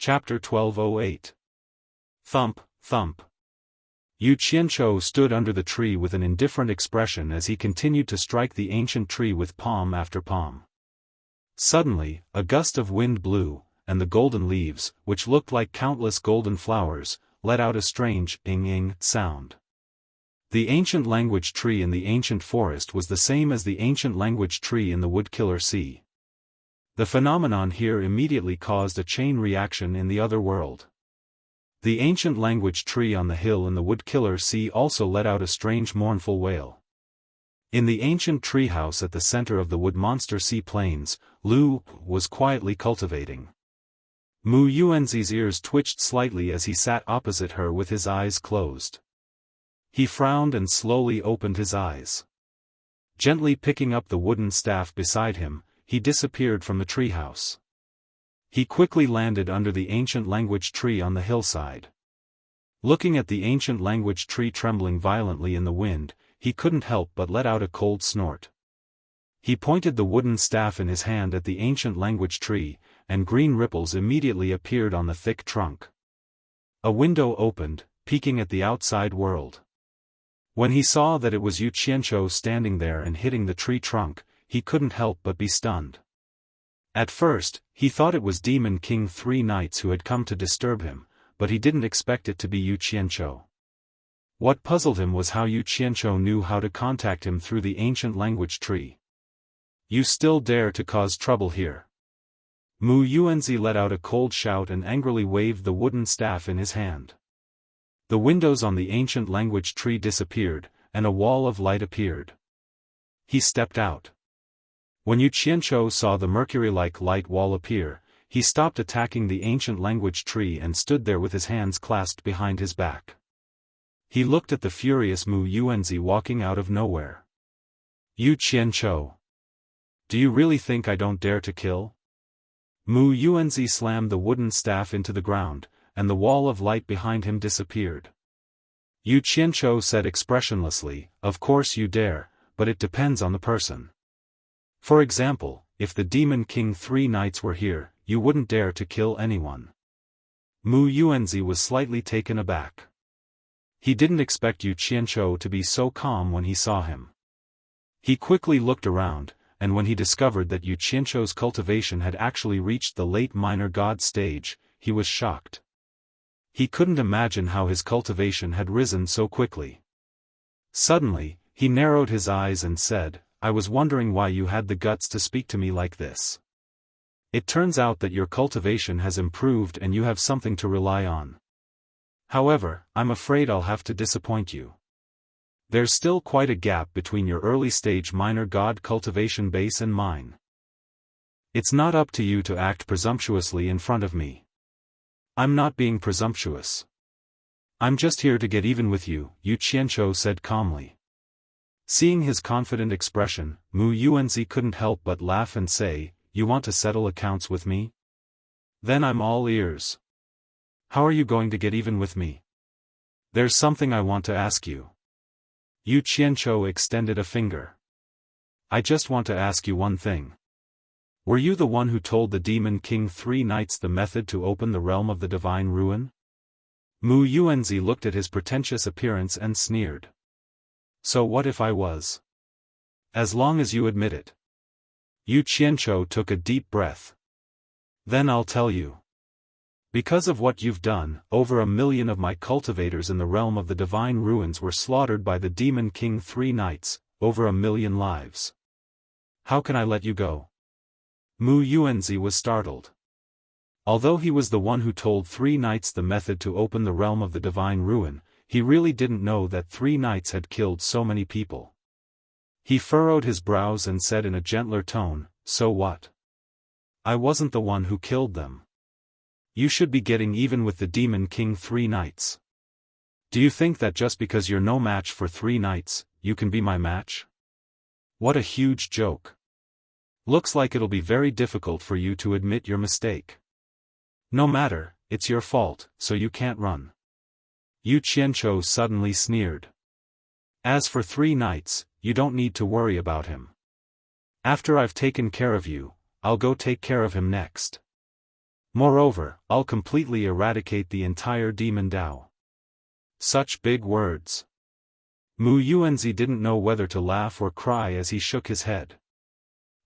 Chapter 1208. Thump, thump. Yu Qianzhou stood under the tree with an indifferent expression as he continued to strike the ancient tree with palm after palm. Suddenly, a gust of wind blew, and the golden leaves, which looked like countless golden flowers, let out a strange ing-ing sound. The ancient language tree in the ancient forest was the same as the ancient language tree in the woodkiller sea. The phenomenon here immediately caused a chain reaction in the other world. The ancient language tree on the hill in the woodkiller sea also let out a strange mournful wail. In the ancient treehouse at the center of the wood monster sea plains, Lu was quietly cultivating. Mu Yuanzi's ears twitched slightly as he sat opposite her with his eyes closed. He frowned and slowly opened his eyes. Gently picking up the wooden staff beside him, he disappeared from the treehouse. He quickly landed under the ancient language tree on the hillside. Looking at the ancient language tree trembling violently in the wind, he couldn't help but let out a cold snort. He pointed the wooden staff in his hand at the ancient language tree, and green ripples immediately appeared on the thick trunk. A window opened, peeking at the outside world. When he saw that it was Yu Qianzhou standing there and hitting the tree trunk, he couldn't help but be stunned. At first, he thought it was Demon King 3 Knights who had come to disturb him, but he didn't expect it to be Yu Qianzhou. What puzzled him was how Yu Qianzhou knew how to contact him through the ancient language tree. "You still dare to cause trouble here?" Mu Yuanzi let out a cold shout and angrily waved the wooden staff in his hand. The windows on the ancient language tree disappeared, and a wall of light appeared. He stepped out. When Yu Qianzhou saw the mercury-like light wall appear, he stopped attacking the ancient language tree and stood there with his hands clasped behind his back. He looked at the furious Mu Yuanzi walking out of nowhere. "Yu Qianzhou, do you really think I don't dare to kill?" Mu Yuanzi slammed the wooden staff into the ground, and the wall of light behind him disappeared. Yu Qianzhou said expressionlessly, "Of course you dare, but it depends on the person. For example, if the Demon King 3 Knights were here, you wouldn't dare to kill anyone." Mu Yuanzi was slightly taken aback. He didn't expect Yu Qianzhou to be so calm when he saw him. He quickly looked around, and when he discovered that Yu Qianzhou's cultivation had actually reached the late minor god stage, he was shocked. He couldn't imagine how his cultivation had risen so quickly. Suddenly, he narrowed his eyes and said, "I was wondering why you had the guts to speak to me like this. It turns out that your cultivation has improved and you have something to rely on. However, I'm afraid I'll have to disappoint you. There's still quite a gap between your early-stage minor god cultivation base and mine. It's not up to you to act presumptuously in front of me." "I'm not being presumptuous. I'm just here to get even with you," Yu Qianzhou said calmly. Seeing his confident expression, Mu Yuanzi couldn't help but laugh and say, "You want to settle accounts with me? Then I'm all ears. How are you going to get even with me?" "There's something I want to ask you." Yu Qianzhou extended a finger. "I just want to ask you one thing. Were you the one who told the Demon King 3 Knights the method to open the realm of the divine ruin?" Mu Yuanzi looked at his pretentious appearance and sneered. "So what if I was? As long as you admit it." Yu Qianzhou took a deep breath. "Then I'll tell you. Because of what you've done, over 1 million of my cultivators in the realm of the divine ruins were slaughtered by the Demon King 3 Knights, over 1 million lives. How can I let you go?" Mu Yuanzi was startled. Although he was the one who told 3 Knights the method to open the realm of the divine ruin, he really didn't know that 3 Knights had killed so many people. He furrowed his brows and said in a gentler tone, "So what? I wasn't the one who killed them. You should be getting even with the Demon King 3 Knights. Do you think that just because you're no match for 3 Knights, you can be my match? What a huge joke. Looks like it'll be very difficult for you to admit your mistake. No matter, it's your fault, so you can't run." Yu Qianzhou suddenly sneered. "As for 3 Knights, you don't need to worry about him. After I've taken care of you, I'll go take care of him next." Moreover, I'll completely eradicate the entire demon Dao. Such big words. Mu Yuanzi didn't know whether to laugh or cry as he shook his head.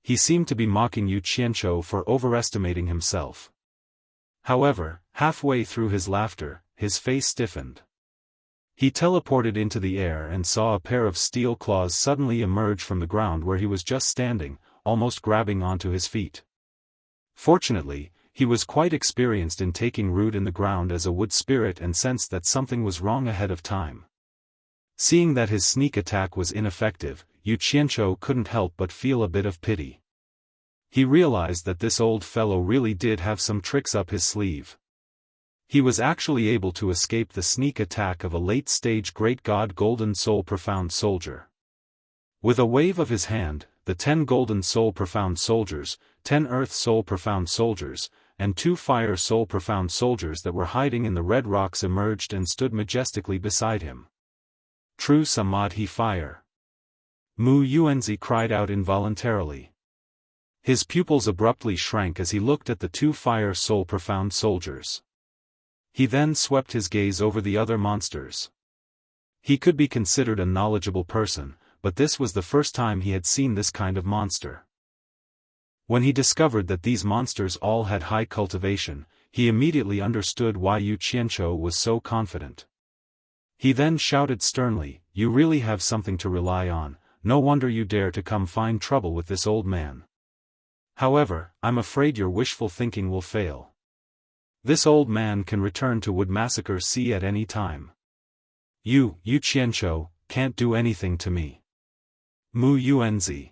He seemed to be mocking Yu Qianzhou for overestimating himself. However, halfway through his laughter, his face stiffened. He teleported into the air and saw a pair of steel claws suddenly emerge from the ground where he was just standing, almost grabbing onto his feet. Fortunately, he was quite experienced in taking root in the ground as a wood spirit and sensed that something was wrong ahead of time. Seeing that his sneak attack was ineffective, Yu Qianzhou couldn't help but feel a bit of pity. He realized that this old fellow really did have some tricks up his sleeve. He was actually able to escape the sneak attack of a late-stage Great God Golden Soul Profound Soldier. With a wave of his hand, the 10 Golden Soul Profound Soldiers, 10 Earth Soul Profound Soldiers, and 2 Fire Soul Profound Soldiers that were hiding in the red rocks emerged and stood majestically beside him. True Samadhi fire. Mu Yuanzi cried out involuntarily. His pupils abruptly shrank as he looked at the 2 Fire Soul Profound Soldiers. He then swept his gaze over the other monsters. He could be considered a knowledgeable person, but this was the first time he had seen this kind of monster. When he discovered that these monsters all had high cultivation, he immediately understood why Yu Qianzhou was so confident. He then shouted sternly, "You really have something to rely on, no wonder you dare to come find trouble with this old man. However, I'm afraid your wishful thinking will fail. This old man can return to Wood Massacre Sea at any time. You, Yu Qianzhou, can't do anything to me. Mu Yuanzi.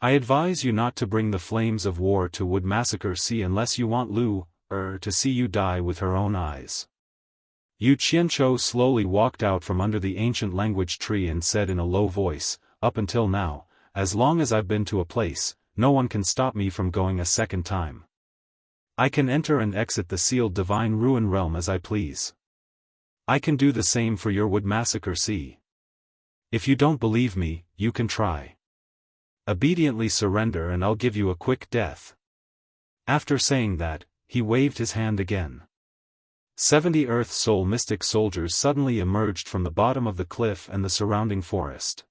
I advise you not to bring the flames of war to Wood Massacre Sea unless you want Lu, to see you die with her own eyes." Yu Qianzhou slowly walked out from under the ancient language tree and said in a low voice, "Up until now, as long as I've been to a place, no one can stop me from going a second time. I can enter and exit the sealed divine ruin realm as I please. I can do the same for your Wood Massacre Sea. If you don't believe me, you can try. Obediently surrender and I'll give you a quick death." After saying that, he waved his hand again. 70 Earth Soul Mystic Soldiers suddenly emerged from the bottom of the cliff and the surrounding forest.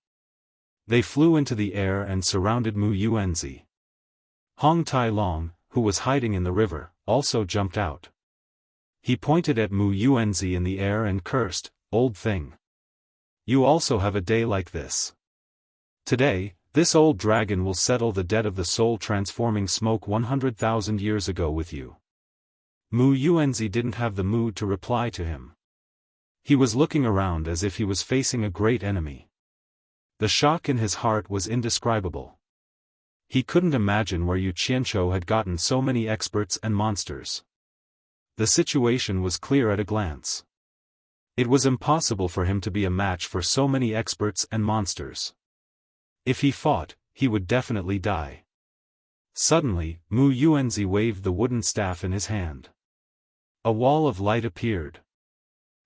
They flew into the air and surrounded Mu Yuanzi. Hong Tai Long, who was hiding in the river, also jumped out. He pointed at Mu Yuanzi in the air and cursed, "Old thing. You also have a day like this. Today, this old dragon will settle the debt of the soul transforming smoke 100,000 years ago with you." Mu Yuanzi didn't have the mood to reply to him. He was looking around as if he was facing a great enemy. The shock in his heart was indescribable. He couldn't imagine where Yu Qianzhou had gotten so many experts and monsters. The situation was clear at a glance. It was impossible for him to be a match for so many experts and monsters. If he fought, he would definitely die. Suddenly, Mu Yuanzi waved the wooden staff in his hand. A wall of light appeared.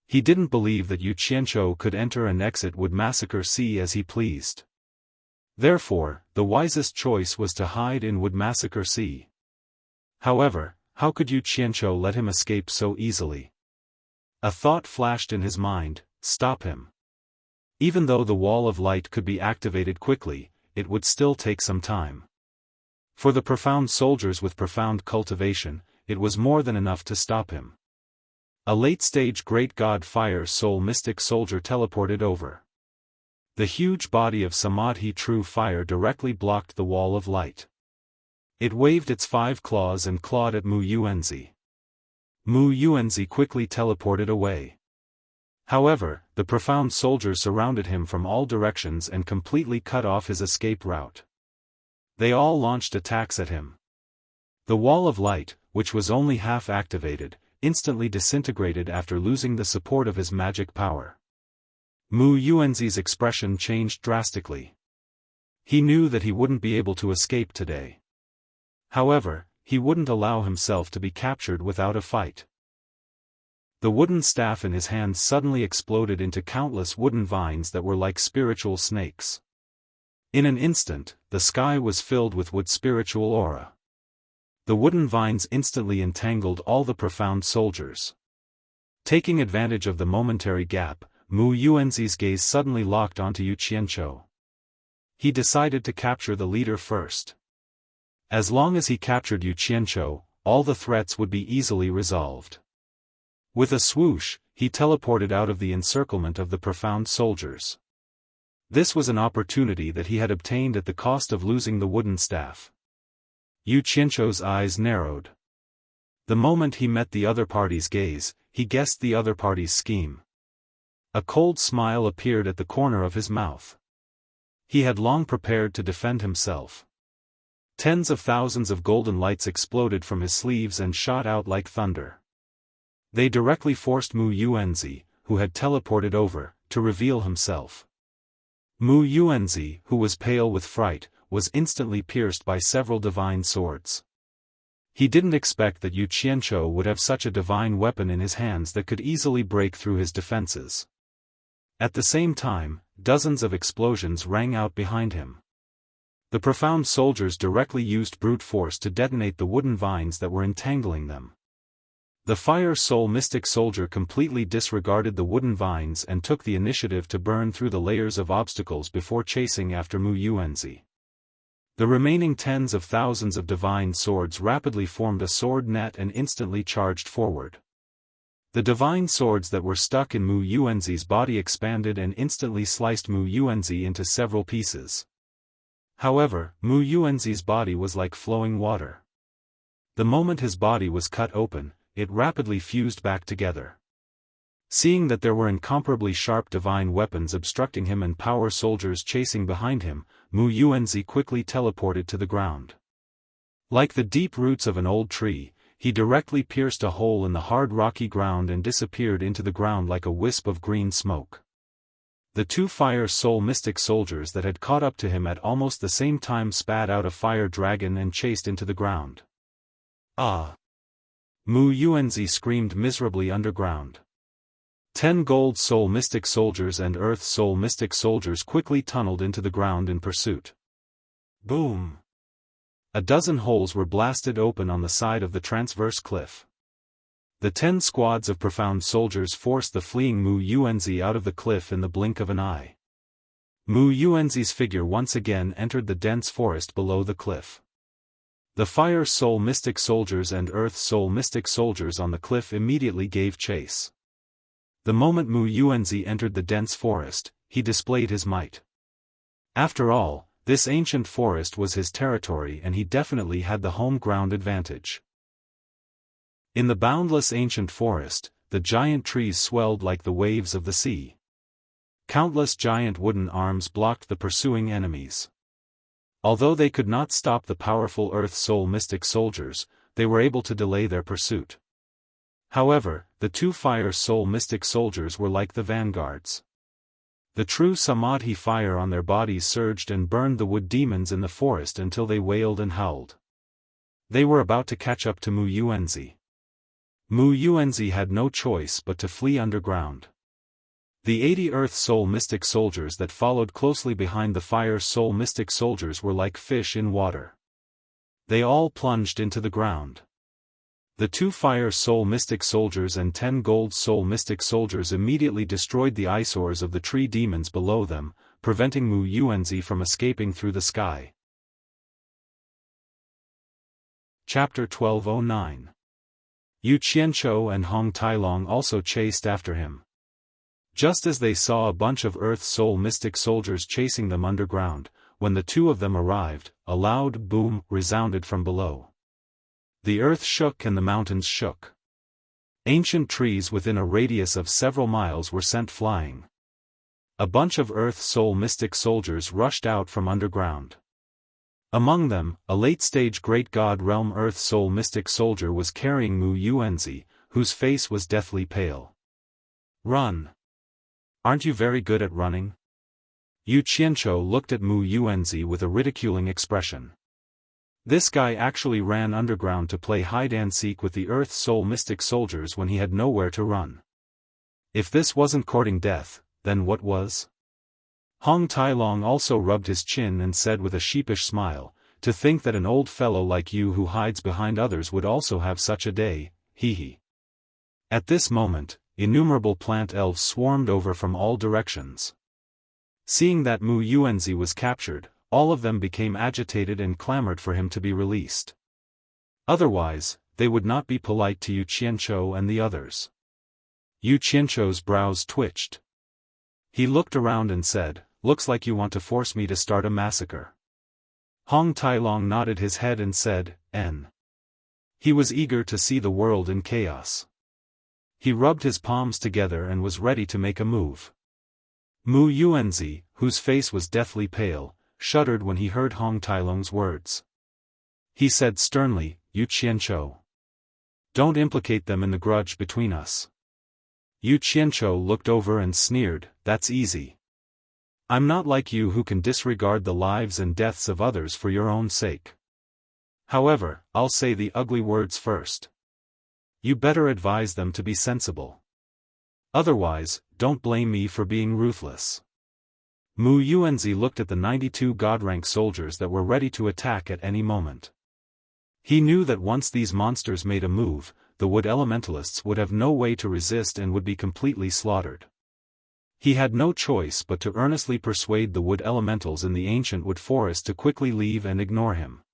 He didn't believe that Yu Qianzhou could enter and exit Wood Massacre Sea as he pleased. Therefore, the wisest choice was to hide in Wood Massacre Sea. However, how could Yu Qianzhou let him escape so easily? A thought flashed in his mind: stop him. Even though the wall of light could be activated quickly, it would still take some time. For the profound soldiers with profound cultivation, it was more than enough to stop him. A late-stage Great God Fire Soul Mystic Soldier teleported over. The huge body of Samadhi True Fire directly blocked the wall of light. It waved its 5 claws and clawed at Mu Yuanzi. Mu Yuanzi quickly teleported away. However, the profound soldiers surrounded him from all directions and completely cut off his escape route. They all launched attacks at him. The wall of light, which was only half activated, instantly disintegrated after losing the support of his magic power. Mu Yuanzi's expression changed drastically. He knew that he wouldn't be able to escape today. However, he wouldn't allow himself to be captured without a fight. The wooden staff in his hand suddenly exploded into countless wooden vines that were like spiritual snakes. In an instant, the sky was filled with wood spiritual aura. The wooden vines instantly entangled all the profound soldiers. Taking advantage of the momentary gap, Mu Yuanzi's gaze suddenly locked onto Yu Qianchou. He decided to capture the leader first. As long as he captured Yu Qianchou, all the threats would be easily resolved. With a swoosh, he teleported out of the encirclement of the profound soldiers. This was an opportunity that he had obtained at the cost of losing the wooden staff. Yu Qianchou's eyes narrowed. The moment he met the other party's gaze, he guessed the other party's scheme. A cold smile appeared at the corner of his mouth. He had long prepared to defend himself. Tens of thousands of golden lights exploded from his sleeves and shot out like thunder. They directly forced Mu Yuanzi, who had teleported over, to reveal himself. Mu Yuanzi, who was pale with fright, was instantly pierced by several divine swords. He didn't expect that Yu Qianchou would have such a divine weapon in his hands that could easily break through his defenses. At the same time, dozens of explosions rang out behind him. The profound soldiers directly used brute force to detonate the wooden vines that were entangling them. The Fire Soul Mystic Soldier completely disregarded the wooden vines and took the initiative to burn through the layers of obstacles before chasing after Mu Yuanzi. The remaining tens of thousands of divine swords rapidly formed a sword net and instantly charged forward. The divine swords that were stuck in Mu Yuanzi's body expanded and instantly sliced Mu Yuanzi into several pieces. However, Mu Yuanzi's body was like flowing water. The moment his body was cut open, it rapidly fused back together. Seeing that there were incomparably sharp divine weapons obstructing him and power soldiers chasing behind him, Mu Yuanzi quickly teleported to the ground. Like the deep roots of an old tree, he directly pierced a hole in the hard rocky ground and disappeared into the ground like a wisp of green smoke. The two Fire Soul Mystic Soldiers that had caught up to him at almost the same time spat out a fire dragon and chased into the ground. Ah! Mu Yuanzi screamed miserably underground. 10 Gold Soul Mystic Soldiers and Earth Soul Mystic Soldiers quickly tunneled into the ground in pursuit. Boom! A dozen holes were blasted open on the side of the transverse cliff. The 10 squads of profound soldiers forced the fleeing Mu Yuanzi out of the cliff in the blink of an eye. Mu Yuanzi's figure once again entered the dense forest below the cliff. The Fire Soul Mystic Soldiers and Earth Soul Mystic Soldiers on the cliff immediately gave chase. The moment Mu Yuanzi entered the dense forest, he displayed his might. After all, this ancient forest was his territory and he definitely had the home ground advantage. In the boundless ancient forest, the giant trees swelled like the waves of the sea. Countless giant wooden arms blocked the pursuing enemies. Although they could not stop the powerful Earth Soul Mystic Soldiers, they were able to delay their pursuit. However, the two Fire Soul Mystic Soldiers were like the vanguards. The true Samadhi fire on their bodies surged and burned the wood demons in the forest until they wailed and howled. They were about to catch up to Mu Yuanzi. Mu Yuanzi had no choice but to flee underground. The 80 Earth Soul Mystic Soldiers that followed closely behind the Fire Soul Mystic Soldiers were like fish in water. They all plunged into the ground. The 2 Fire Soul Mystic Soldiers and 10 Gold Soul Mystic Soldiers immediately destroyed the eyesores of the tree demons below them, preventing Mu Yuanzi from escaping through the sky. Chapter 1209. Yu Qianchou and Hong Tailong also chased after him. Just as they saw a bunch of Earth Soul Mystic Soldiers chasing them underground, when the two of them arrived, a loud boom resounded from below. The earth shook and the mountains shook. Ancient trees within a radius of several miles were sent flying. A bunch of Earth Soul Mystic Soldiers rushed out from underground. Among them, a late-stage Great God Realm Earth Soul Mystic Soldier was carrying Mu Yuanzi, whose face was deathly pale. Run! Aren't you very good at running? Yu Qianchou looked at Mu Yuanzi with a ridiculing expression. This guy actually ran underground to play hide-and-seek with the Earth Soul Mystic Soldiers when he had nowhere to run. If this wasn't courting death, then what was? Hong Tailong also rubbed his chin and said with a sheepish smile, to think that an old fellow like you who hides behind others would also have such a day, hee. At this moment, innumerable plant elves swarmed over from all directions. Seeing that Mu Yuanzi was captured, all of them became agitated and clamored for him to be released. Otherwise, they would not be polite to Yu Qianqiu and the others. Yu Qianqiu's brows twitched. He looked around and said, "Looks like you want to force me to start a massacre." Hong Tailong nodded his head and said, "N." He was eager to see the world in chaos. He rubbed his palms together and was ready to make a move. Mu Yuanzi, whose face was deathly pale, shuddered when he heard Hong Tailong's words. He said sternly, "Yu Qianqiu. Don't implicate them in the grudge between us." Yu Qianqiu looked over and sneered, "That's easy. I'm not like you who can disregard the lives and deaths of others for your own sake. However, I'll say the ugly words first. You better advise them to be sensible. Otherwise, don't blame me for being ruthless." Mu Yuanzi looked at the 92 god-rank soldiers that were ready to attack at any moment. He knew that once these monsters made a move, the wood elementalists would have no way to resist and would be completely slaughtered. He had no choice but to earnestly persuade the wood elementals in the ancient wood forest to quickly leave and ignore him.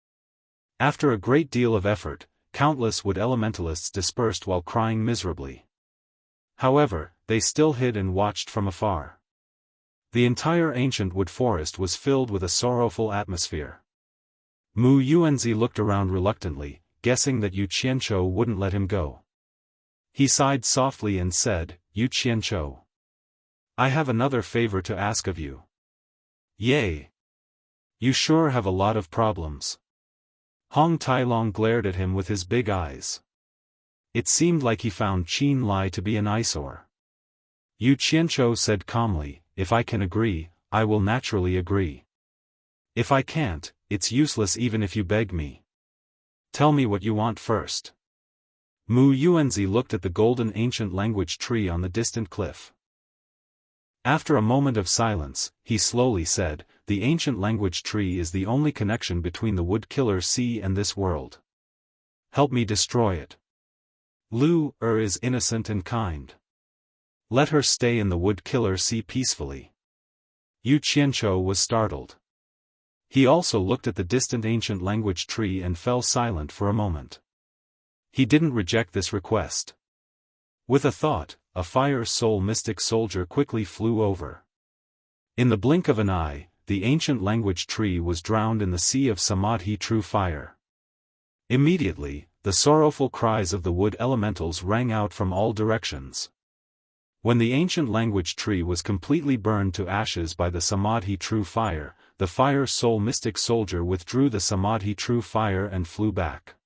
After a great deal of effort, countless wood elementalists dispersed while crying miserably. However, they still hid and watched from afar. The entire ancient wood forest was filled with a sorrowful atmosphere. Mu Yuanzi looked around reluctantly, guessing that Yu Qianqiu wouldn't let him go. He sighed softly and said, "Yu Qianqiu. I have another favor to ask of you." "Yay. You sure have a lot of problems." Hong Tailong glared at him with his big eyes. It seemed like he found Qin Lai to be an eyesore. Yu Qianqiu said calmly, "If I can agree, I will naturally agree. If I can't, it's useless even if you beg me. Tell me what you want first." Mu Yuanzi looked at the golden ancient language tree on the distant cliff. After a moment of silence, he slowly said, "The ancient language tree is the only connection between the wood killer sea and this world. Help me destroy it. Lu is innocent and kind. Let her stay in the wood killer sea peacefully." Yu Qianqiu was startled. He also looked at the distant ancient language tree and fell silent for a moment. He didn't reject this request. With a thought, a fire soul mystic soldier quickly flew over. In the blink of an eye, the ancient language tree was drowned in the sea of Samadhi true fire. Immediately, the sorrowful cries of the wood elementals rang out from all directions. When the ancient language tree was completely burned to ashes by the Samadhi true fire, the fire soul mystic soldier withdrew the Samadhi true fire and flew back.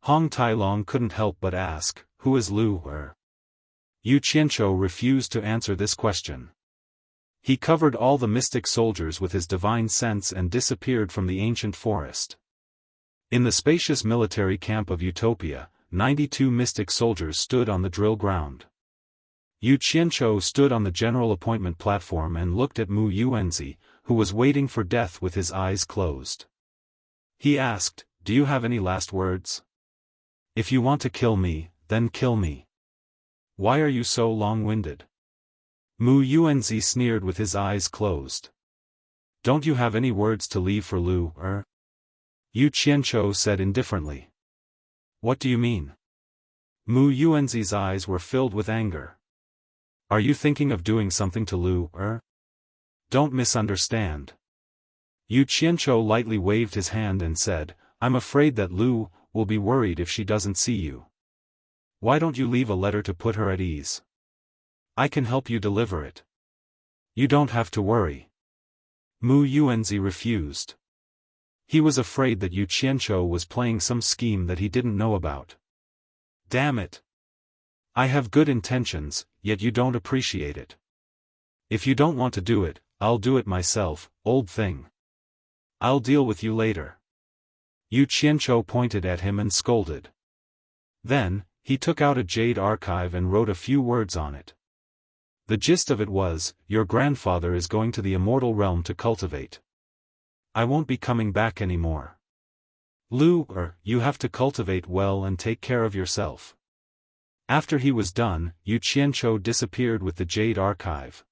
Hong Tailong couldn't help but ask, "Who is Lu?" Yu Qianqiu refused to answer this question. He covered all the mystic soldiers with his divine sense and disappeared from the ancient forest. In the spacious military camp of Utopia, 92 mystic soldiers stood on the drill ground. Yu Qianqiu stood on the general appointment platform and looked at Mu Yuanzi, who was waiting for death with his eyes closed. He asked, "Do you have any last words? If you want to kill me, then kill me. Why are you so long-winded?" Mu Yuanzi sneered with his eyes closed. "Don't you have any words to leave for Lu?" Yu Qianqiu said indifferently. "What do you mean?" Mu Yuanzi's eyes were filled with anger. "Are you thinking of doing something to Lu? Don't misunderstand." Yu Qianqiu lightly waved his hand and said, "I'm afraid that Lu will be worried if she doesn't see you. Why don't you leave a letter to put her at ease? I can help you deliver it. You don't have to worry." Mu Yuanzi refused. He was afraid that Yu Qianqiu was playing some scheme that he didn't know about. "Damn it. I have good intentions, yet you don't appreciate it. If you don't want to do it, I'll do it myself, old thing. I'll deal with you later." Yu Qianqiu pointed at him and scolded. Then, he took out a jade archive and wrote a few words on it. The gist of it was, "Your grandfather is going to the immortal realm to cultivate. I won't be coming back anymore. Lu, you have to cultivate well and take care of yourself. After he was done, Yu Qianchou disappeared with the Jade Archive.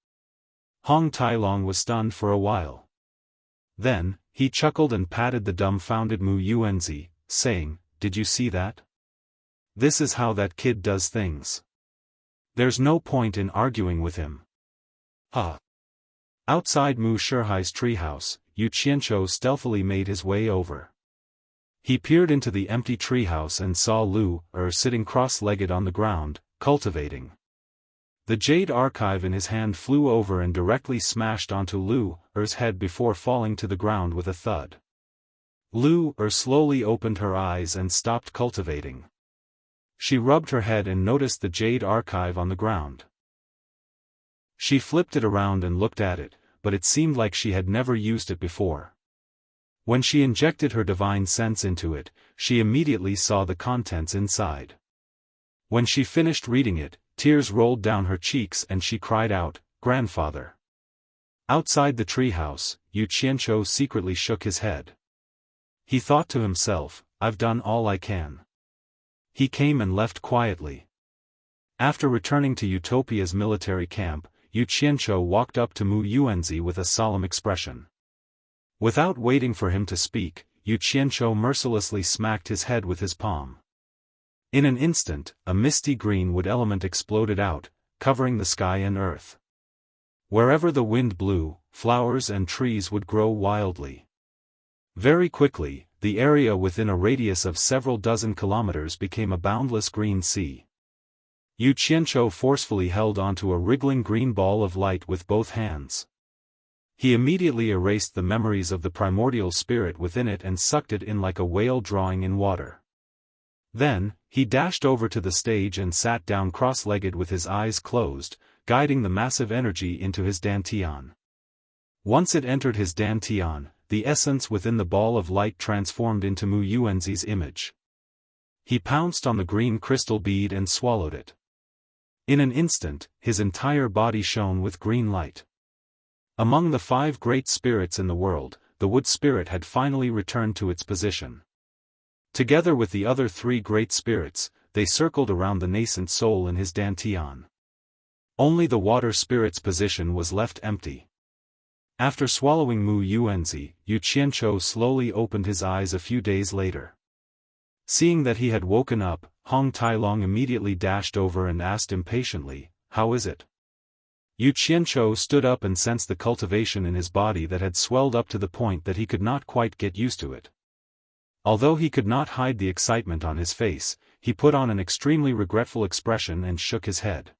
Hong Tailong was stunned for a while. Then, he chuckled and patted the dumbfounded Mu Yuanzi, saying, "Did you see that? This is how that kid does things. There's no point in arguing with him." Ha! Outside Mu Shihai's treehouse, Yu Qianchou stealthily made his way over. He peered into the empty treehouse and saw Lu sitting cross-legged on the ground, cultivating. The Jade Archive in his hand flew over and directly smashed onto Lu's head before falling to the ground with a thud. Lu slowly opened her eyes and stopped cultivating. She rubbed her head and noticed the Jade Archive on the ground. She flipped it around and looked at it, but it seemed like she had never used it before. When she injected her divine sense into it, she immediately saw the contents inside. When she finished reading it, tears rolled down her cheeks and she cried out, "Grandfather!" Outside the treehouse, Yu Qianchou secretly shook his head. He thought to himself, "I've done all I can." He came and left quietly. After returning to Utopia's military camp, Yu Qianchou walked up to Mu Yuanzi with a solemn expression. Without waiting for him to speak, Yu Qianchou mercilessly smacked his head with his palm. In an instant, a misty green wood element exploded out, covering the sky and earth. Wherever the wind blew, flowers and trees would grow wildly. Very quickly, the area within a radius of several dozen kilometers became a boundless green sea. Yu Qianchou forcefully held onto a wriggling green ball of light with both hands. He immediately erased the memories of the primordial spirit within it and sucked it in like a whale drawing in water. Then, he dashed over to the stage and sat down cross-legged with his eyes closed, guiding the massive energy into his dantian. Once it entered his dantian, the essence within the ball of light transformed into Mu Yuanzi's image. He pounced on the green crystal bead and swallowed it. In an instant, his entire body shone with green light. Among the 5 great spirits in the world, the wood spirit had finally returned to its position. Together with the other 3 great spirits, they circled around the nascent soul in his dantian. Only the water spirit's position was left empty. After swallowing Mu Yuanzi, Yu Qianchou slowly opened his eyes a few days later. Seeing that he had woken up, Hong Tailong immediately dashed over and asked impatiently, "How is it?" Yu Qianchou stood up and sensed the cultivation in his body that had swelled up to the point that he could not quite get used to it. Although he could not hide the excitement on his face, he put on an extremely regretful expression and shook his head.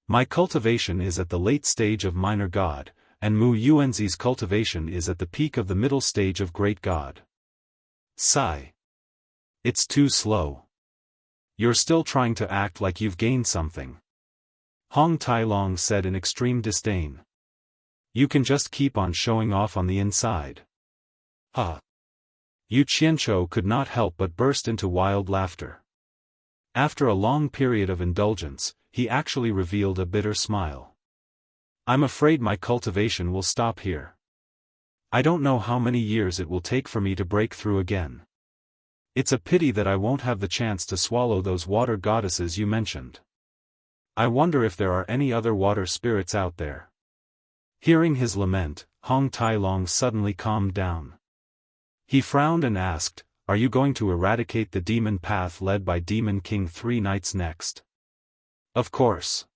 "My cultivation is at the late stage of minor god, and Mu Yuanzi's cultivation is at the peak of the middle stage of great god. Sigh. It's too slow. You're still trying to act like you've gained something," Hong Tailong said in extreme disdain. "You can just keep on showing off on the inside." Ha! Yu Qianchou could not help but burst into wild laughter. After a long period of indulgence, he actually revealed a bitter smile. "I'm afraid my cultivation will stop here. I don't know how many years it will take for me to break through again. It's a pity that I won't have the chance to swallow those water goddesses you mentioned. I wonder if there are any other water spirits out there." Hearing his lament, Hong Tailong suddenly calmed down. He frowned and asked, "Are you going to eradicate the demon path led by Demon King 3 Knights next?" "Of course."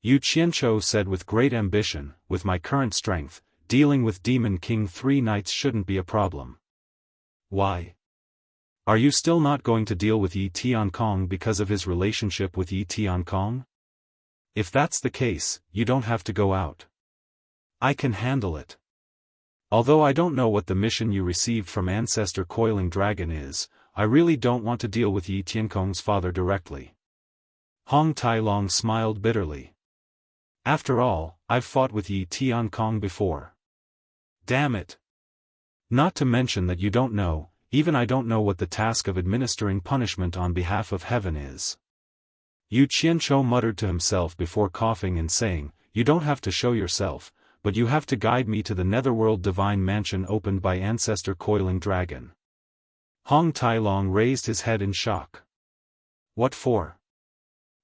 Yu Qianchou said with great ambition, "With my current strength, dealing with Demon King 3 Knights shouldn't be a problem." "Why? Are you still not going to deal with Yi Tiankong because of his relationship with Yi Tiankong? If that's the case, you don't have to go out. I can handle it. Although I don't know what the mission you received from Ancestor Coiling Dragon is, I really don't want to deal with Yi Tiankong's father directly." Hong Tailong smiled bitterly. "After all, I've fought with Yi Tiankong before. Damn it. Not to mention that you don't know, even I don't know what the task of administering punishment on behalf of heaven is." Yu Qianchou muttered to himself before coughing and saying, "You don't have to show yourself, but you have to guide me to the netherworld divine mansion opened by ancestor Coiling Dragon. Hong Tailong raised his head in shock. What for?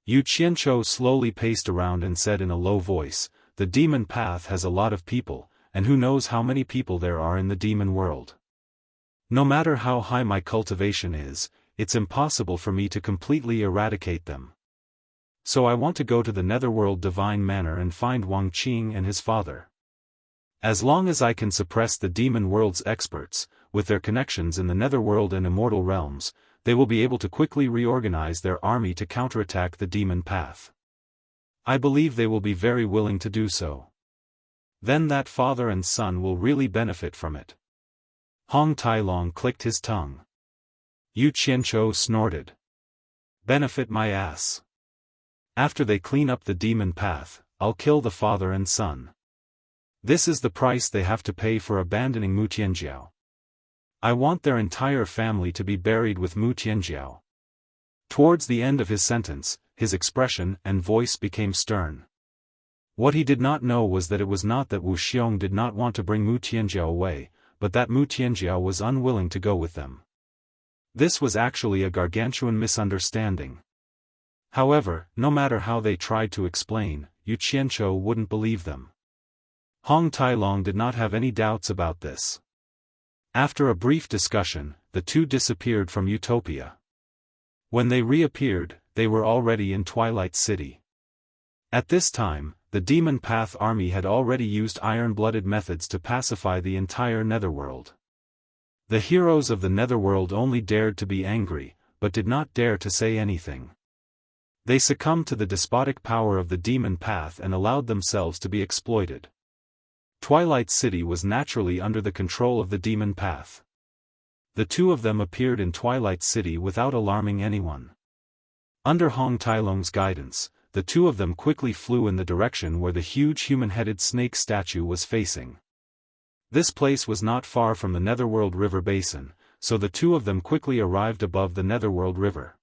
Yu Qianzhou slowly paced around and said in a low voice, the demon path has a lot of people, and who knows how many people there are in the demon world. No matter how high my cultivation is, it's impossible for me to completely eradicate them. So I want to go to the netherworld divine manor and find Wang Qing and his father. As long as I can suppress the demon world's experts, with their connections in the netherworld and immortal realms, they will be able to quickly reorganize their army to counterattack the demon path. I believe they will be very willing to do so. Then that father and son will really benefit from it. Hong Tailong clicked his tongue. Yu Qianzhou snorted. Benefit my ass. After they clean up the demon path, I'll kill the father and son. This is the price they have to pay for abandoning Mu Tianjiao. I want their entire family to be buried with Mu Tianjiao. Towards the end of his sentence, his expression and voice became stern. What he did not know was that it was not that Wu Xiong did not want to bring Mu Tianjiao away, but that Mu Tianjiao was unwilling to go with them. This was actually a gargantuan misunderstanding. However, no matter how they tried to explain, Yu Qianzhou wouldn't believe them. Hong Tailong did not have any doubts about this. After a brief discussion, the two disappeared from Utopia. When they reappeared, they were already in Twilight City. At this time, the Demon Path army had already used iron-blooded methods to pacify the entire netherworld. The heroes of the netherworld only dared to be angry, but did not dare to say anything. They succumbed to the despotic power of the Demon Path and allowed themselves to be exploited. Twilight City was naturally under the control of the Demon Path. The two of them appeared in Twilight City without alarming anyone. Under Hong Tailong's guidance, the two of them quickly flew in the direction where the huge human-headed snake statue was facing. This place was not far from the Netherworld River basin, so the two of them quickly arrived above the Netherworld River.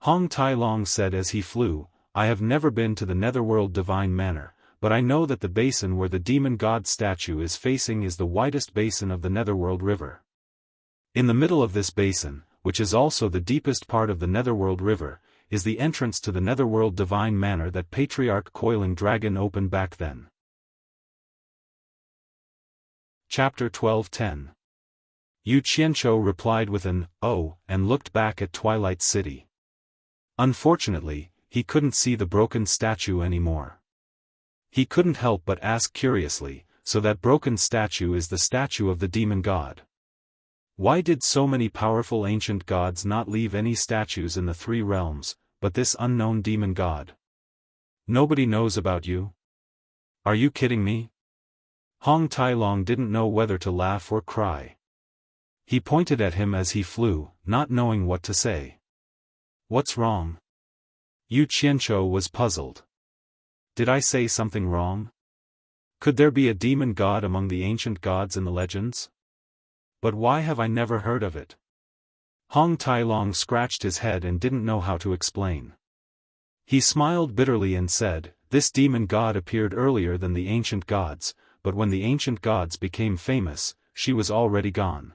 Hong Tailong said as he flew, I have never been to the Netherworld Divine Manor, but I know that the basin where the demon god statue is facing is the widest basin of the Netherworld River. In the middle of this basin, which is also the deepest part of the Netherworld River, is the entrance to the Netherworld Divine Manor that Patriarch Coiling Dragon opened back then. Chapter 12:10. Yu Qianzhou replied with an, "Oh," and looked back at Twilight City. Unfortunately, he couldn't see the broken statue anymore. He couldn't help but ask curiously, so that broken statue is the statue of the demon god. Why did so many powerful ancient gods not leave any statues in the three realms, but this unknown demon god? Nobody knows about you? Are you kidding me? Hong Tailong didn't know whether to laugh or cry. He pointed at him as he flew, not knowing what to say. What's wrong? Yu Qianzhou was puzzled. Did I say something wrong? Could there be a demon god among the ancient gods in the legends? But why have I never heard of it? Hong Tailong scratched his head and didn't know how to explain. He smiled bitterly and said, this demon god appeared earlier than the ancient gods, but when the ancient gods became famous, she was already gone.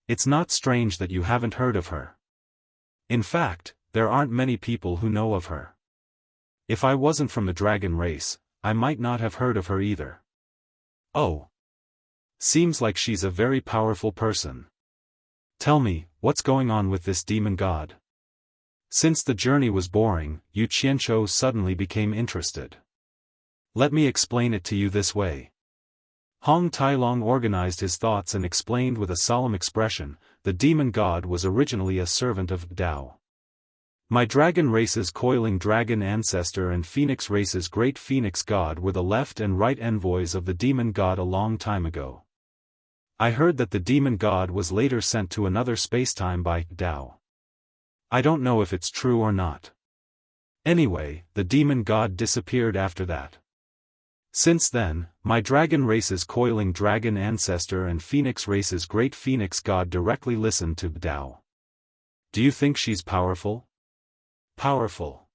It's not strange that you haven't heard of her. In fact, there aren't many people who know of her. If I wasn't from the dragon race, I might not have heard of her either. Oh. Seems like she's a very powerful person. Tell me, what's going on with this demon god? Since the journey was boring, Yu Qianzhou suddenly became interested. Let me explain it to you this way. Hong Tailong organized his thoughts and explained with a solemn expression, the demon god was originally a servant of Dao. My dragon race's coiling dragon ancestor and phoenix race's great phoenix god were the left and right envoys of the demon god a long time ago. I heard that the demon god was later sent to another spacetime by Dao. I don't know if it's true or not. Anyway, the demon god disappeared after that. Since then, my dragon race's coiling dragon ancestor and phoenix race's great phoenix god directly listened to Dao. Do you think she's powerful? Powerful.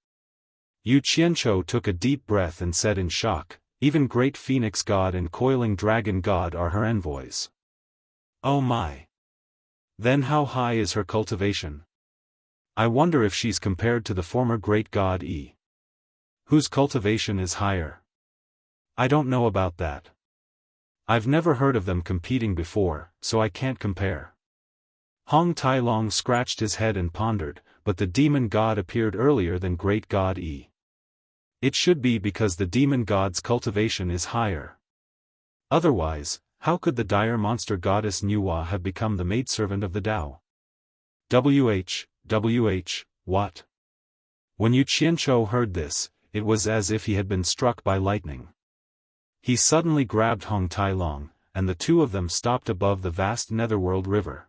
Yu Qianzhou took a deep breath and said in shock, Even great Phoenix God and Coiling Dragon God are her envoys. Oh my! Then how high is her cultivation? I wonder if she's compared to the former great god E, whose cultivation is higher. I don't know about that. I've never heard of them competing before, so I can't compare. Hong Tai Long scratched his head and pondered, but the demon god appeared earlier than great god E. It should be because the demon god's cultivation is higher. Otherwise, how could the dire monster goddess Nuwa have become the maidservant of the Tao? What? When Yu Qianzhou heard this, it was as if he had been struck by lightning. He suddenly grabbed Hong Tai Long, and the two of them stopped above the vast netherworld river.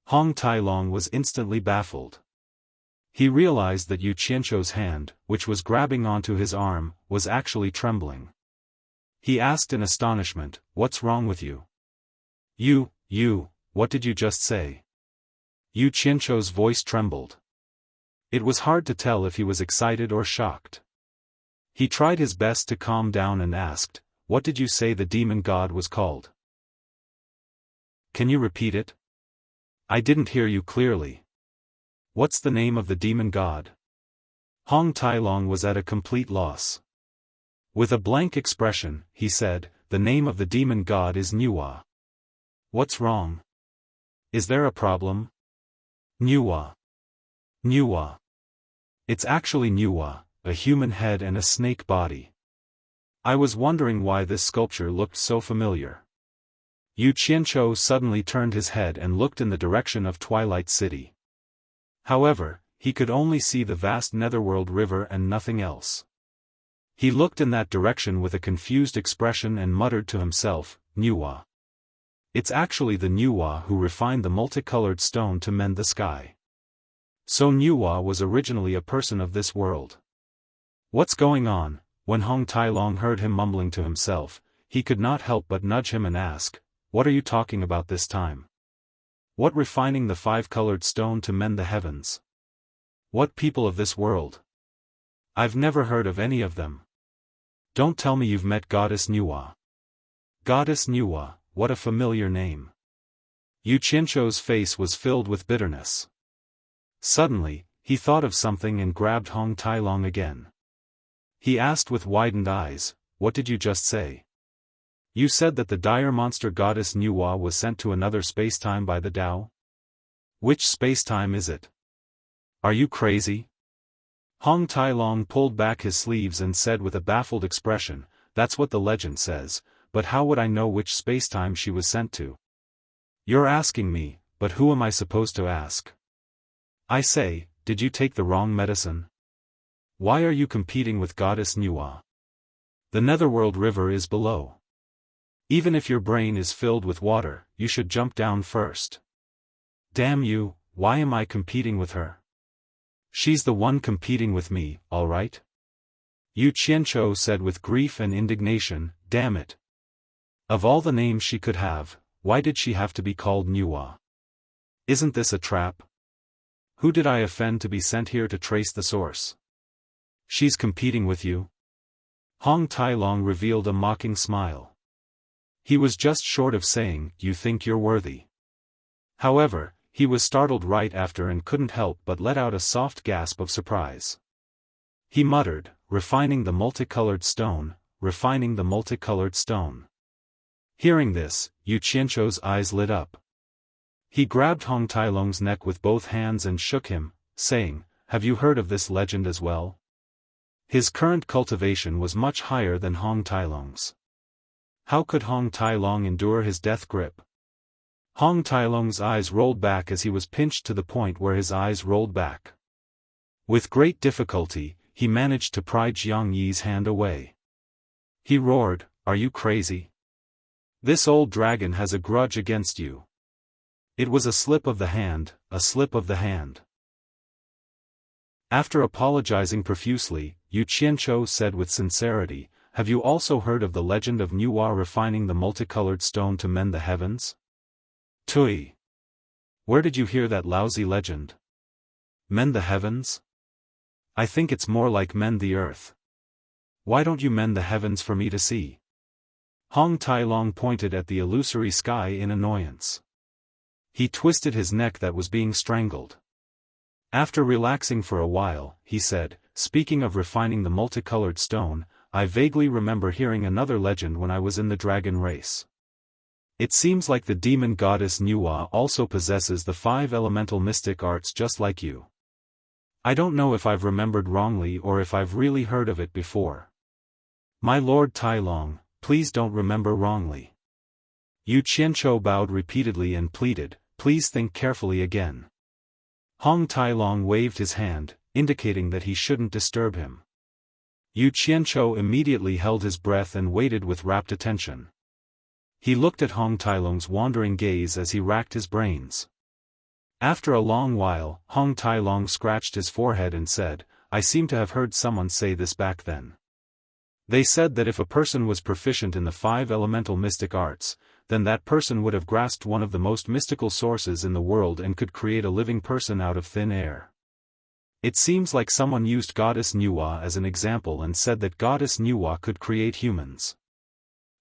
Hong Tai Long was instantly baffled. He realized that Yu Qianzhou's hand, which was grabbing onto his arm, was actually trembling. He asked in astonishment, "What's wrong with you?" You, what did you just say?" Yu Qianzhou's voice trembled. It was hard to tell if he was excited or shocked. He tried his best to calm down and asked, "What did you say the demon god was called? Can you repeat it? I didn't hear you clearly. What's the name of the demon god?" Hong Tai Long was at a complete loss. With a blank expression, he said, "The name of the demon god is Nuwa." "What's wrong? Is there a problem?" Nuwa. It's actually Nuwa, a human head and a snake body. I was wondering why this sculpture looked so familiar. Yu Qianzhou suddenly turned his head and looked in the direction of Twilight City. However, he could only see the vast netherworld river and nothing else. He looked in that direction with a confused expression and muttered to himself, "Nuwa. It's actually the Nuwa who refined the multicolored stone to mend the sky. So Nuwa was originally a person of this world. What's going on?" When Hong Tai Long heard him mumbling to himself, he could not help but nudge him and ask, "What are you talking about this time? What refining the five-colored stone to mend the heavens? What people of this world? I've never heard of any of them. Don't tell me you've met Goddess Nuwa." Goddess Nuwa, what a familiar name. Yu Qianzhou's face was filled with bitterness. Suddenly, he thought of something and grabbed Hong Tai Long again. He asked with widened eyes, "What did you just say? You said that the dire monster goddess Nuwa was sent to another spacetime by the Tao? Which spacetime is it? Are you crazy?" Hong Tai Long pulled back his sleeves and said with a baffled expression, "That's what the legend says, but how would I know which spacetime she was sent to?" "You're asking me, but who am I supposed to ask? I say, did you take the wrong medicine? Why are you competing with Goddess Nuwa? The netherworld river is below. Even if your brain is filled with water, you should jump down first. Damn you, why am I competing with her? She's the one competing with me, all right?" Yu Qianzhou said with grief and indignation, "Damn it. Of all the names she could have, why did she have to be called Nuwa? Isn't this a trap? Who did I offend to be sent here to trace the source? She's competing with you?" Hong Tai Long revealed a mocking smile. He was just short of saying, "You think you're worthy." However, he was startled right after and couldn't help but let out a soft gasp of surprise. He muttered, "Refining the multicolored stone, refining the multicolored stone." Hearing this, Yu Qianzhou's eyes lit up. He grabbed Hong Tai Long's neck with both hands and shook him, saying, "Have you heard of this legend as well?" His current cultivation was much higher than Hong Tai Long's. How could Hong Tai Long endure his death grip? Hong Tai Long's eyes rolled back as he was pinched to the point where his eyes rolled back. With great difficulty, he managed to pry Jiang Yi's hand away. He roared, "Are you crazy? This old dragon has a grudge against you." It was a slip of the hand, a slip of the hand. After apologizing profusely, Yu Qianzhou said with sincerity, "Have you also heard of the legend of Nuwa refining the multicolored stone to mend the heavens?" "Tui. Where did you hear that lousy legend? Mend the heavens? I think it's more like mend the earth. Why don't you mend the heavens for me to see? Hong Tai-long pointed at the illusory sky in annoyance. He twisted his neck that was being strangled. After relaxing for a while, he said, speaking of refining the multicolored stone, I vaguely remember hearing another legend when I was in the dragon race. It seems like the demon goddess Nuwa also possesses the 5 elemental mystic arts just like you. I don't know if I've remembered wrongly or if I've really heard of it before. My lord Tai-long, please don't remember wrongly. Yu Qianzhou bowed repeatedly and pleaded, please think carefully again. Hong Tai-long waved his hand, indicating that he shouldn't disturb him. Yu Qianzhou immediately held his breath and waited with rapt attention. He looked at Hong Tai-long's wandering gaze as he racked his brains. After a long while, Hong Tai-long scratched his forehead and said, I seem to have heard someone say this back then. They said that if a person was proficient in the 5 elemental mystic arts, then that person would have grasped one of the most mystical sources in the world and could create a living person out of thin air. It seems like someone used Goddess Nuwa as an example and said that Goddess Nuwa could create humans.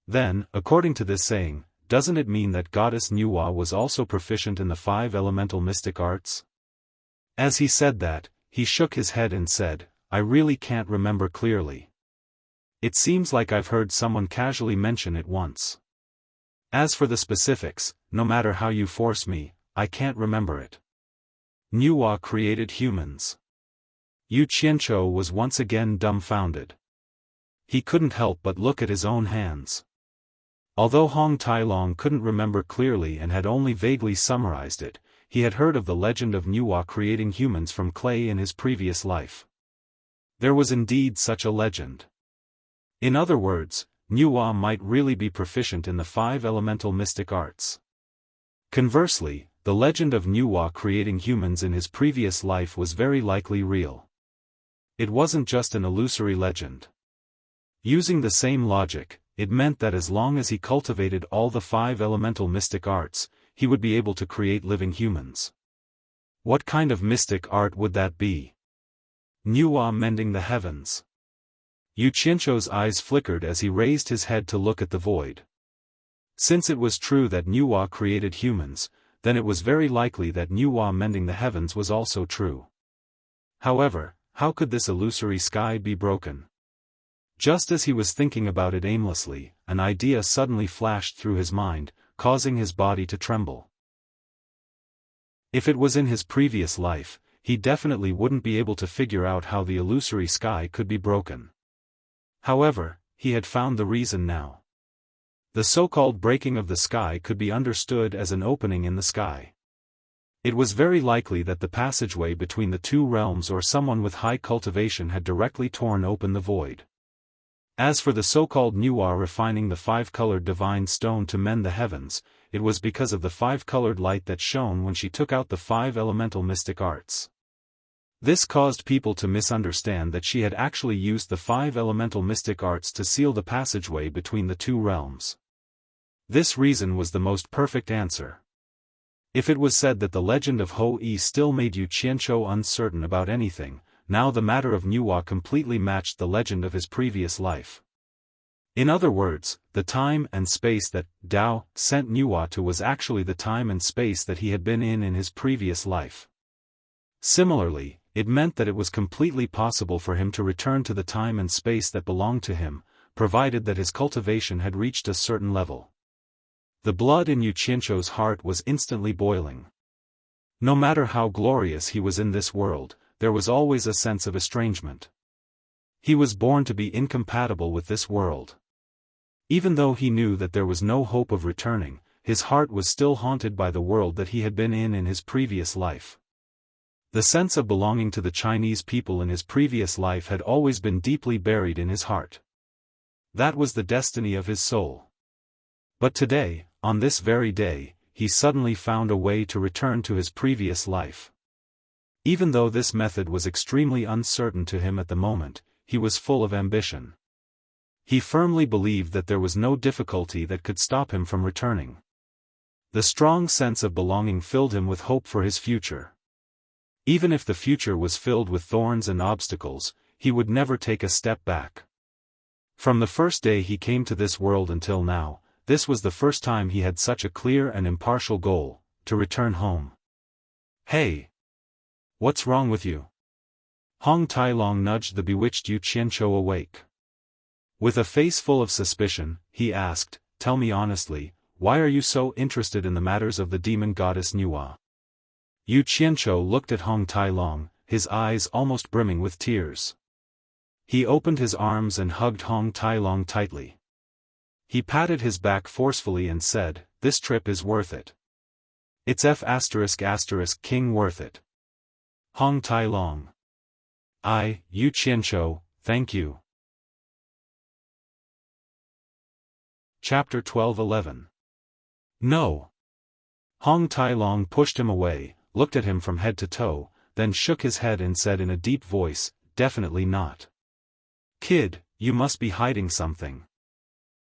Then, according to this saying, doesn't it mean that Goddess Nuwa was also proficient in the 5 elemental mystic arts? As he said that, he shook his head and said, I really can't remember clearly. It seems like I've heard someone casually mention it once. As for the specifics, no matter how you force me, I can't remember it. Nuwa created humans. Yu Qianzhou was once again dumbfounded. He couldn't help but look at his own hands. Although Hong Tai-long couldn't remember clearly and had only vaguely summarized it, he had heard of the legend of Nuwa creating humans from clay in his previous life. There was indeed such a legend. In other words, Nuwa might really be proficient in the 5 elemental mystic arts. Conversely, the legend of Nuwa creating humans in his previous life was very likely real. It wasn't just an illusory legend. Using the same logic, it meant that as long as he cultivated all the 5 elemental mystic arts, he would be able to create living humans. What kind of mystic art would that be? Nuwa mending the heavens. Yu Qianzhou's eyes flickered as he raised his head to look at the void. Since it was true that Nuwa created humans, then it was very likely that Nuwa mending the heavens was also true. However, how could this illusory sky be broken? Just as he was thinking about it aimlessly, an idea suddenly flashed through his mind, causing his body to tremble. If it was in his previous life, he definitely wouldn't be able to figure out how the illusory sky could be broken. However, he had found the reason now. The so-called breaking of the sky could be understood as an opening in the sky. It was very likely that the passageway between the two realms or someone with high cultivation had directly torn open the void. As for the so-called Nuwa refining the 5-colored divine stone to mend the heavens, it was because of the 5-colored light that shone when she took out the 5 elemental mystic arts. This caused people to misunderstand that she had actually used the 5 elemental mystic arts to seal the passageway between the two realms. This reason was the most perfect answer. If it was said that the legend of Ho-I still made Yu Qianzhou uncertain about anything, now the matter of Nuwa completely matched the legend of his previous life. In other words, the time and space that Dao sent Nuwa to was actually the time and space that he had been in his previous life. Similarly, it meant that it was completely possible for him to return to the time and space that belonged to him, provided that his cultivation had reached a certain level. The blood in Yu Qianzhou's heart was instantly boiling. No matter how glorious he was in this world, there was always a sense of estrangement. He was born to be incompatible with this world. Even though he knew that there was no hope of returning, his heart was still haunted by the world that he had been in his previous life. The sense of belonging to the Chinese people in his previous life had always been deeply buried in his heart. That was the destiny of his soul. But today, on this very day, he suddenly found a way to return to his previous life. Even though this method was extremely uncertain to him at the moment, he was full of ambition. He firmly believed that there was no difficulty that could stop him from returning. The strong sense of belonging filled him with hope for his future. Even if the future was filled with thorns and obstacles, he would never take a step back. From the first day he came to this world until now, this was the first time he had such a clear and impartial goal, to return home. Hey! What's wrong with you? Hong Tailong nudged the bewitched Yu Qianzhou awake. With a face full of suspicion, he asked, "Tell me honestly, why are you so interested in the matters of the demon goddess Nuwa?" Yu Qianzhou looked at Hong Tailong, his eyes almost brimming with tears. He opened his arms and hugged Hong Tailong tightly. He patted his back forcefully and said, "This trip is worth it. It's King worth it." Hong Tailong. Yu Qianzhou, thank you. Chapter 12:11. No. Hong Tailong pushed him away, looked at him from head to toe, then shook his head and said in a deep voice, "Definitely not. Kid, you must be hiding something.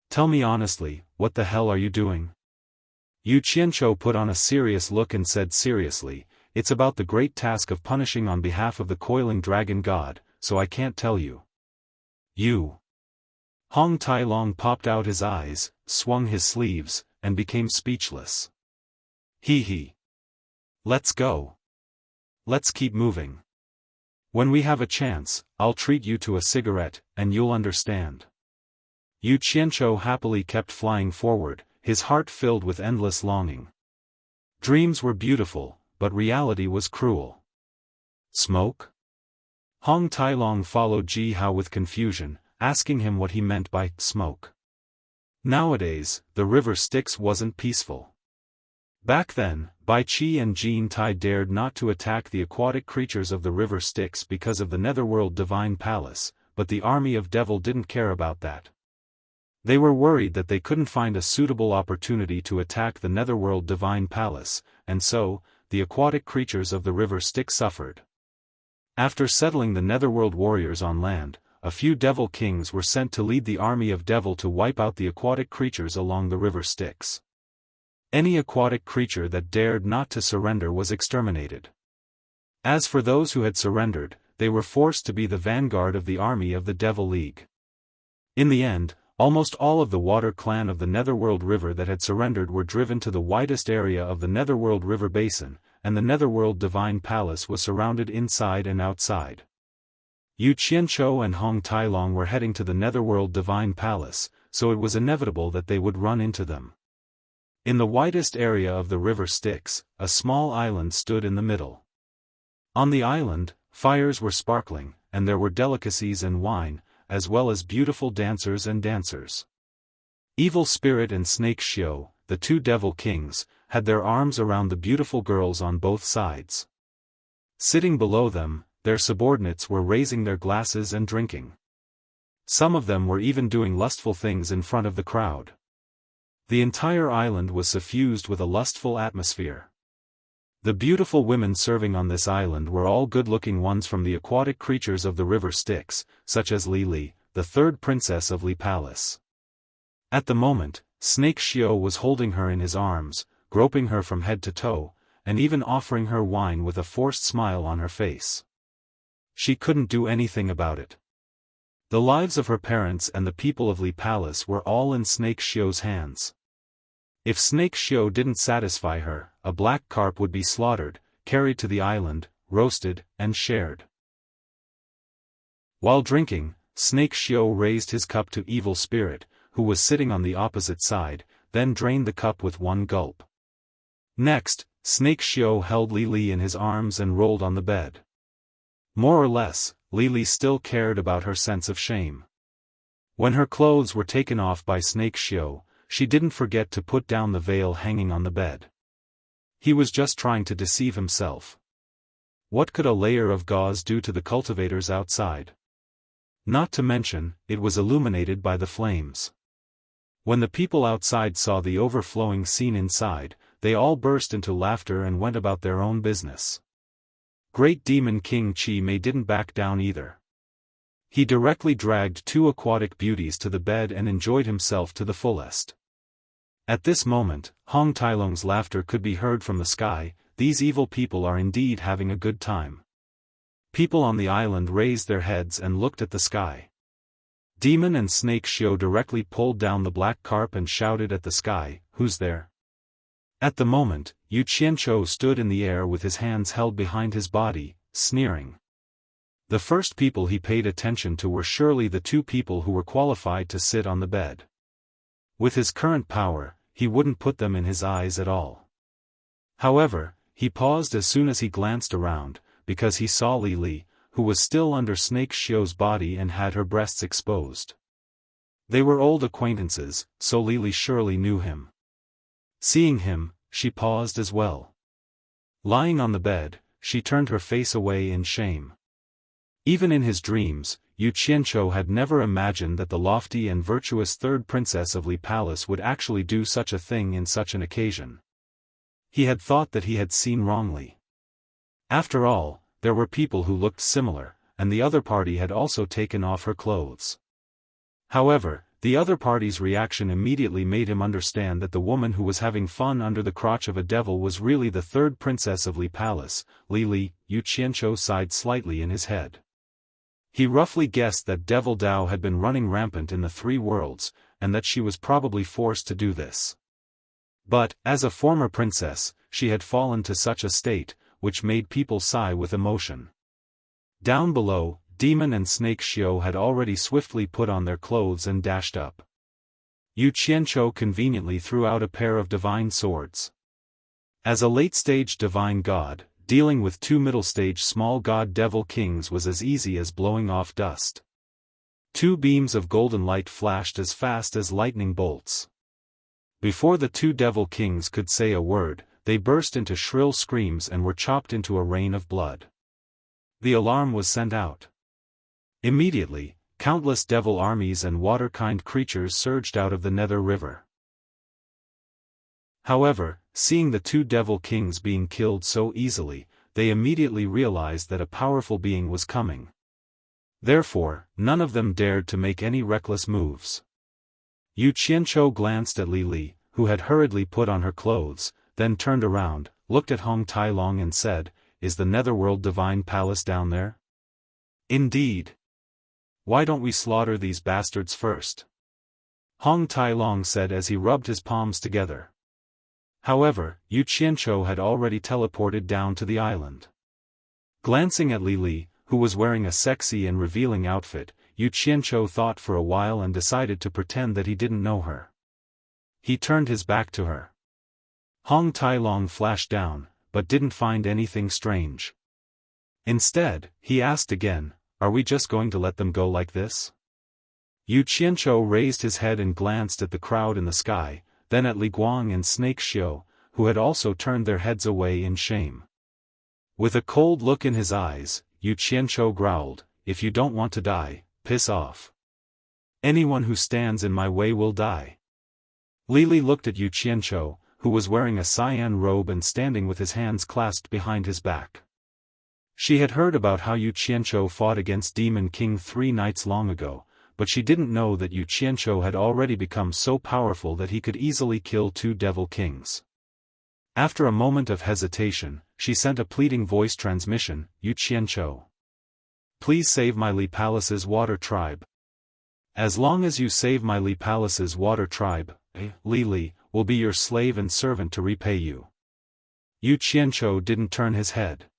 Tell me honestly, what the hell are you doing?" Yu Qianzhou put on a serious look and said seriously, "It's about the great task of punishing on behalf of the coiling dragon god, so I can't tell you." You. Hong Tailong popped out his eyes, swung his sleeves, and became speechless. He. Let's go. Let's keep moving. When we have a chance, I'll treat you to a cigarette, and you'll understand. Yu Qianzhou happily kept flying forward, his heart filled with endless longing. Dreams were beautiful, but reality was cruel. Smoke? Hong Tailong followed Ji Hao with confusion, asking him what he meant by smoke. Nowadays, the river Styx wasn't peaceful. Back then, Bai Qi and Jin Tai dared not to attack the aquatic creatures of the river Styx because of the Netherworld Divine Palace, but the army of Devil didn't care about that. They were worried that they couldn't find a suitable opportunity to attack the Netherworld Divine Palace, and so, the aquatic creatures of the river Styx suffered. After settling the Netherworld warriors on land, a few Devil kings were sent to lead the army of Devil to wipe out the aquatic creatures along the river Styx. Any aquatic creature that dared not to surrender was exterminated. As for those who had surrendered, they were forced to be the vanguard of the army of the Devil League. In the end, almost all of the water clan of the Netherworld River that had surrendered were driven to the widest area of the Netherworld River Basin, and the Netherworld Divine Palace was surrounded inside and outside. Yu Qianzhou and Hong Tailong were heading to the Netherworld Divine Palace, so it was inevitable that they would run into them. In the widest area of the river Styx, a small island stood in the middle. On the island, fires were sparkling, and there were delicacies and wine, as well as beautiful dancers and dancers. Evil Spirit and Snake Xiao, the two devil kings, had their arms around the beautiful girls on both sides. Sitting below them, their subordinates were raising their glasses and drinking. Some of them were even doing lustful things in front of the crowd. The entire island was suffused with a lustful atmosphere. The beautiful women serving on this island were all good-looking ones from the aquatic creatures of the river Styx, such as Li Li, the third princess of Li Palace. At the moment, Snake Xiao was holding her in his arms, groping her from head to toe, and even offering her wine with a forced smile on her face. She couldn't do anything about it. The lives of her parents and the people of Li Palace were all in Snake Xiao's hands. If Snake Xiao didn't satisfy her, a black carp would be slaughtered, carried to the island, roasted, and shared. While drinking, Snake Xiao raised his cup to Evil Spirit, who was sitting on the opposite side, then drained the cup with one gulp. Next, Snake Xiao held Li Li in his arms and rolled on the bed. More or less, Li Li still cared about her sense of shame. When her clothes were taken off by Snake Xiao, she didn't forget to put down the veil hanging on the bed. He was just trying to deceive himself. What could a layer of gauze do to the cultivators outside? Not to mention, it was illuminated by the flames. When the people outside saw the overflowing scene inside, they all burst into laughter and went about their own business. Great Demon King Qi Mei didn't back down either. He directly dragged two aquatic beauties to the bed and enjoyed himself to the fullest. At this moment, Hong Tailong's laughter could be heard from the sky. These evil people are indeed having a good time. People on the island raised their heads and looked at the sky. Demon and Snake Xiao directly pulled down the black carp and shouted at the sky, "Who's there?" At the moment, Yu Qianzhou stood in the air with his hands held behind his body, sneering. The first people he paid attention to were surely the two people who were qualified to sit on the bed. With his current power, he wouldn't put them in his eyes at all. However, he paused as soon as he glanced around, because he saw Li Li, who was still under Snake Xiao's body and had her breasts exposed. They were old acquaintances, so Li Li surely knew him. Seeing him, she paused as well. Lying on the bed, she turned her face away in shame. Even in his dreams, Yu Qianzhou had never imagined that the lofty and virtuous third princess of Li Palace would actually do such a thing in such an occasion. He had thought that he had seen wrongly. After all, there were people who looked similar, and the other party had also taken off her clothes. However, the other party's reaction immediately made him understand that the woman who was having fun under the crotch of a devil was really the third princess of Li Palace, Li Li. Yu Qianzhou sighed slightly in his head. He roughly guessed that Devil Dao had been running rampant in the three worlds, and that she was probably forced to do this. But, as a former princess, she had fallen to such a state, which made people sigh with emotion. Down below, Demon and Snake Xiao had already swiftly put on their clothes and dashed up. Yu Qianzhou conveniently threw out a pair of divine swords. As a late-stage divine god, dealing with two middle-stage small god devil kings was as easy as blowing off dust. Two beams of golden light flashed as fast as lightning bolts. Before the two devil kings could say a word, they burst into shrill screams and were chopped into a rain of blood. The alarm was sent out. Immediately, countless devil armies and water-kind creatures surged out of the Nether River. However, seeing the two devil kings being killed so easily, they immediately realized that a powerful being was coming. Therefore, none of them dared to make any reckless moves. Yu Qianzhou glanced at Li Li, who had hurriedly put on her clothes, then turned around, looked at Hong Tailong and said, "Is the Netherworld Divine Palace down there?" "Indeed. Why don't we slaughter these bastards first?" Hong Tailong said as he rubbed his palms together. However, Yu Qianzhou had already teleported down to the island. Glancing at Li Li, who was wearing a sexy and revealing outfit, Yu Qianzhou thought for a while and decided to pretend that he didn't know her. He turned his back to her. Hong Tailong flashed down, but didn't find anything strange. Instead, he asked again, "Are we just going to let them go like this?" Yu Qianzhou raised his head and glanced at the crowd in the sky, then at Li Guang and Snake Xiao, who had also turned their heads away in shame. With a cold look in his eyes, Yu Qianzhou growled, "If you don't want to die, piss off. Anyone who stands in my way will die." Li Li looked at Yu Qianzhou, who was wearing a cyan robe and standing with his hands clasped behind his back. She had heard about how Yu Qianzhou fought against Demon King 3 nights long ago, but she didn't know that Yu Qianzhou had already become so powerful that he could easily kill two devil kings. After a moment of hesitation, she sent a pleading voice transmission, "Yu Qianzhou. Please save my Li Palace's water tribe. As long as you save my Li Palace's water tribe, Li Li will be your slave and servant to repay you." Yu Qianzhou didn't turn his head.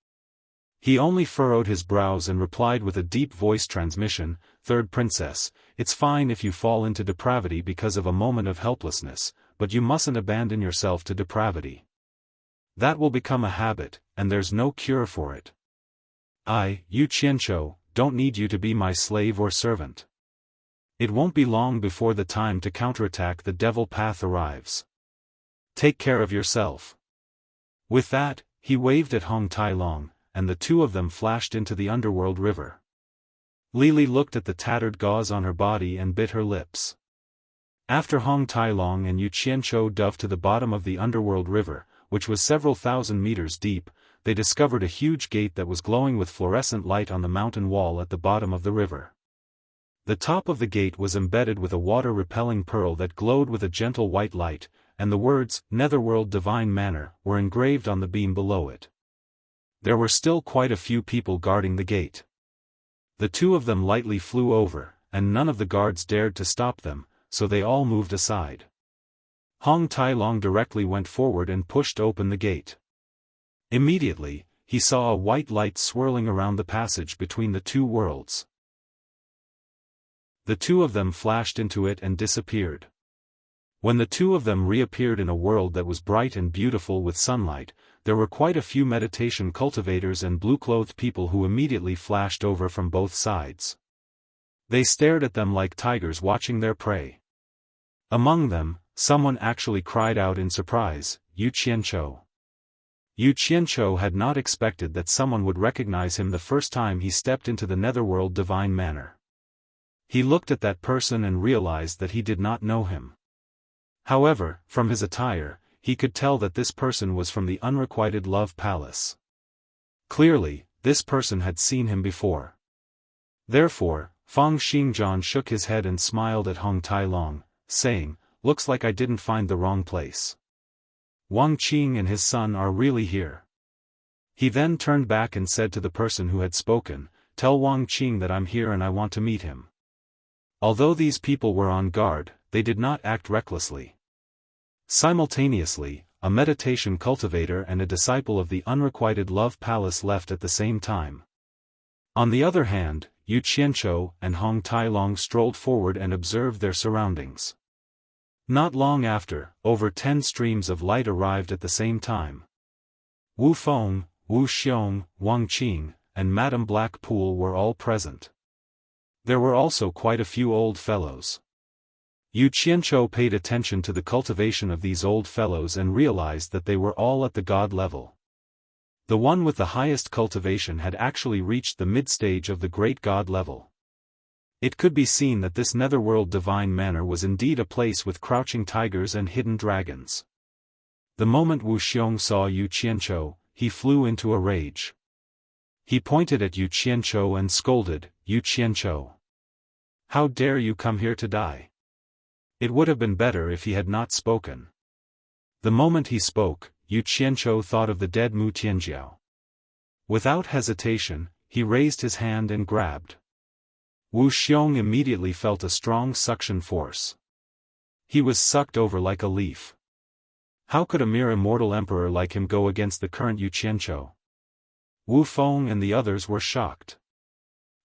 He only furrowed his brows and replied with a deep voice transmission, "Third princess, it's fine if you fall into depravity because of a moment of helplessness, but you mustn't abandon yourself to depravity. That will become a habit, and there's no cure for it. I, Yu Qianzhou, don't need you to be my slave or servant. It won't be long before the time to counterattack the devil path arrives. Take care of yourself." With that, he waved at Hong Tailong, and the two of them flashed into the underworld river. Li Li looked at the tattered gauze on her body and bit her lips. After Hong Tailong and Yu Qianzhou dove to the bottom of the underworld river, which was several thousand meters deep, they discovered a huge gate that was glowing with fluorescent light on the mountain wall at the bottom of the river. The top of the gate was embedded with a water-repelling pearl that glowed with a gentle white light, and the words, "Netherworld Divine Manor," were engraved on the beam below it. There were still quite a few people guarding the gate. The two of them lightly flew over, and none of the guards dared to stop them, so they all moved aside. Hong Tai-long directly went forward and pushed open the gate. Immediately, he saw a white light swirling around the passage between the two worlds. The two of them flashed into it and disappeared. When the two of them reappeared in a world that was bright and beautiful with sunlight, there were quite a few meditation cultivators and blue-clothed people who immediately flashed over from both sides. They stared at them like tigers watching their prey. Among them, someone actually cried out in surprise, "Yu Qianqiu." Yu Qianqiu had not expected that someone would recognize him the first time he stepped into the netherworld divine manner. He looked at that person and realized that he did not know him. However, from his attire, he could tell that this person was from the unrequited love palace. Clearly, this person had seen him before. Therefore, Fang Xingzhan shook his head and smiled at Hong Tai-long, saying, "Looks like I didn't find the wrong place. Wang Qing and his son are really here." He then turned back and said to the person who had spoken, "Tell Wang Qing that I'm here and I want to meet him." Although these people were on guard, they did not act recklessly. Simultaneously, a meditation cultivator and a disciple of the unrequited love palace left at the same time. On the other hand, Yu Qianqiu and Hong Tai-long strolled forward and observed their surroundings. Not long after, over 10 streams of light arrived at the same time. Wu Feng, Wu Xiong, Wang Qing, and Madame Blackpool were all present. There were also quite a few old fellows. Yu Qianqiu paid attention to the cultivation of these old fellows and realized that they were all at the god level. The one with the highest cultivation had actually reached the mid-stage of the great god level. It could be seen that this netherworld divine manor was indeed a place with crouching tigers and hidden dragons. The moment Wu Xiong saw Yu Qianqiu, he flew into a rage. He pointed at Yu Qianqiu and scolded, "Yu Qianqiu! How dare you come here to die?" It would have been better if he had not spoken. The moment he spoke, Yu Qianqiu thought of the dead Mu Tianjiao. Without hesitation, he raised his hand and grabbed. Wu Xiong immediately felt a strong suction force. He was sucked over like a leaf. How could a mere immortal emperor like him go against the current Yu Qianqiu? Wu Feng and the others were shocked.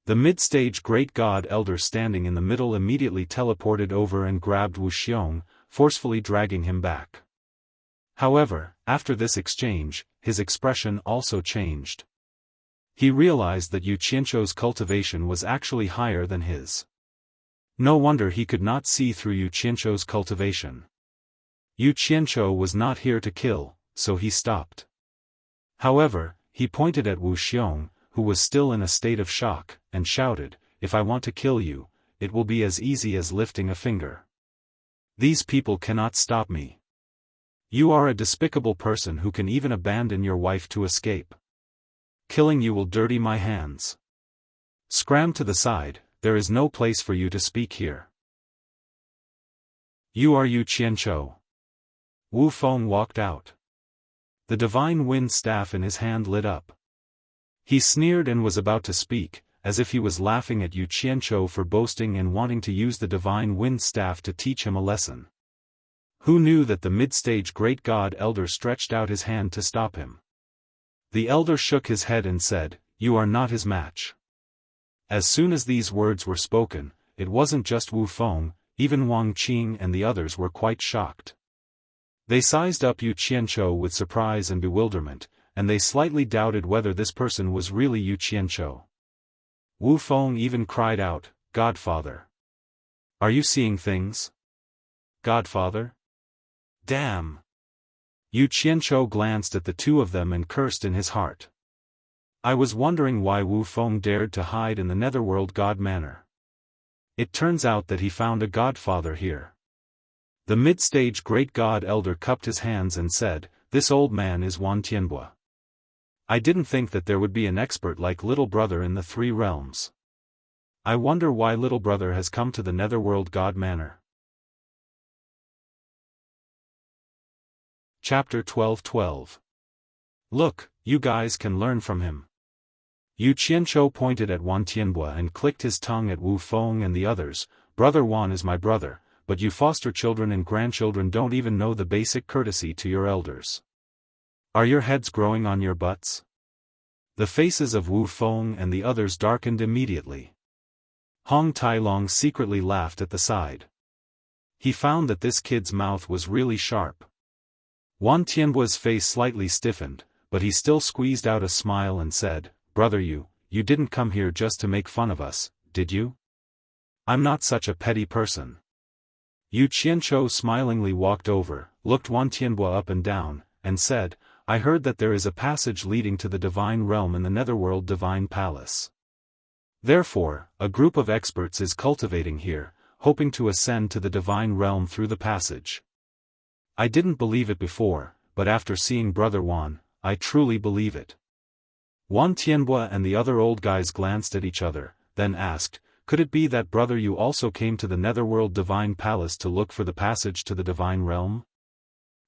The mid-stage great god elder standing in the middle immediately teleported over and grabbed Wu Xiong, forcefully dragging him back. However, after this exchange, his expression also changed. He realized that Yu Qianqiu's cultivation was actually higher than his. No wonder he could not see through Yu Qianqiu's cultivation. Yu Qianqiu was not here to kill, so he stopped. However, he pointed at Wu Xiong, who was still in a state of shock, and shouted, "If I want to kill you, it will be as easy as lifting a finger. These people cannot stop me. You are a despicable person who can even abandon your wife to escape. Killing you will dirty my hands. Scram to the side, there is no place for you to speak here. You are Yu Qianqiu." Wu Feng walked out. The divine wind staff in his hand lit up. He sneered and was about to speak, as if he was laughing at Yu Qianqiu for boasting and wanting to use the divine wind staff to teach him a lesson. Who knew that the mid-stage great god elder stretched out his hand to stop him? The elder shook his head and said, "You are not his match." As soon as these words were spoken, it wasn't just Wu Feng, even Wang Qing and the others were quite shocked. They sized up Yu Qianqiu with surprise and bewilderment, and they slightly doubted whether this person was really Yu Qianqiu. Wu Feng even cried out, "Godfather! Are you seeing things? Godfather? Damn!" Yu Qianqiu glanced at the two of them and cursed in his heart. I was wondering why Wu Feng dared to hide in the netherworld god manor. It turns out that he found a godfather here. The mid-stage great god elder cupped his hands and said, "This old man is Wan Tianbua. I didn't think that there would be an expert like Little Brother in the Three Realms. I wonder why Little Brother has come to the netherworld god manor." Chapter 12:12. Look, you guys can learn from him. Yu Qianzhou pointed at Wan Tianhua and clicked his tongue at Wu Feng and the others. Brother Wan is my brother, but you foster children and grandchildren don't even know the basic courtesy to your elders. Are your heads growing on your butts? The faces of Wu Feng and the others darkened immediately. Hong Tailong secretly laughed at the side. He found that this kid's mouth was really sharp. Wan Tianhua's face slightly stiffened, but he still squeezed out a smile and said, Brother you didn't come here just to make fun of us, did you? I'm not such a petty person. Yu Qianzhou smilingly walked over, looked Wan Tianhua up and down, and said, I heard that there is a passage leading to the divine realm in the netherworld divine palace. Therefore, a group of experts is cultivating here, hoping to ascend to the divine realm through the passage. I didn't believe it before, but after seeing Brother Wan, I truly believe it. Wan Tianhua and the other old guys glanced at each other, then asked, could it be that brother you also came to the netherworld divine palace to look for the passage to the divine realm?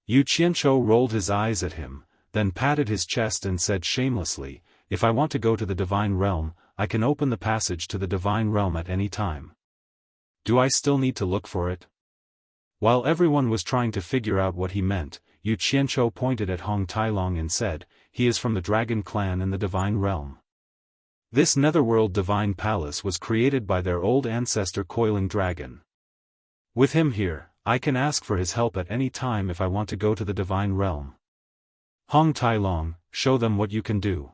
Yu Qianzhou rolled his eyes at him, then patted his chest and said shamelessly, if I want to go to the divine realm, I can open the passage to the divine realm at any time. Do I still need to look for it? While everyone was trying to figure out what he meant, Yu Qianzhou pointed at Hong Tailong and said, he is from the dragon clan in the divine realm. This netherworld divine palace was created by their old ancestor Coiling Dragon. With him here, I can ask for his help at any time if I want to go to the divine realm. Hong Tailong, show them what you can do.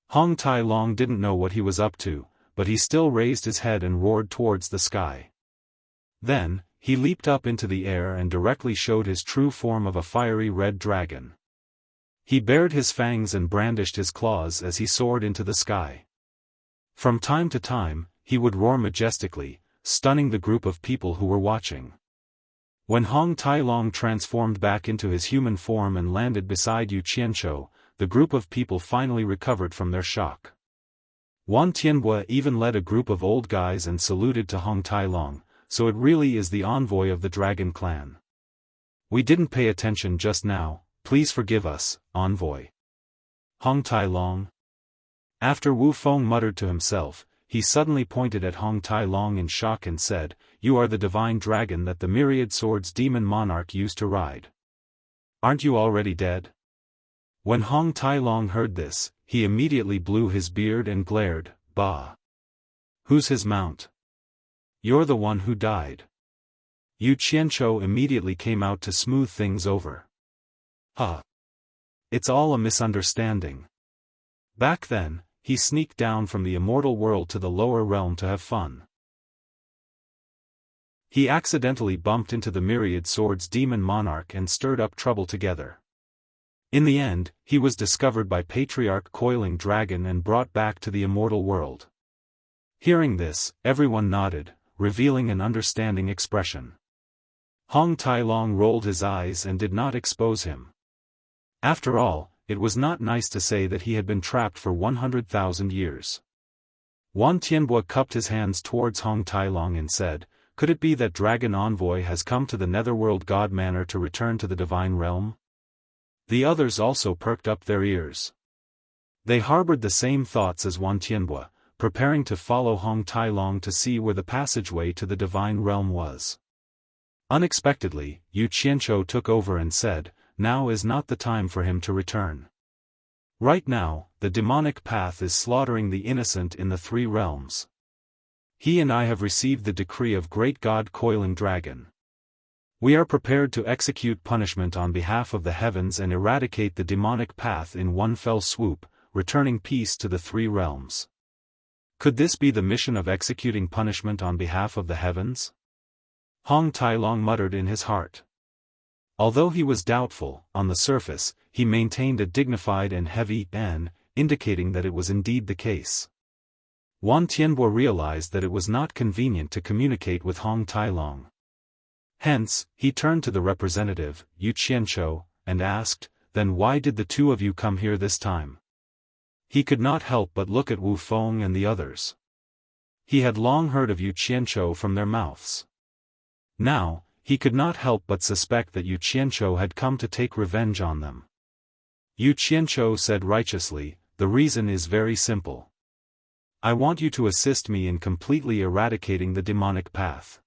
Hong Tailong didn't know what he was up to, but he still raised his head and roared towards the sky. Then, he leaped up into the air and directly showed his true form of a fiery red dragon. He bared his fangs and brandished his claws as he soared into the sky. From time to time, he would roar majestically, stunning the group of people who were watching. When Hong Tailong transformed back into his human form and landed beside Yu Qianzhou, the group of people finally recovered from their shock. Wan Tianhua even led a group of old guys and saluted to Hong Tailong, so it really is the envoy of the Dragon Clan. We didn't pay attention just now, please forgive us, envoy. Hong Tailong. After Wu Feng muttered to himself, he suddenly pointed at Hong Tailong in shock and said, you are the divine dragon that the myriad swords demon monarch used to ride. Aren't you already dead? When Hong Tailong heard this, he immediately blew his beard and glared, bah! Who's his mount? You're the one who died. Yu Qianzhou immediately came out to smooth things over. Huh. It's all a misunderstanding. Back then, he sneaked down from the immortal world to the lower realm to have fun. He accidentally bumped into the myriad swords demon monarch and stirred up trouble together. In the end, he was discovered by Patriarch Coiling Dragon and brought back to the immortal world. Hearing this, everyone nodded, revealing an understanding expression. Hong Tailong rolled his eyes and did not expose him. After all, it was not nice to say that he had been trapped for 100,000 years. Wan Tianhua cupped his hands towards Hong Tailong and said, could it be that Dragon Envoy has come to the netherworld god manor to return to the divine realm? The others also perked up their ears. They harbored the same thoughts as Wan Tianhua, preparing to follow Hong Tailong to see where the passageway to the divine realm was. Unexpectedly, Yu Qianzhou took over and said, now is not the time for him to return. Right now, the demonic path is slaughtering the innocent in the three realms. He and I have received the decree of great god Coiling Dragon. We are prepared to execute punishment on behalf of the heavens and eradicate the demonic path in one fell swoop, returning peace to the three realms. Could this be the mission of executing punishment on behalf of the heavens? Hong Tailong muttered in his heart. Although he was doubtful, on the surface, he maintained a dignified and heavy N, indicating that it was indeed the case. Wan Tianhua realized that it was not convenient to communicate with Hong Tailong. Hence, he turned to the representative, Yu Qianzhou, and asked, then why did the two of you come here this time? He could not help but look at Wu Feng and the others. He had long heard of Yu Qianzhou from their mouths. Now, he could not help but suspect that Yu Qianzhou had come to take revenge on them. Yu Qianzhou said righteously, the reason is very simple. I want you to assist me in completely eradicating the demonic path.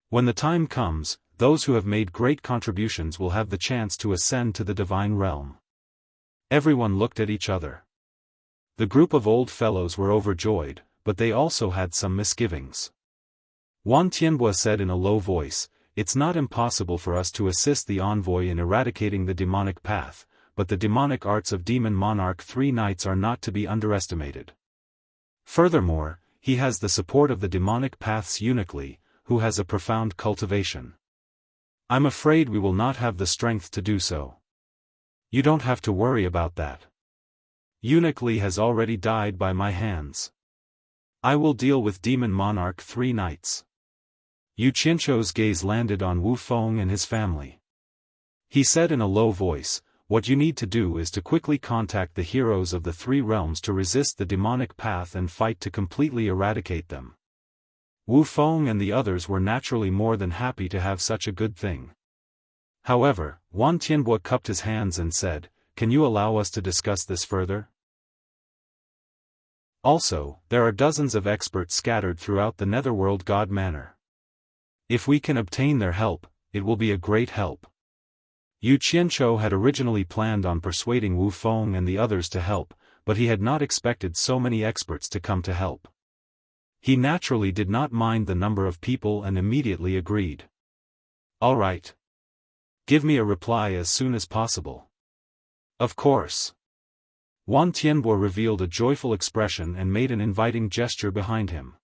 When the time comes, those who have made great contributions will have the chance to ascend to the divine realm. Everyone looked at each other. The group of old fellows were overjoyed, but they also had some misgivings. Wan Tianbo said in a low voice, "It's not impossible for us to assist the envoy in eradicating the demonic path, but the demonic arts of Demon Monarch 3 Knights are not to be underestimated. Furthermore, he has the support of the demonic path's uniquely, who has a profound cultivation. I'm afraid we will not have the strength to do so." "You don't have to worry about that. Uniquely has already died by my hands. I will deal with Demon Monarch 3 Knights." Yu Qianzhou's gaze landed on Wu Feng and his family. He said in a low voice, "What you need to do is to quickly contact the heroes of the 3 realms to resist the demonic path and fight to completely eradicate them." Wu Feng and the others were naturally more than happy to have such a good thing. However, Wan Tianbo cupped his hands and said, "Can you allow us to discuss this further? Also, there are dozens of experts scattered throughout the Netherworld God Manor. If we can obtain their help, it will be a great help." Yu Qianzhou had originally planned on persuading Wu Feng and the others to help, but he had not expected so many experts to come to help. He naturally did not mind the number of people and immediately agreed. "All right. Give me a reply as soon as possible." "Of course." Wan Tianbo revealed a joyful expression and made an inviting gesture behind him.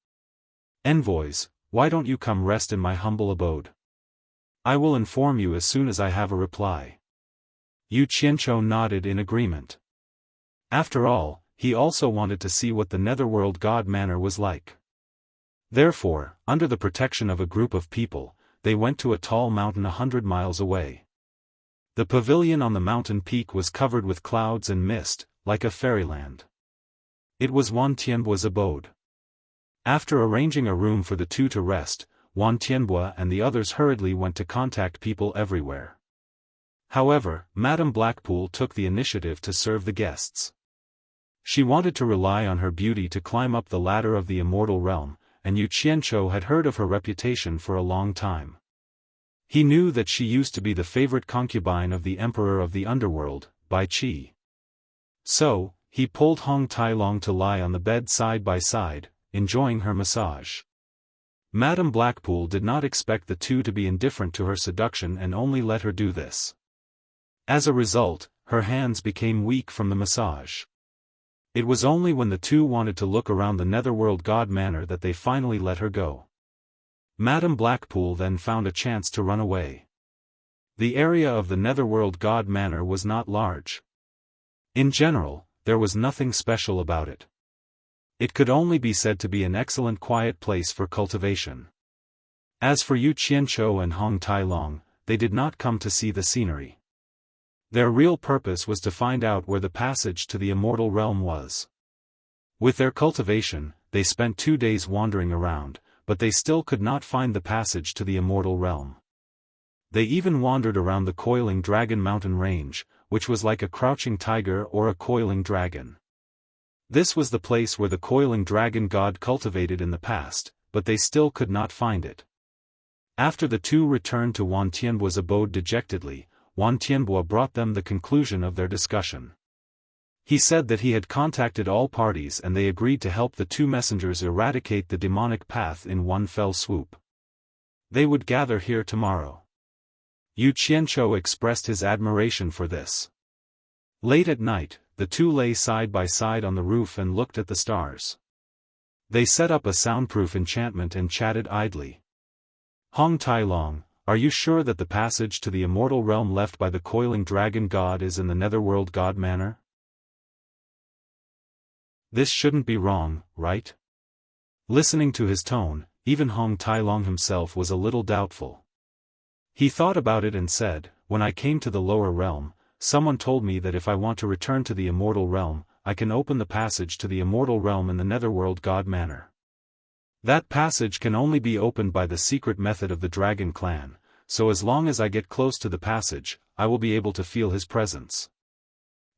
"Envoys, why don't you come rest in my humble abode? I will inform you as soon as I have a reply." Yu Qianzhou nodded in agreement. After all, he also wanted to see what the Netherworld God Manor was like. Therefore, under the protection of a group of people, they went to a tall mountain 100 miles away. The pavilion on the mountain peak was covered with clouds and mist, like a fairyland. It was Wan Tianbo's abode. After arranging a room for the two to rest, Wan Tianbo and the others hurriedly went to contact people everywhere. However, Madame Blackpool took the initiative to serve the guests. She wanted to rely on her beauty to climb up the ladder of the immortal realm, and Yu Qianzhou had heard of her reputation for a long time. He knew that she used to be the favorite concubine of the Emperor of the Underworld, Bai Qi. So, he pulled Hong Tailong to lie on the bed side by side, enjoying her massage. Madame Blackpool did not expect the two to be indifferent to her seduction and only let her do this. As a result, her hands became weak from the massage. It was only when the two wanted to look around the Netherworld God Manor that they finally let her go. Madame Blackpool then found a chance to run away. The area of the Netherworld God Manor was not large. In general, there was nothing special about it. It could only be said to be an excellent quiet place for cultivation. As for Yu Qianzhou and Hong Tailong, they did not come to see the scenery. Their real purpose was to find out where the passage to the immortal realm was. With their cultivation, they spent 2 days wandering around, but they still could not find the passage to the immortal realm. They even wandered around the Coiling Dragon mountain range, which was like a crouching tiger or a coiling dragon. This was the place where the coiling dragon god cultivated in the past, but they still could not find it. After the two returned to Wan Tianbo's abode dejectedly, Wan Tianbo brought them the conclusion of their discussion. He said that he had contacted all parties and they agreed to help the two messengers eradicate the demonic path in one fell swoop. They would gather here tomorrow. Yu Qianzhou expressed his admiration for this. Late at night, the two lay side by side on the roof and looked at the stars. They set up a soundproof enchantment and chatted idly. "Hong Tailong, are you sure that the passage to the immortal realm left by the coiling dragon god is in the Netherworld God Manor? This shouldn't be wrong, right?" Listening to his tone, even Hong Tailong himself was a little doubtful. He thought about it and said, "When I came to the lower realm, someone told me that if I want to return to the immortal realm, I can open the passage to the immortal realm in the Netherworld God Manor. That passage can only be opened by the secret method of the Dragon Clan, so as long as I get close to the passage, I will be able to feel his presence.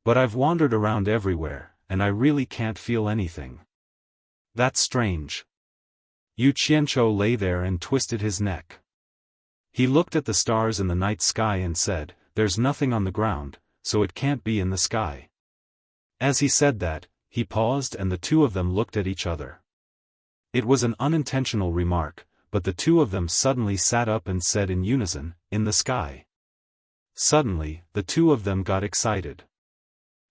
But I've wandered around everywhere, and I really can't feel anything. That's strange. Yu Qianzhou lay there and twisted his neck. He looked at the stars in the night sky and said, "There's nothing on the ground, so it can't be in the sky." As he said that, he paused and the two of them looked at each other. It was an unintentional remark, but the two of them suddenly sat up and said in unison, "In the sky." Suddenly, the two of them got excited.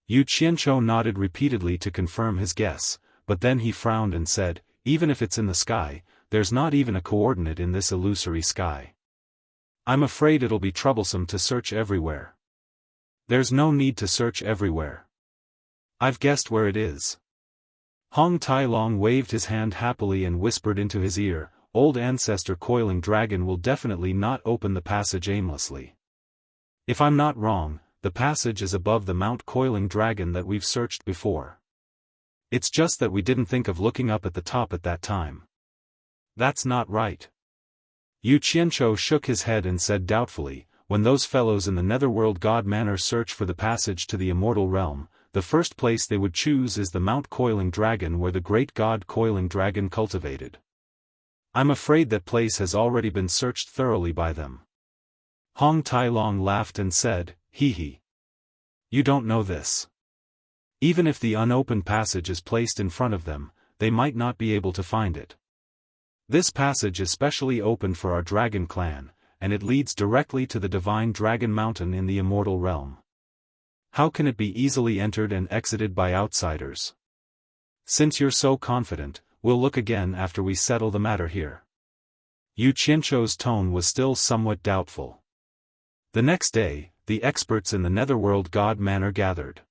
Yu Qianzhou nodded repeatedly to confirm his guess, but then he frowned and said, "Even if it's in the sky, there's not even a coordinate in this illusory sky. I'm afraid it'll be troublesome to search everywhere." "There's no need to search everywhere. I've guessed where it is." Hong Tai-long waved his hand happily and whispered into his ear, "Old ancestor Coiling Dragon will definitely not open the passage aimlessly. If I'm not wrong, the passage is above the Mount Coiling Dragon that we've searched before. It's just that we didn't think of looking up at the top at that time." "That's not right." Yu Qianzhou shook his head and said doubtfully, "When those fellows in the Netherworld God Manor search for the passage to the Immortal Realm, the first place they would choose is the Mount Coiling Dragon where the great god Coiling Dragon cultivated. I'm afraid that place has already been searched thoroughly by them." Hong Tai-long laughed and said, "Hee hee. You don't know this. Even if the unopened passage is placed in front of them, they might not be able to find it. This passage is specially opened for our dragon clan, and it leads directly to the divine Dragon Mountain in the Immortal Realm. How can it be easily entered and exited by outsiders? Since you're so confident, we'll look again after we settle the matter here." Yu Qianzhou's tone was still somewhat doubtful. The next day, the experts in the Netherworld God Manor gathered.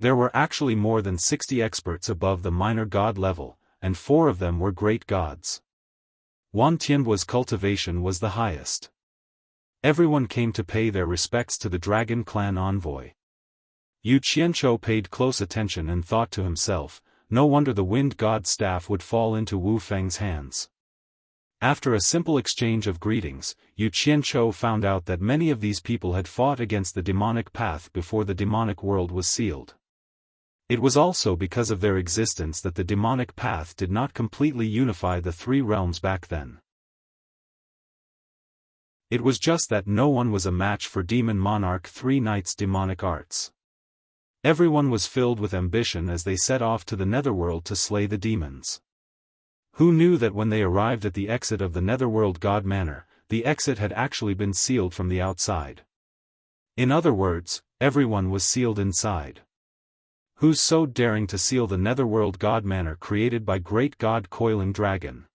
There were actually more than 60 experts above the minor god level, and 4 of them were great gods. Wan Tianbua's cultivation was the highest. Everyone came to pay their respects to the Dragon Clan envoy. Yu Qianzhou paid close attention and thought to himself, no wonder the wind god's staff would fall into Wu Feng's hands. After a simple exchange of greetings, Yu Qianzhou found out that many of these people had fought against the demonic path before the demonic world was sealed. It was also because of their existence that the demonic path did not completely unify the 3 realms back then. It was just that no one was a match for Demon Monarch 3 Knights' demonic arts. Everyone was filled with ambition as they set off to the Netherworld to slay the demons. Who knew that when they arrived at the exit of the Netherworld God Manor, the exit had actually been sealed from the outside? In other words, everyone was sealed inside. Who's so daring to seal the Netherworld God Manor created by great god Coiling Dragon?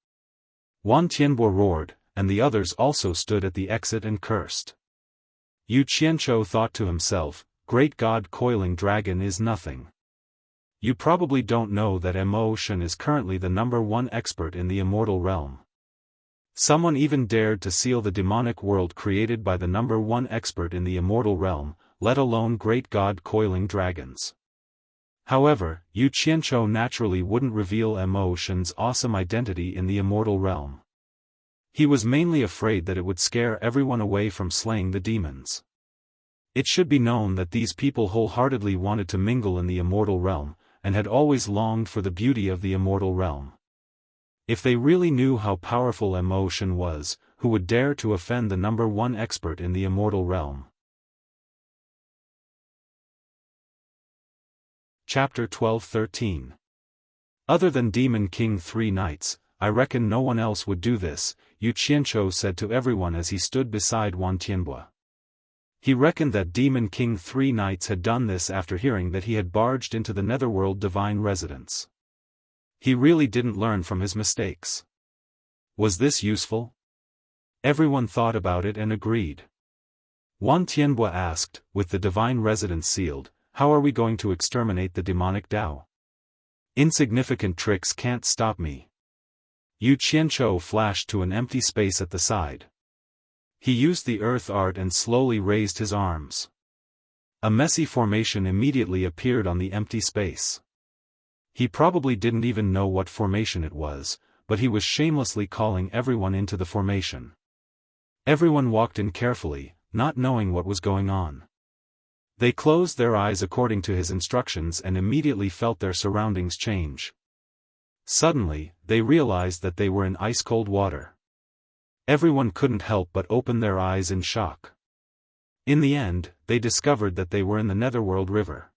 Wan Tianbua roared, and the others also stood at the exit and cursed. Yu Qianzhou thought to himself, great god Coiling Dragon is nothing. You probably don't know that Mo Shen is currently the #1 expert in the Immortal Realm. Someone even dared to seal the demonic world created by the #1 expert in the Immortal Realm, let alone great god Coiling Dragons. However, Yu Qianzhou naturally wouldn't reveal Mo Shen's awesome identity in the Immortal Realm. He was mainly afraid that it would scare everyone away from slaying the demons. It should be known that these people wholeheartedly wanted to mingle in the Immortal Realm, and had always longed for the beauty of the Immortal Realm. If they really knew how powerful Mo Shen was, who would dare to offend the #1 expert in the Immortal Realm? Chapter 12-13. Other than Demon King 3 Knights, I reckon no one else would do this, Yu Qianzhou said to everyone as he stood beside Wan Tianbua. He reckoned that Demon King 3 Knights had done this after hearing that he had barged into the Netherworld divine residence. He really didn't learn from his mistakes. Was this useful? Everyone thought about it and agreed. Wan Tianbua asked, with the divine residence sealed, how are we going to exterminate the demonic Dao? Insignificant tricks can't stop me. Yu Qianzhou flashed to an empty space at the side. He used the earth art and slowly raised his arms. A messy formation immediately appeared on the empty space. He probably didn't even know what formation it was, but he was shamelessly calling everyone into the formation. Everyone walked in carefully, not knowing what was going on. They closed their eyes according to his instructions and immediately felt their surroundings change. Suddenly, they realized that they were in ice-cold water. Everyone couldn't help but open their eyes in shock. In the end, they discovered that they were in the Netherworld River.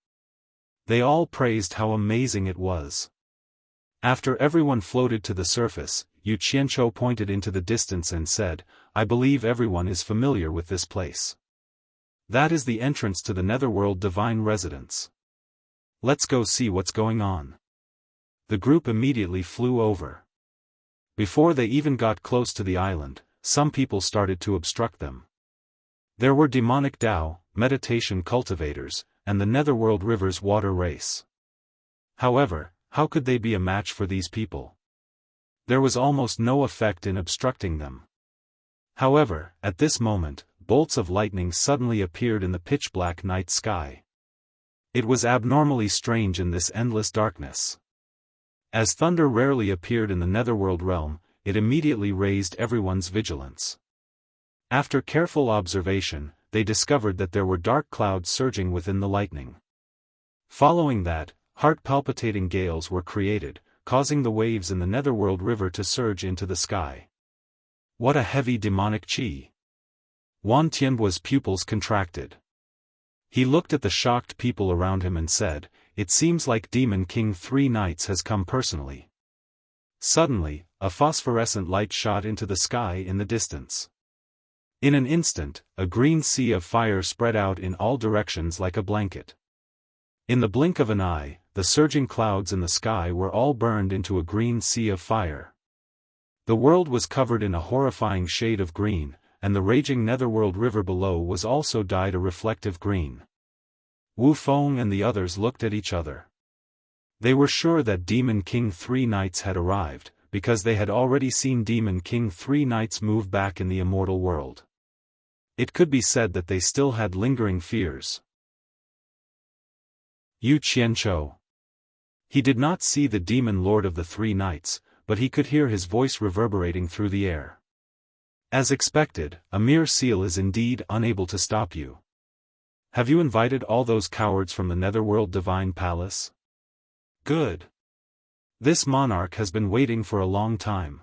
They all praised how amazing it was. After everyone floated to the surface, Yu Qianzhou pointed into the distance and said, "I believe everyone is familiar with this place. That is the entrance to the Netherworld Divine Residence. Let's go see what's going on." The group immediately flew over. Before they even got close to the island, some people started to obstruct them. There were demonic Tao, meditation cultivators, and the Netherworld River's water race. However, how could they be a match for these people? There was almost no effect in obstructing them. However, at this moment, bolts of lightning suddenly appeared in the pitch-black night sky. It was abnormally strange in this endless darkness. As thunder rarely appeared in the Netherworld realm, it immediately raised everyone's vigilance. After careful observation, they discovered that there were dark clouds surging within the lightning. Following that, heart-palpitating gales were created, causing the waves in the Netherworld River to surge into the sky. What a heavy demonic qi! Wan Tianbua's pupils contracted. He looked at the shocked people around him and said, "It seems like Demon King 3 Knights has come personally." Suddenly, a phosphorescent light shot into the sky in the distance. In an instant, a green sea of fire spread out in all directions like a blanket. In the blink of an eye, the surging clouds in the sky were all burned into a green sea of fire. The world was covered in a horrifying shade of green, and the raging Netherworld River below was also dyed a reflective green. Wu Feng and the others looked at each other. They were sure that Demon King 3 Knights had arrived, because they had already seen Demon King 3 Knights move back in the immortal world. It could be said that they still had lingering fears. Yu Qianzhou. He did not see the demon lord of the 3 Knights, but he could hear his voice reverberating through the air. As expected, a mere seal is indeed unable to stop you. Have you invited all those cowards from the Netherworld Divine Palace? Good. This monarch has been waiting for a long time.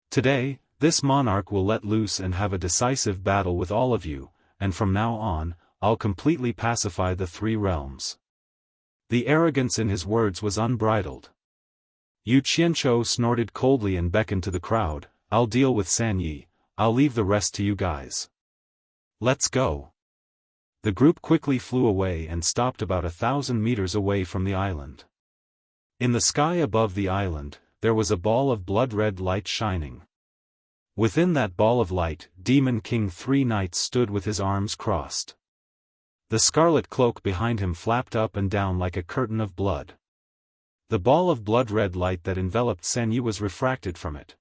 Today, this monarch will let loose and have a decisive battle with all of you, and from now on, I'll completely pacify the 3 realms. The arrogance in his words was unbridled. Yu Qianzhou snorted coldly and beckoned to the crowd, "I'll deal with San Yi, I'll leave the rest to you guys. Let's go." The group quickly flew away and stopped about 1,000 meters away from the island. In the sky above the island, there was a ball of blood-red light shining. Within that ball of light, Demon King 3 Knights stood with his arms crossed. The scarlet cloak behind him flapped up and down like a curtain of blood. The ball of blood-red light that enveloped San Yi was refracted from it.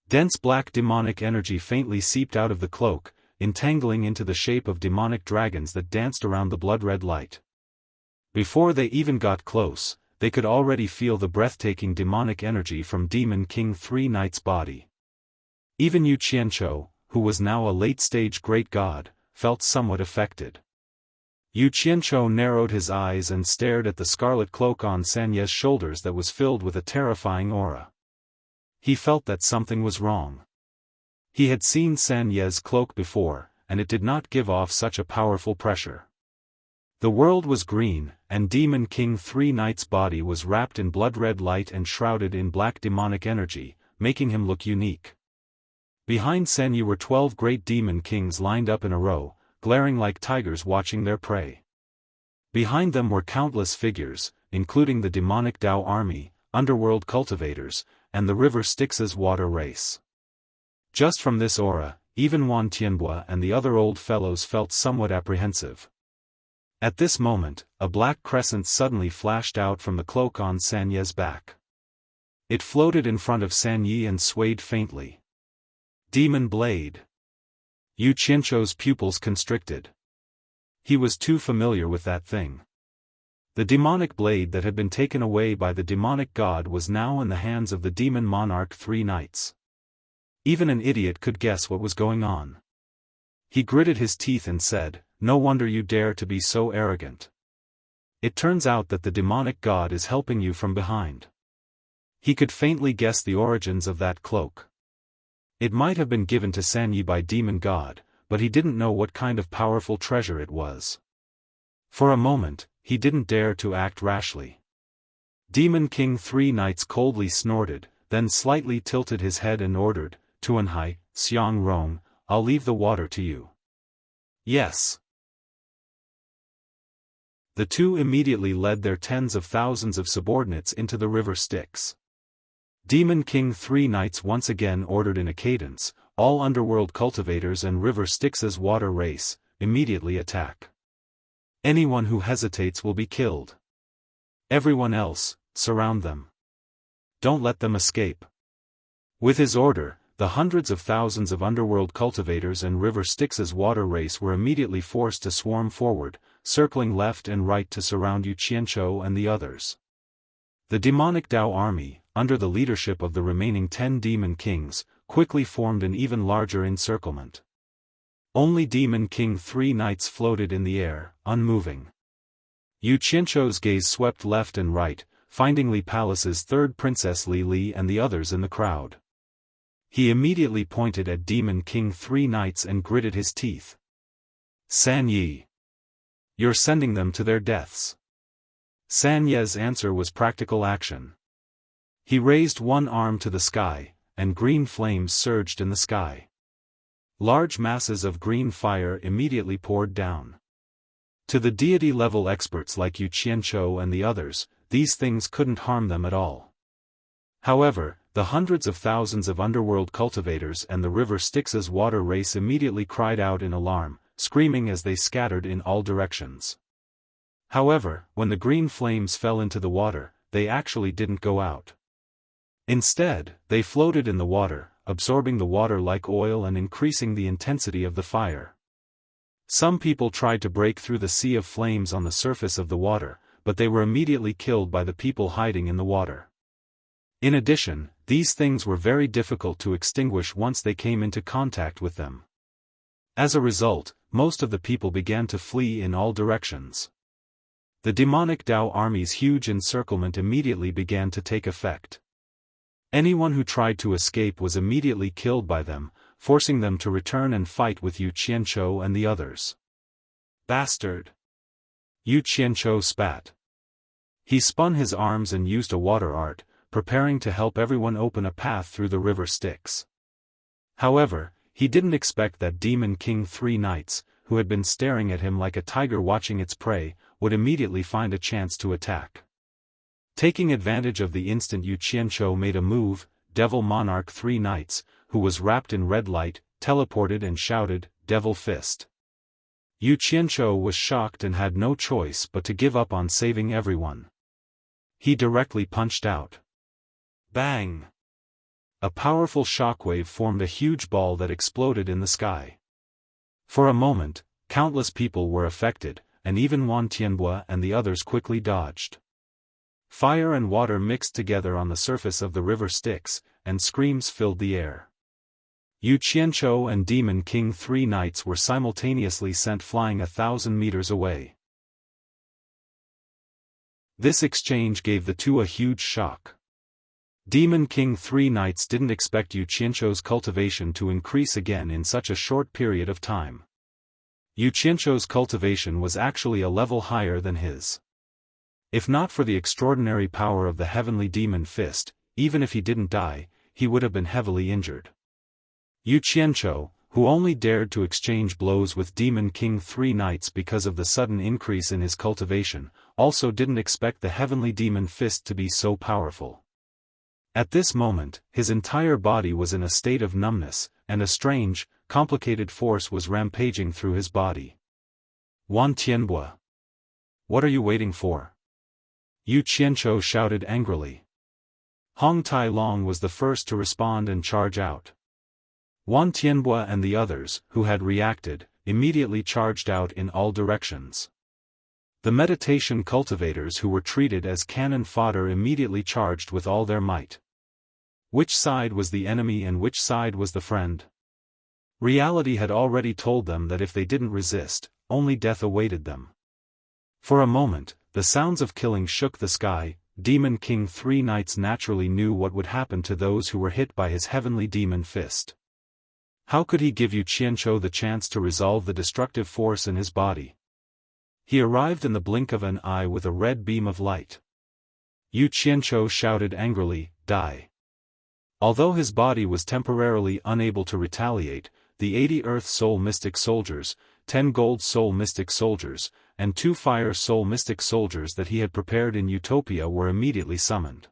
Dense black demonic energy faintly seeped out of the cloak, entangling into the shape of demonic dragons that danced around the blood-red light. Before they even got close, they could already feel the breathtaking demonic energy from Demon King 3 Knights' body. Even Yu Qianzhou, who was now a late-stage great god, felt somewhat affected. Yu Qianzhou narrowed his eyes and stared at the scarlet cloak on San Ye's shoulders that was filled with a terrifying aura. He felt that something was wrong. He had seen San Ye's cloak before, and it did not give off such a powerful pressure. The world was green, and Demon King 3 Knights' body was wrapped in blood-red light and shrouded in black demonic energy, making him look unique. Behind San Yi were 12 great demon kings lined up in a row, glaring like tigers watching their prey. Behind them were countless figures, including the demonic Tao army, underworld cultivators, and the river Styx's water race. Just from this aura, even Wan Tianbua and the other old fellows felt somewhat apprehensive. At this moment, a black crescent suddenly flashed out from the cloak on San Ye's back. It floated in front of San Yi and swayed faintly. Demon Blade. Yu Qianzhou's pupils constricted. He was too familiar with that thing. The demonic blade that had been taken away by the demonic god was now in the hands of the demon monarch 3 Knights. Even an idiot could guess what was going on. He gritted his teeth and said, no wonder you dare to be so arrogant. It turns out that the demonic god is helping you from behind. He could faintly guess the origins of that cloak. It might have been given to Sanyi by demon god, but he didn't know what kind of powerful treasure it was. For a moment, he didn't dare to act rashly. Demon King 3 Knights coldly snorted, then slightly tilted his head and ordered, "Tuanhai, Xiang Rong, I'll leave the water to you." "Yes." The two immediately led their tens of thousands of subordinates into the river Styx. Demon King 3 Knights once again ordered in a cadence, "All underworld cultivators and river Styx's water race, immediately attack. Anyone who hesitates will be killed. Everyone else, surround them. Don't let them escape." With his order, the hundreds of thousands of underworld cultivators and river Styx's water race were immediately forced to swarm forward, circling left and right to surround Yu Qianzhou and the others. The demonic Dao army, under the leadership of the remaining 10 demon kings, quickly formed an even larger encirclement. Only Demon King 3 Knights floated in the air, unmoving. Yu Qianzhou's gaze swept left and right, finding Li Palace's third princess Li Li and the others in the crowd. He immediately pointed at Demon King 3 Knights and gritted his teeth. "San Yi. You're sending them to their deaths." San Ye's answer was practical action. He raised one arm to the sky, and green flames surged in the sky. Large masses of green fire immediately poured down. To the deity-level experts like Yu Qianzhou and the others, these things couldn't harm them at all. However, the hundreds of thousands of underworld cultivators and the river Styx's water race immediately cried out in alarm, screaming as they scattered in all directions. However, when the green flames fell into the water, they actually didn't go out. Instead, they floated in the water, absorbing the water like oil and increasing the intensity of the fire. Some people tried to break through the sea of flames on the surface of the water, but they were immediately killed by the people hiding in the water. In addition, these things were very difficult to extinguish once they came into contact with them. As a result, most of the people began to flee in all directions. The demonic Dao army's huge encirclement immediately began to take effect. Anyone who tried to escape was immediately killed by them, forcing them to return and fight with Yu Qianzhou and the others. "Bastard!" Yu Qianzhou spat. He spun his arms and used a water art, preparing to help everyone open a path through the river Styx. However, he didn't expect that Demon King 3 Knights, who had been staring at him like a tiger watching its prey, would immediately find a chance to attack. Taking advantage of the instant Yu Qianzhou made a move, Devil Monarch 3 Knights, who was wrapped in red light, teleported and shouted, "Devil Fist." Yu Qianzhou was shocked and had no choice but to give up on saving everyone. He directly punched out. Bang! A powerful shockwave formed a huge ball that exploded in the sky. For a moment, countless people were affected, and even Wan Tianbua and the others quickly dodged. Fire and water mixed together on the surface of the river Styx, and screams filled the air. Yu Qianzhou and Demon King 3 Knights were simultaneously sent flying 1,000 meters away. This exchange gave the two a huge shock. Demon King 3 Knights didn't expect Yu Qianzhou's cultivation to increase again in such a short period of time. Yu Qianzhou's cultivation was actually a level higher than his. If not for the extraordinary power of the heavenly demon fist, even if he didn't die, he would have been heavily injured. Yu Qianzhou, who only dared to exchange blows with Demon King 3 Knights because of the sudden increase in his cultivation, also didn't expect the heavenly demon fist to be so powerful. At this moment, his entire body was in a state of numbness, and a strange, complicated force was rampaging through his body. Wan Tianbua. What are you waiting for? Yu Qianzhou shouted angrily. Hong Tai Long was the first to respond and charge out. Wan Tianbua and the others, who had reacted, immediately charged out in all directions. The meditation cultivators who were treated as cannon fodder immediately charged with all their might. Which side was the enemy and which side was the friend? Reality had already told them that if they didn't resist, only death awaited them. For a moment, the sounds of killing shook the sky. Demon King Three Knights naturally knew what would happen to those who were hit by his heavenly demon fist. How could he give Yu Qianzhou the chance to resolve the destructive force in his body? He arrived in the blink of an eye with a red beam of light. Yu Qianzhou shouted angrily, "Die!" Although his body was temporarily unable to retaliate, the 80 Earth Soul Mystic Soldiers, 10 Gold Soul Mystic Soldiers, and 2 Fire Soul Mystic Soldiers that he had prepared in Utopia were immediately summoned.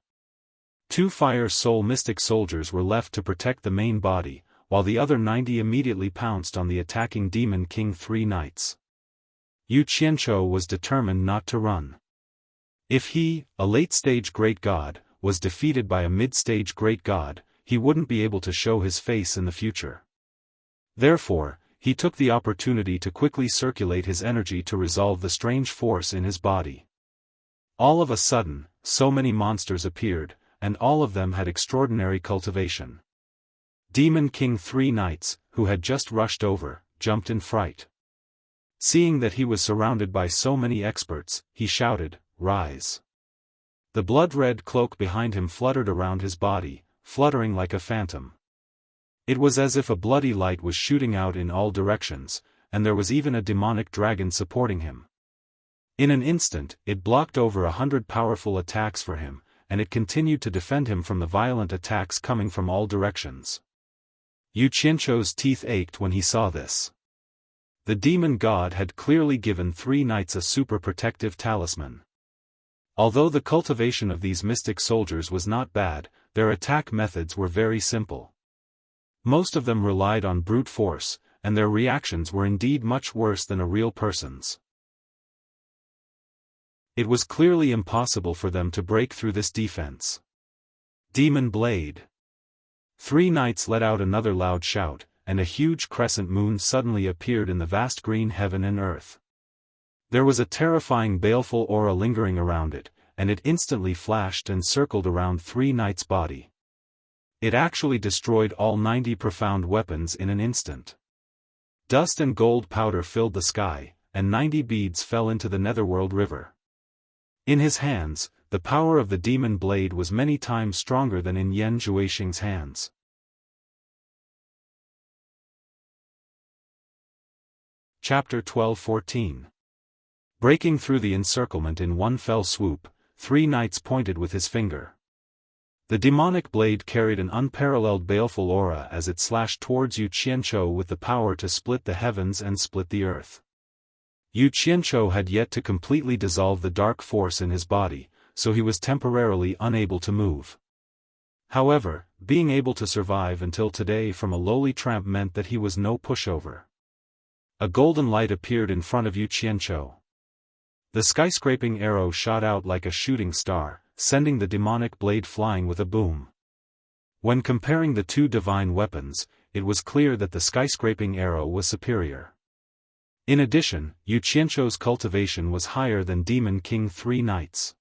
2 Fire Soul Mystic Soldiers were left to protect the main body, while the other 90 immediately pounced on the attacking Demon King Three Knights. Yu Qianzhou was determined not to run. If he, a late-stage great god, was defeated by a mid-stage great god, he wouldn't be able to show his face in the future. Therefore, he took the opportunity to quickly circulate his energy to resolve the strange force in his body. All of a sudden, so many monsters appeared, and all of them had extraordinary cultivation. Demon King Three Knights, who had just rushed over, jumped in fright. Seeing that he was surrounded by so many experts, he shouted, "Rise!" The blood-red cloak behind him fluttered around his body, fluttering like a phantom. It was as if a bloody light was shooting out in all directions, and there was even a demonic dragon supporting him. In an instant, it blocked over 100 powerful attacks for him, and it continued to defend him from the violent attacks coming from all directions. Yu Qianzhou's teeth ached when he saw this. The demon god had clearly given Three Knights a super protective talisman. Although the cultivation of these mystic soldiers was not bad, their attack methods were very simple. Most of them relied on brute force, and their reactions were indeed much worse than a real person's. It was clearly impossible for them to break through this defense. Demon Blade! Three Knights let out another loud shout, and a huge crescent moon suddenly appeared in the vast green heaven and earth. There was a terrifying baleful aura lingering around it, and it instantly flashed and circled around Three Knights' body. It actually destroyed all 90 profound weapons in an instant. Dust and gold powder filled the sky, and 90 beads fell into the Netherworld River. In his hands, the power of the demon blade was many times stronger than in Yan Zhuixing's hands. Chapter 12-14. Breaking through the encirclement in one fell swoop, Three Knights pointed with his finger. The demonic blade carried an unparalleled baleful aura as it slashed towards Yu Qianzhou with the power to split the heavens and split the earth. Yu Qianzhou had yet to completely dissolve the dark force in his body, so he was temporarily unable to move. However, being able to survive until today from a lowly tramp meant that he was no pushover. A golden light appeared in front of Yu Qianzhou. The skyscraping arrow shot out like a shooting star, sending the demonic blade flying with a boom. When comparing the two divine weapons, it was clear that the skyscraping arrow was superior. In addition, Yu Qianzhou's cultivation was higher than Demon King Three Knights.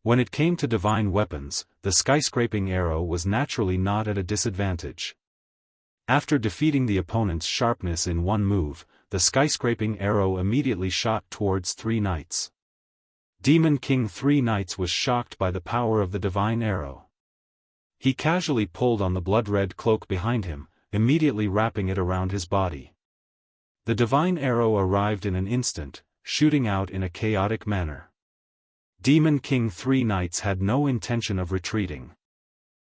When it came to divine weapons, the skyscraping arrow was naturally not at a disadvantage. After defeating the opponent's sharpness in one move, the skyscraping arrow immediately shot towards Three Knights. Demon King Three Knights was shocked by the power of the divine arrow. He casually pulled on the blood-red cloak behind him, immediately wrapping it around his body. The divine arrow arrived in an instant, shooting out in a chaotic manner. Demon King Three Knights had no intention of retreating.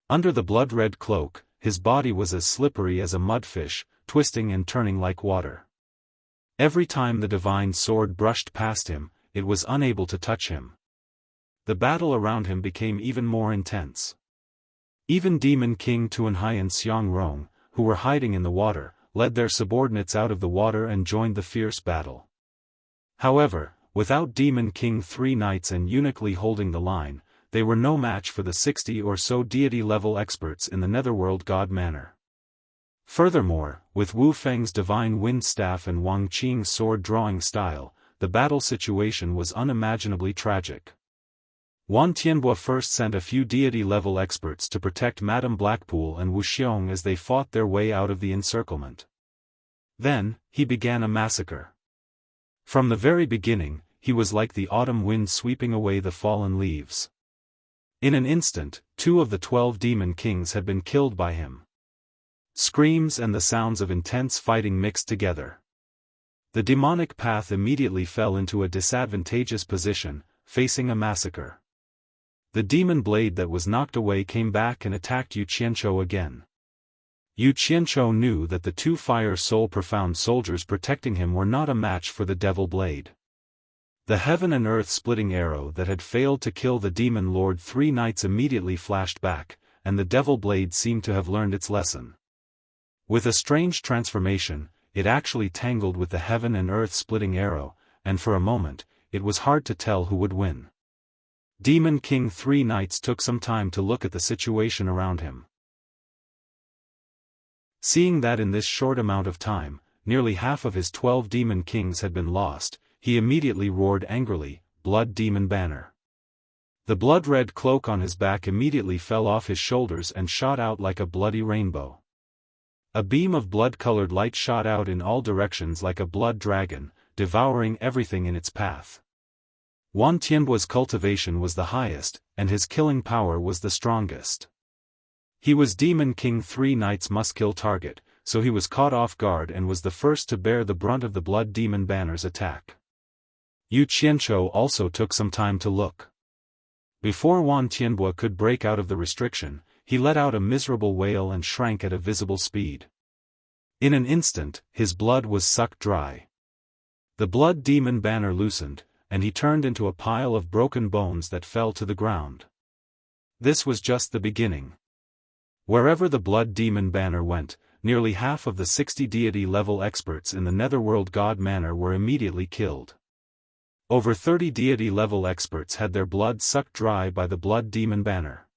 Under the blood-red cloak, his body was as slippery as a mudfish, twisting and turning like water. Every time the divine sword brushed past him, it was unable to touch him. The battle around him became even more intense. Even Demon King Tuanhai and Xiang Rong, who were hiding in the water, led their subordinates out of the water and joined the fierce battle. However, without Demon King Three Knights and uniquely holding the line, they were no match for the 60 or so deity-level experts in the Netherworld God manner. Furthermore, with Wu Feng's divine wind staff and Wang Qing's sword-drawing style, the battle situation was unimaginably tragic. Wan Tianbo first sent a few deity-level experts to protect Madame Blackpool and Wuxiong as they fought their way out of the encirclement. Then, he began a massacre. From the very beginning, he was like the autumn wind sweeping away the fallen leaves. In an instant, 2 of the 12 demon kings had been killed by him. Screams and the sounds of intense fighting mixed together. The demonic path immediately fell into a disadvantageous position, facing a massacre. The demon blade that was knocked away came back and attacked Yu Qianzhou again. Yu Qianzhou knew that the 2 fire soul profound soldiers protecting him were not a match for the devil blade. The heaven and earth splitting arrow that had failed to kill the demon lord 3 nights immediately flashed back, and the devil blade seemed to have learned its lesson. With a strange transformation, it actually tangled with the heaven and earth splitting arrow, and for a moment, it was hard to tell who would win. Demon King 3 Knights took some time to look at the situation around him. Seeing that in this short amount of time, nearly half of his 12 demon kings had been lost, he immediately roared angrily, "Blood Demon Banner!" The blood-red cloak on his back immediately fell off his shoulders and shot out like a bloody rainbow. A beam of blood-colored light shot out in all directions like a blood dragon, devouring everything in its path. Wan Tianbuo's cultivation was the highest, and his killing power was the strongest. He was Demon King 3 Knights' must-kill target, so he was caught off guard and was the first to bear the brunt of the Blood Demon Banner's attack. Yu Qianzhou also took some time to look. Before Wan Tianbuo could break out of the restriction, he let out a miserable wail and shrank at a visible speed. In an instant, his blood was sucked dry. The Blood Demon Banner loosened, and he turned into a pile of broken bones that fell to the ground. This was just the beginning. Wherever the Blood Demon Banner went, nearly half of the 60 deity-level experts in the Netherworld God Manor were immediately killed. Over 30 deity-level experts had their blood sucked dry by the Blood Demon Banner.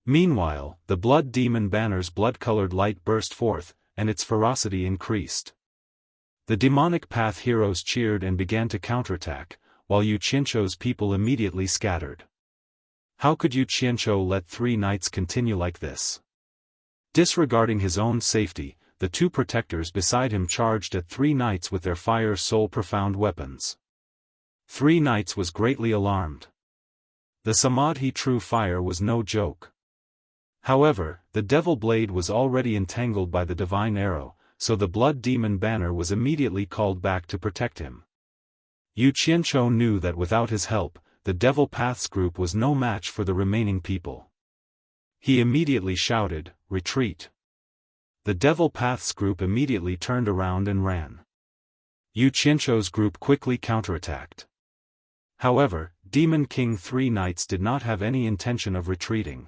Meanwhile, the Blood Demon Banner's blood-colored light burst forth, and its ferocity increased. The demonic path heroes cheered and began to counterattack, while Yu Qianzhou's people immediately scattered. How could Yu Qianzhou let 3 knights continue like this? Disregarding his own safety, the 2 protectors beside him charged at 3 knights with their fire soul profound weapons. 3 knights was greatly alarmed. The Samadhi true fire was no joke. However, the devil blade was already entangled by the divine arrow, so the Blood Demon Banner was immediately called back to protect him. Yu Qianzhou knew that without his help, the Devil Paths group was no match for the remaining people. He immediately shouted, "Retreat!" The Devil Paths group immediately turned around and ran. Yu Qianzhou's group quickly counterattacked. However, Demon King 3 Knights did not have any intention of retreating.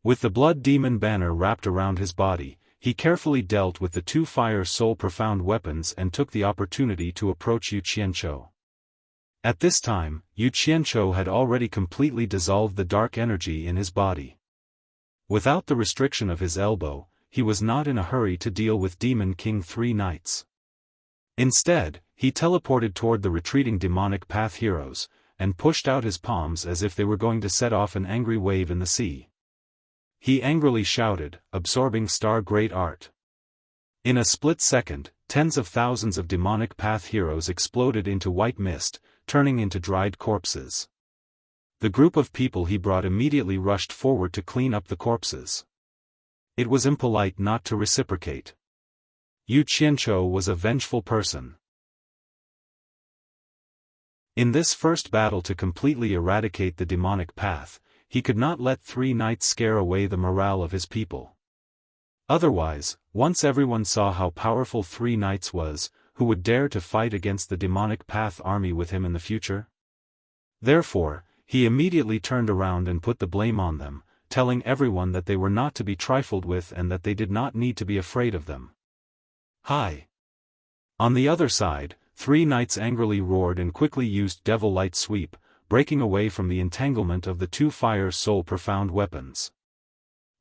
With the Blood Demon Banner wrapped around his body, he carefully dealt with the 2 fire soul profound weapons and took the opportunity to approach Yu Qianzhou. At this time, Yu Qianzhou had already completely dissolved the dark energy in his body. Without the restriction of his elbow, he was not in a hurry to deal with Demon King 3 Knights. Instead, he teleported toward the retreating demonic path heroes, and pushed out his palms as if they were going to set off an angry wave in the sea. He angrily shouted, "Absorbing Star Great Art!" In a split second, tens of thousands of demonic path heroes exploded into white mist, turning into dried corpses. The group of people he brought immediately rushed forward to clean up the corpses. It was impolite not to reciprocate. Yu Qianzhou was a vengeful person. In this first battle to completely eradicate the demonic path, he could not let 3 knights scare away the morale of his people. Otherwise, once everyone saw how powerful 3 knights was, who would dare to fight against the demonic path army with him in the future? Therefore, he immediately turned around and put the blame on them, telling everyone that they were not to be trifled with and that they did not need to be afraid of them. Hi! On the other side, 3 knights angrily roared and quickly used Devil Light Sweep, breaking away from the entanglement of the 2 fire soul profound weapons.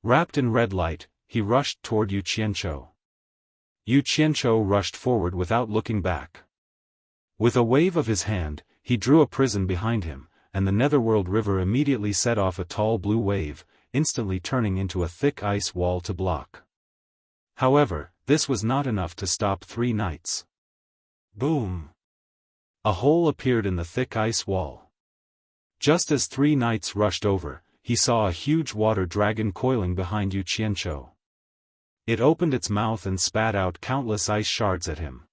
Wrapped in red light, he rushed toward Yu Qianzhou. Yu Qianzhou rushed forward without looking back. With a wave of his hand, he drew a prison behind him, and the Netherworld River immediately set off a tall blue wave, instantly turning into a thick ice wall to block. However, this was not enough to stop 3 knights. Boom! A hole appeared in the thick ice wall. Just as 3 knights rushed over, he saw a huge water dragon coiling behind Yu Qianzhou. It opened its mouth and spat out countless ice shards at him.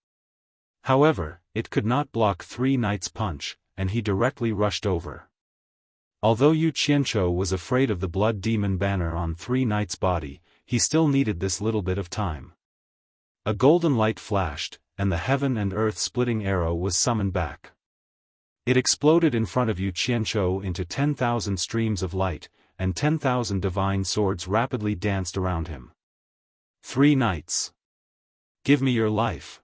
However, it could not block 3 knights' punch, and he directly rushed over. Although Yu Qianzhou was afraid of the blood demon banner on 3 knights' body, he still needed this little bit of time. A golden light flashed, and the heaven and earth splitting arrow was summoned back. It exploded in front of Yu Qianzhou into 10,000 streams of light, and 10,000 divine swords rapidly danced around him. 3 knights. Give me your life.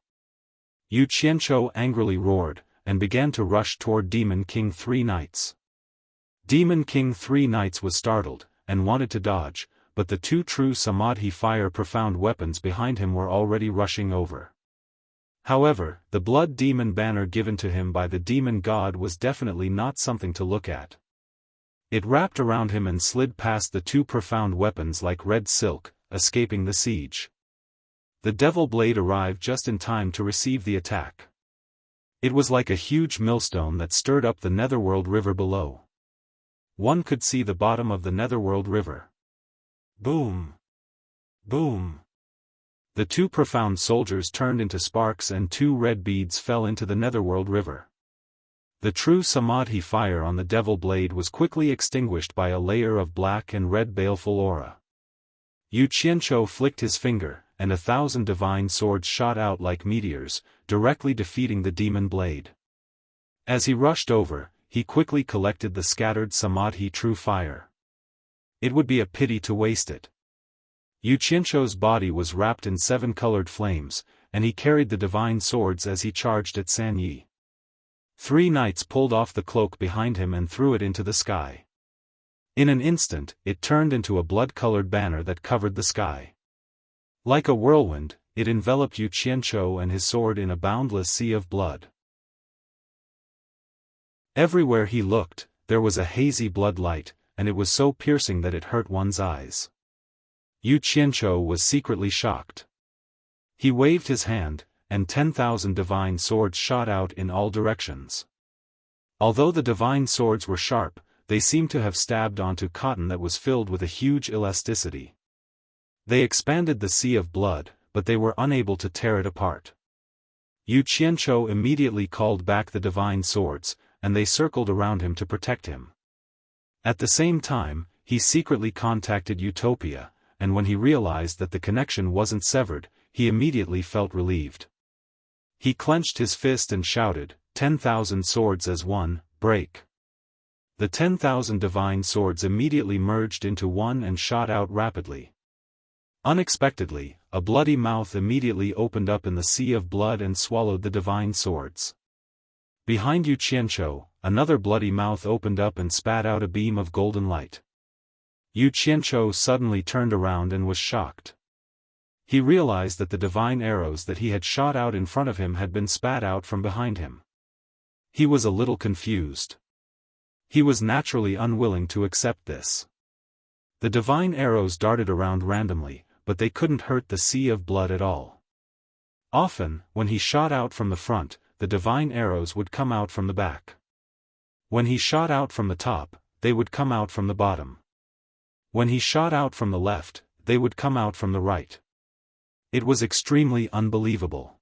Yu Qianzhou angrily roared, and began to rush toward Demon King 3 knights. Demon King 3 knights was startled, and wanted to dodge, but the 2 true Samadhi fire profound weapons behind him were already rushing over. However, the blood demon banner given to him by the demon god was definitely not something to look at. It wrapped around him and slid past the 2 profound weapons like red silk, escaping the siege. The devil blade arrived just in time to receive the attack. It was like a huge millstone that stirred up the Netherworld River below. One could see the bottom of the Netherworld River. Boom! Boom! The 2 profound soldiers turned into sparks and 2 red beads fell into the Netherworld River. The true Samadhi fire on the devil blade was quickly extinguished by a layer of black and red baleful aura. Yu Qianzhou flicked his finger, and 1,000 divine swords shot out like meteors, directly defeating the demon blade. As he rushed over, he quickly collected the scattered Samadhi true fire. It would be a pity to waste it. Yu Qianzhou's body was wrapped in 7 colored flames, and he carried the divine swords as he charged at San Yi. 3 knights pulled off the cloak behind him and threw it into the sky. In an instant, it turned into a blood-colored banner that covered the sky. Like a whirlwind, it enveloped Yu Qianzhou and his sword in a boundless sea of blood. Everywhere he looked, there was a hazy blood light, and it was so piercing that it hurt one's eyes. Yu Qianzhou was secretly shocked. He waved his hand, and 10,000 divine swords shot out in all directions. Although the divine swords were sharp, they seemed to have stabbed onto cotton that was filled with a huge elasticity. They expanded the sea of blood, but they were unable to tear it apart. Yu Qianzhou immediately called back the divine swords, and they circled around him to protect him. At the same time, he secretly contacted Utopia, and when he realized that the connection wasn't severed, he immediately felt relieved. He clenched his fist and shouted, 10,000 swords as one, break. The 10,000 divine swords immediately merged into one and shot out rapidly. Unexpectedly, a bloody mouth immediately opened up in the sea of blood and swallowed the divine swords. Behind Yu Qianzhou, another bloody mouth opened up and spat out a beam of golden light. Yu Qianzhou suddenly turned around and was shocked. He realized that the divine arrows that he had shot out in front of him had been spat out from behind him. He was a little confused. He was naturally unwilling to accept this. The divine arrows darted around randomly, but they couldn't hurt the sea of blood at all. Often, when he shot out from the front, the divine arrows would come out from the back. When he shot out from the top, they would come out from the bottom. When he shot out from the left, they would come out from the right. It was extremely unbelievable.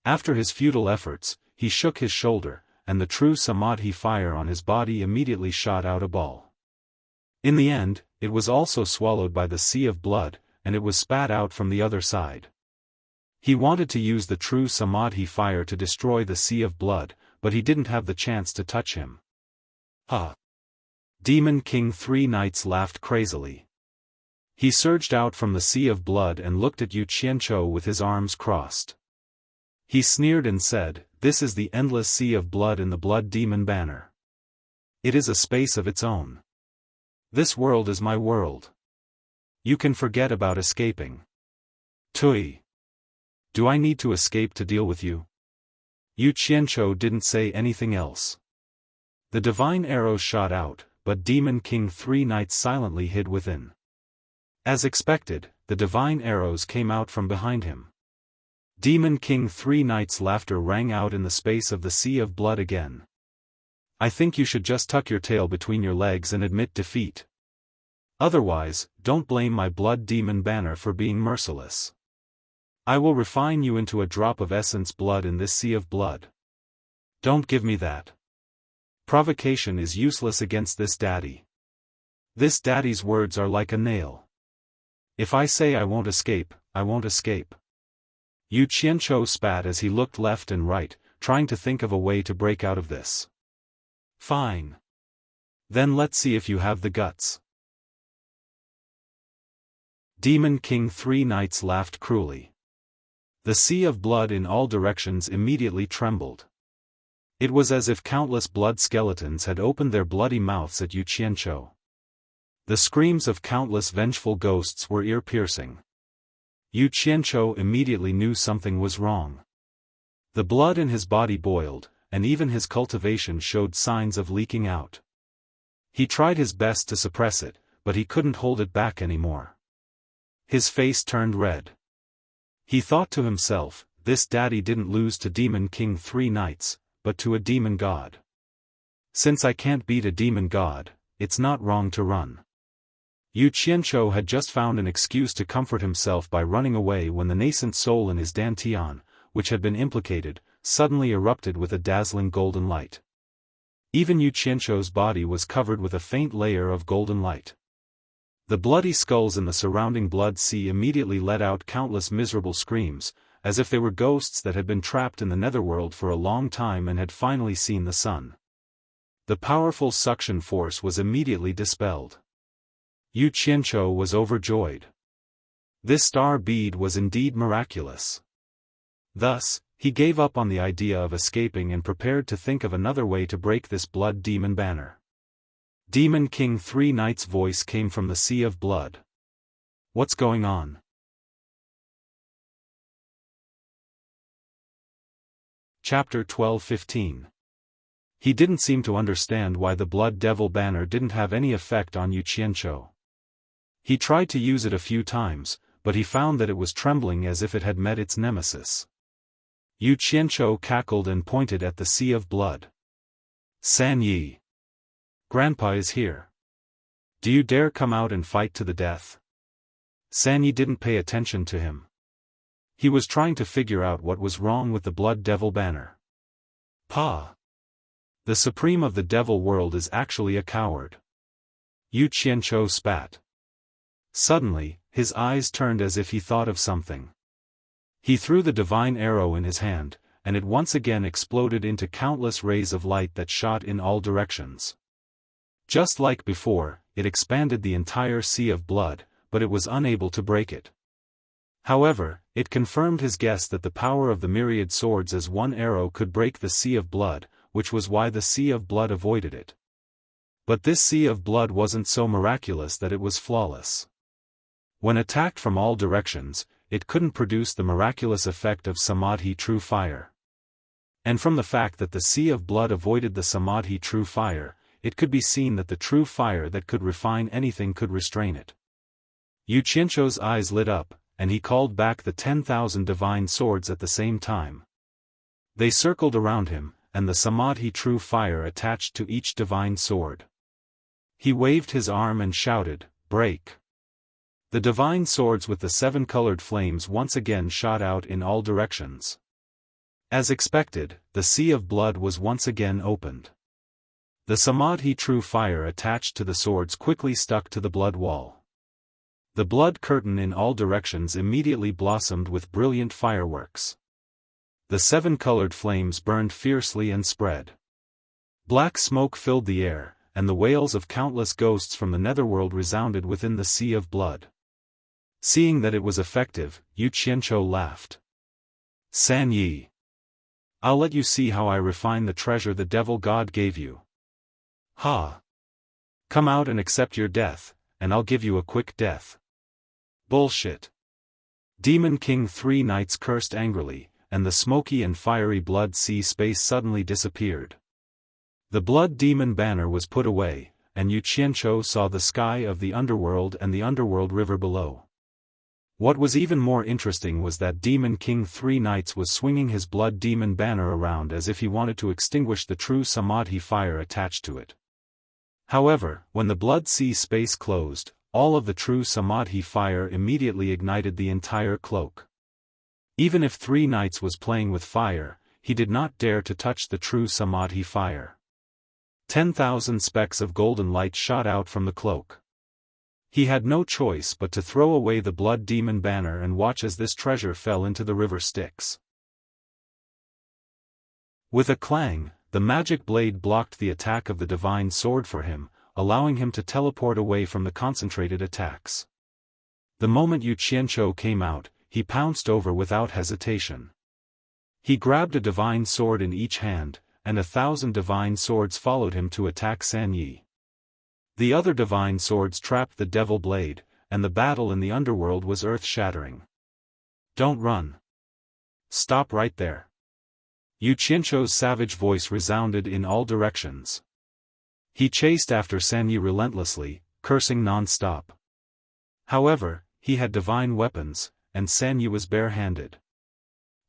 After his futile efforts, he shook his shoulder, and the true Samadhi fire on his body immediately shot out a ball. In the end, it was also swallowed by the sea of blood, and it was spat out from the other side. He wanted to use the true Samadhi fire to destroy the sea of blood, but he didn't have the chance to touch him. Ha! Demon King 3 knights laughed crazily. He surged out from the sea of blood and looked at Yu Qianzhou with his arms crossed. He sneered and said, "This is the endless sea of blood in the blood demon banner. It is a space of its own. This world is my world. You can forget about escaping." Tui. Do I need to escape to deal with you? Yu Qianzhou didn't say anything else. The divine arrows shot out, but Demon King 3 knights silently hid within. As expected, the divine arrows came out from behind him. Demon King Three Knights' laughter rang out in the space of the sea of blood again. I think you should just tuck your tail between your legs and admit defeat. Otherwise, don't blame my blood demon banner for being merciless. I will refine you into a drop of essence blood in this sea of blood. Don't give me that. Provocation is useless against this daddy. This daddy's words are like a nail. If I say I won't escape, I won't escape. Yu Qianzhou spat as he looked left and right, trying to think of a way to break out of this. Fine. Then let's see if you have the guts. Demon King Three Knights laughed cruelly. The sea of blood in all directions immediately trembled. It was as if countless blood skeletons had opened their bloody mouths at Yu Qianzhou. The screams of countless vengeful ghosts were ear-piercing. Yu Qianzhou immediately knew something was wrong. The blood in his body boiled, and even his cultivation showed signs of leaking out. He tried his best to suppress it, but he couldn't hold it back anymore. His face turned red. He thought to himself, this daddy didn't lose to Demon King Three Knights, but to a demon god. Since I can't beat a demon god, it's not wrong to run. Yu Qianzhou had just found an excuse to comfort himself by running away when the nascent soul in his dantian, which had been implicated, suddenly erupted with a dazzling golden light. Even Yu Qianzhou's body was covered with a faint layer of golden light. The bloody skulls in the surrounding blood sea immediately let out countless miserable screams, as if they were ghosts that had been trapped in the netherworld for a long time and had finally seen the sun. The powerful suction force was immediately dispelled. Yu Qianzhou was overjoyed. This star bead was indeed miraculous. Thus, he gave up on the idea of escaping and prepared to think of another way to break this blood demon banner. Demon King Three Knights' voice came from the sea of blood. What's going on? Chapter 12-15. He didn't seem to understand why the blood devil banner didn't have any effect on Yu Qianzhou. He tried to use it a few times, but he found that it was trembling as if it had met its nemesis. Yu Qianzhou cackled and pointed at the sea of blood. San Yi. Grandpa is here. Do you dare come out and fight to the death? San Yi didn't pay attention to him. He was trying to figure out what was wrong with the blood devil banner. Pa! The supreme of the devil world is actually a coward. Yu Qianzhou spat. Suddenly, his eyes turned as if he thought of something. He threw the divine arrow in his hand, and it once again exploded into countless rays of light that shot in all directions. Just like before, it expanded the entire sea of blood, but it was unable to break it. However, it confirmed his guess that the power of the myriad swords as one arrow could break the sea of blood, which was why the sea of blood avoided it. But this sea of blood wasn't so miraculous that it was flawless. When attacked from all directions, it couldn't produce the miraculous effect of Samadhi true fire. And from the fact that the sea of blood avoided the Samadhi true fire, it could be seen that the true fire that could refine anything could restrain it. Yu Qianzhou's eyes lit up, and he called back the 10,000 divine swords at the same time. They circled around him, and the Samadhi true fire attached to each divine sword. He waved his arm and shouted, "Break!" The divine swords with the 7 colored flames once again shot out in all directions. As expected, the sea of blood was once again opened. The Samadhi true fire attached to the swords quickly stuck to the blood wall. The blood curtain in all directions immediately blossomed with brilliant fireworks. The 7 colored flames burned fiercely and spread. Black smoke filled the air, and the wails of countless ghosts from the netherworld resounded within the sea of blood. Seeing that it was effective, Yu Qianzhou laughed. San Yi. I'll let you see how I refine the treasure the devil god gave you. Ha! Come out and accept your death, and I'll give you a quick death. Bullshit. Demon King Three Knights cursed angrily, and the smoky and fiery blood sea space suddenly disappeared. The blood demon banner was put away, and Yu Qianzhou saw the sky of the underworld and the underworld river below. What was even more interesting was that Demon King 3 Knights was swinging his blood demon banner around as if he wanted to extinguish the true Samadhi fire attached to it. However, when the blood sea space closed, all of the true Samadhi fire immediately ignited the entire cloak. Even if 3 Knights was playing with fire, he did not dare to touch the true Samadhi fire. 10,000 specks of golden light shot out from the cloak. He had no choice but to throw away the blood demon banner and watch as this treasure fell into the river Styx. With a clang, the magic blade blocked the attack of the divine sword for him, allowing him to teleport away from the concentrated attacks. The moment Yu Qianqiu came out, he pounced over without hesitation. He grabbed a divine sword in each hand, and 1,000 divine swords followed him to attack San Yi. The other divine swords trapped the devil blade, and the battle in the underworld was earth-shattering. "Don't run. Stop right there." Yu Qianqiu's savage voice resounded in all directions. He chased after San Yi relentlessly, cursing non-stop. However, he had divine weapons, and San Yi was bare-handed.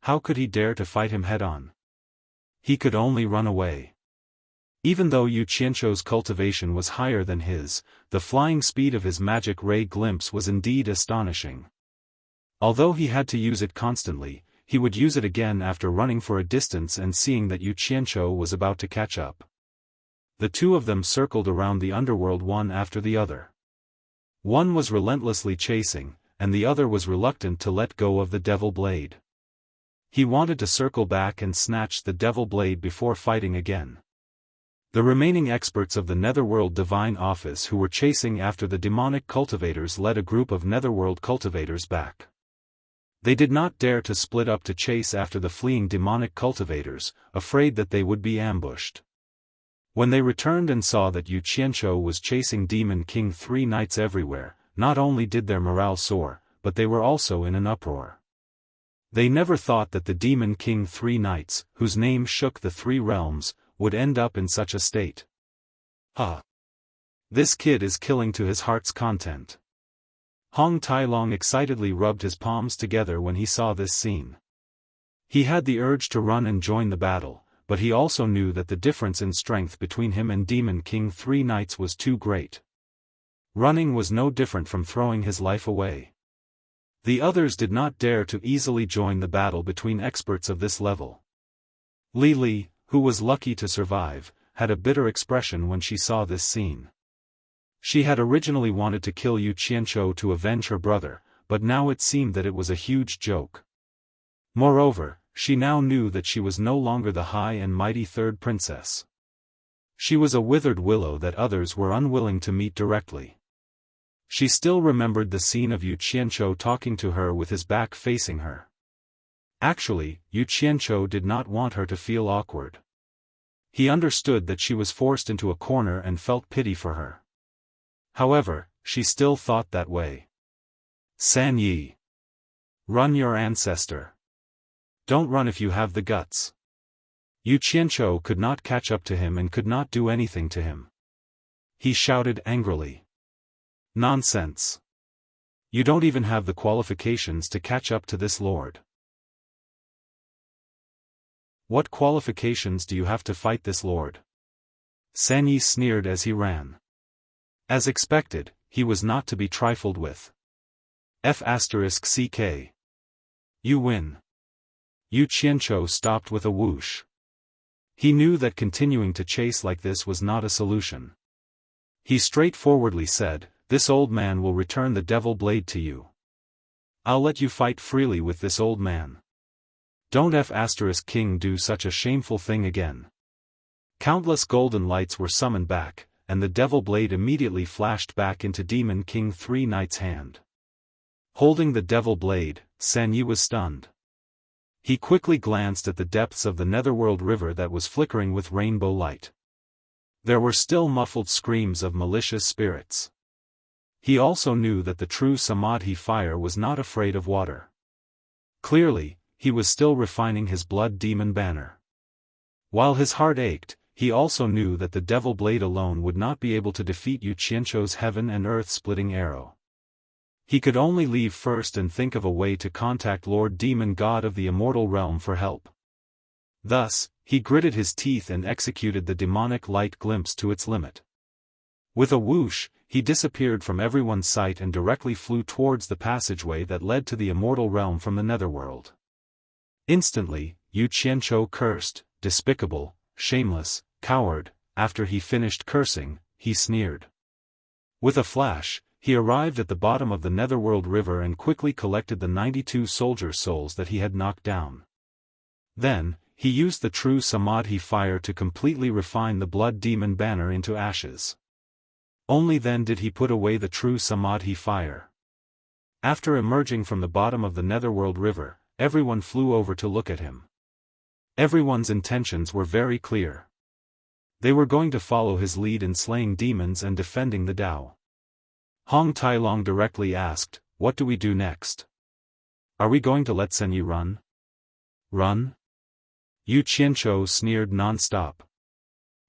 How could he dare to fight him head-on? He could only run away. Even though Yu Qianqiu's cultivation was higher than his, the flying speed of his magic ray glimpse was indeed astonishing. Although he had to use it constantly, he would use it again after running for a distance and seeing that Yu Qianqiu was about to catch up. The two of them circled around the underworld one after the other. One was relentlessly chasing, and the other was reluctant to let go of the devil blade. He wanted to circle back and snatch the devil blade before fighting again. The remaining experts of the Netherworld Divine Office who were chasing after the demonic cultivators led a group of Netherworld cultivators back. They did not dare to split up to chase after the fleeing demonic cultivators, afraid that they would be ambushed. When they returned and saw that Yu Qianqiu was chasing Demon King 3 Knights everywhere, not only did their morale soar, but they were also in an uproar. They never thought that the Demon King 3 Knights, whose name shook the 3 realms, would end up in such a state. This kid is killing to his heart's content. Hong Tailong excitedly rubbed his palms together when he saw this scene. He had the urge to run and join the battle, but he also knew that the difference in strength between him and Demon King 3 Knights was too great. Running was no different from throwing his life away. The others did not dare to easily join the battle between experts of this level. Li Li, who was lucky to survive, had a bitter expression when she saw this scene. She had originally wanted to kill Yu Qianqiu to avenge her brother, but now it seemed that it was a huge joke. Moreover, she now knew that she was no longer the high and mighty third princess. She was a withered willow that others were unwilling to meet directly. She still remembered the scene of Yu Qianqiu talking to her with his back facing her. Actually, Yu Qianqiu did not want her to feel awkward. He understood that she was forced into a corner and felt pity for her. However, she still thought that way. San Yi. Run, your ancestor. Don't run if you have the guts. Yu Qianqiu could not catch up to him and could not do anything to him. He shouted angrily. Nonsense. You don't even have the qualifications to catch up to this lord. What qualifications do you have to fight this lord? San Yi sneered as he ran. As expected, he was not to be trifled with. F***ck. You win. Yu Qianqiu stopped with a whoosh. He knew that continuing to chase like this was not a solution. He straightforwardly said, "This old man will return the devil blade to you. I'll let you fight freely with this old man. Don't F***king do such a shameful thing again." Countless golden lights were summoned back, and the devil blade immediately flashed back into Demon King 3 Knights' hand. Holding the devil blade, San Yi was stunned. He quickly glanced at the depths of the Netherworld River that was flickering with rainbow light. There were still muffled screams of malicious spirits. He also knew that the true Samadhi fire was not afraid of water. Clearly, he was still refining his blood demon banner. While his heart ached, he also knew that the devil blade alone would not be able to defeat Yu Qianqiu's heaven and earth splitting arrow. He could only leave first and think of a way to contact Lord Demon God of the immortal realm for help. Thus, he gritted his teeth and executed the demonic light glimpse to its limit. With a whoosh, he disappeared from everyone's sight and directly flew towards the passageway that led to the immortal realm from the netherworld. Instantly, Yu Qianzhou cursed, "Despicable, shameless, coward." After he finished cursing, he sneered. With a flash, he arrived at the bottom of the netherworld river and quickly collected the 92 soldier souls that he had knocked down. Then, he used the true Samadhi fire to completely refine the blood demon banner into ashes. Only then did he put away the true Samadhi fire. After emerging from the bottom of the netherworld river, everyone flew over to look at him. Everyone's intentions were very clear. They were going to follow his lead in slaying demons and defending the Tao. Hong Tailong directly asked, "What do we do next? Are we going to let Senyi run?" "Run?" Yu Qianzhou sneered non-stop.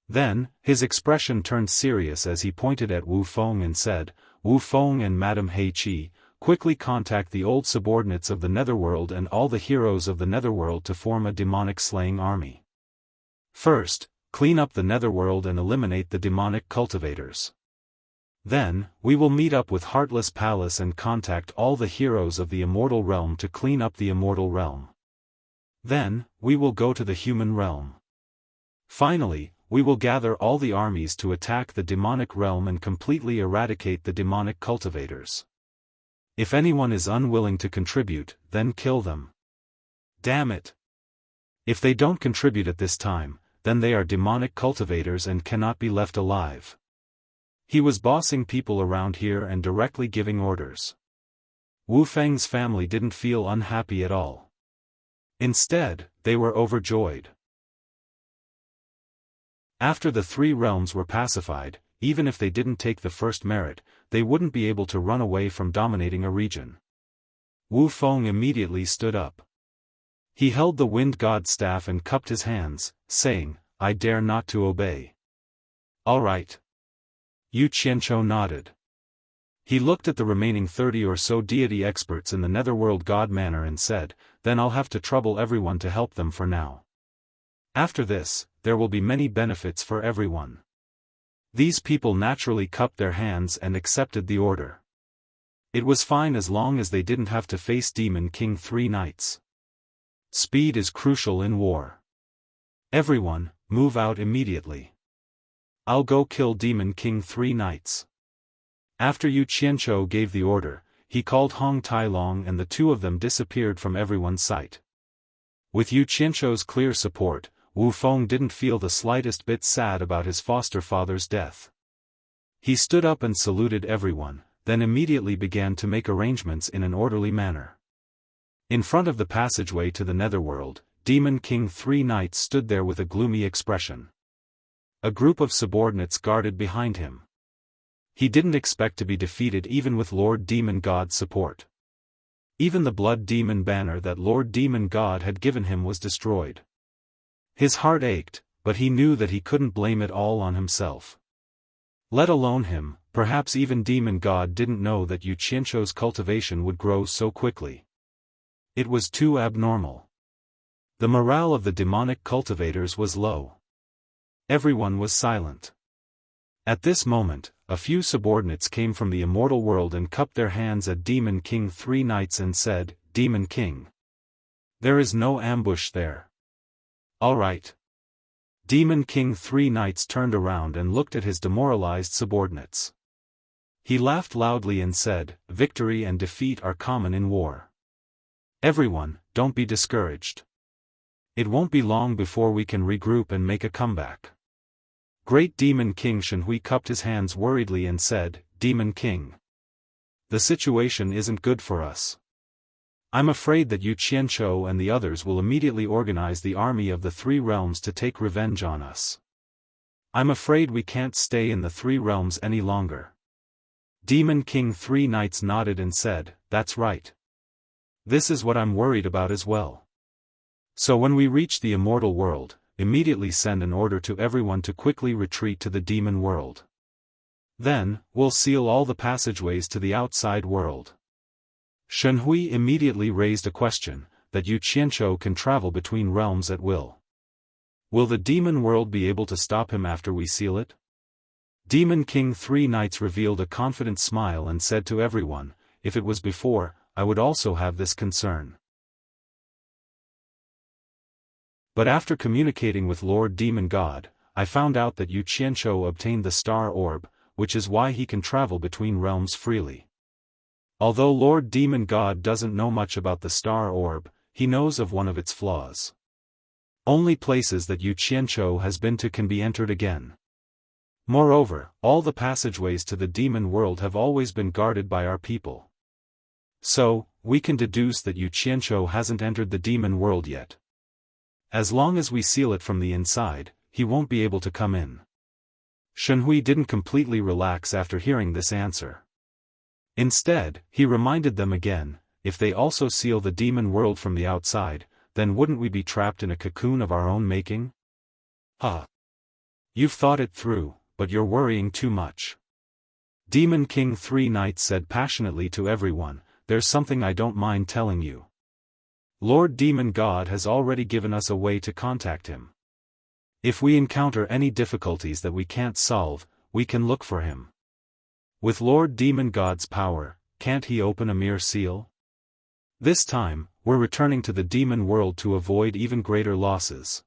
Then, his expression turned serious as he pointed at Wu Feng and said, "Wu Feng and Madame He Qi, quickly contact the old subordinates of the netherworld and all the heroes of the netherworld to form a demonic slaying army. First, clean up the netherworld and eliminate the demonic cultivators. Then, we will meet up with Heartless Palace and contact all the heroes of the immortal realm to clean up the immortal realm. Then, we will go to the human realm. Finally, we will gather all the armies to attack the demonic realm and completely eradicate the demonic cultivators. If anyone is unwilling to contribute, then kill them. Damn it! If they don't contribute at this time, then they are demonic cultivators and cannot be left alive." He was bossing people around here and directly giving orders. Wu Feng's family didn't feel unhappy at all. Instead, they were overjoyed. After the three realms were pacified, even if they didn't take the first merit, they wouldn't be able to run away from dominating a region. Wu Feng immediately stood up. He held the wind god's staff and cupped his hands, saying, "I dare not to obey." "All right." Yu Qianzhou nodded. He looked at the remaining 30 or so deity experts in the netherworld god manner and said, "Then I'll have to trouble everyone to help them for now. After this, there will be many benefits for everyone." These people naturally cupped their hands and accepted the order. It was fine as long as they didn't have to face Demon King 3 nights. Speed is crucial in war. Everyone, move out immediately. I'll go kill Demon King 3 nights. After Yu Qianzhou gave the order, he called Hong Tailong and the two of them disappeared from everyone's sight. With Yu Qianzhou's clear support, Wu Feng didn't feel the slightest bit sad about his foster father's death. He stood up and saluted everyone, then immediately began to make arrangements in an orderly manner. In front of the passageway to the netherworld, Demon King 3 Knights stood there with a gloomy expression. A group of subordinates guarded behind him. He didn't expect to be defeated even with Lord Demon God's support. Even the blood demon banner that Lord Demon God had given him was destroyed. His heart ached, but he knew that he couldn't blame it all on himself. Let alone him, perhaps even Demon God didn't know that Yu Qianzhou's cultivation would grow so quickly. It was too abnormal. The morale of the demonic cultivators was low. Everyone was silent. At this moment, a few subordinates came from the immortal world and cupped their hands at Demon King 3 Knights and said, "Demon King. There is no ambush there." "All right." Demon King 3 Knights turned around and looked at his demoralized subordinates. He laughed loudly and said, "Victory and defeat are common in war. Everyone, don't be discouraged. It won't be long before we can regroup and make a comeback." Great Demon King Shenhui cupped his hands worriedly and said, "Demon King. The situation isn't good for us. I'm afraid that Yu Qianzhou and the others will immediately organize the army of the 3 realms to take revenge on us. I'm afraid we can't stay in the 3 realms any longer." Demon King 3 Knights nodded and said, "That's right. This is what I'm worried about as well. So when we reach the immortal world, immediately send an order to everyone to quickly retreat to the demon world. Then, we'll seal all the passageways to the outside world. Shenhui immediately raised a question, that Yu Qianzhou can travel between realms at will. Will the demon world be able to stop him after we seal it? Demon King 3 Knights revealed a confident smile and said to everyone, if it was before, I would also have this concern. But after communicating with Lord Demon God, I found out that Yu Qianzhou obtained the star orb, which is why he can travel between realms freely. Although Lord Demon God doesn't know much about the star orb, he knows of one of its flaws. Only places that Yu Qianzhou has been to can be entered again. Moreover, all the passageways to the demon world have always been guarded by our people. So, we can deduce that Yu Qianzhou hasn't entered the demon world yet. As long as we seal it from the inside, he won't be able to come in. Shenhui didn't completely relax after hearing this answer. Instead, he reminded them again, if they also seal the demon world from the outside, then wouldn't we be trapped in a cocoon of our own making? You've thought it through, but you're worrying too much. Demon King 3 Knights said passionately to everyone, there's something I don't mind telling you. Lord Demon God has already given us a way to contact him. If we encounter any difficulties that we can't solve, we can look for him. With Lord Demon God's power, can't he open a mere seal? This time, we're returning to the demon world to avoid even greater losses.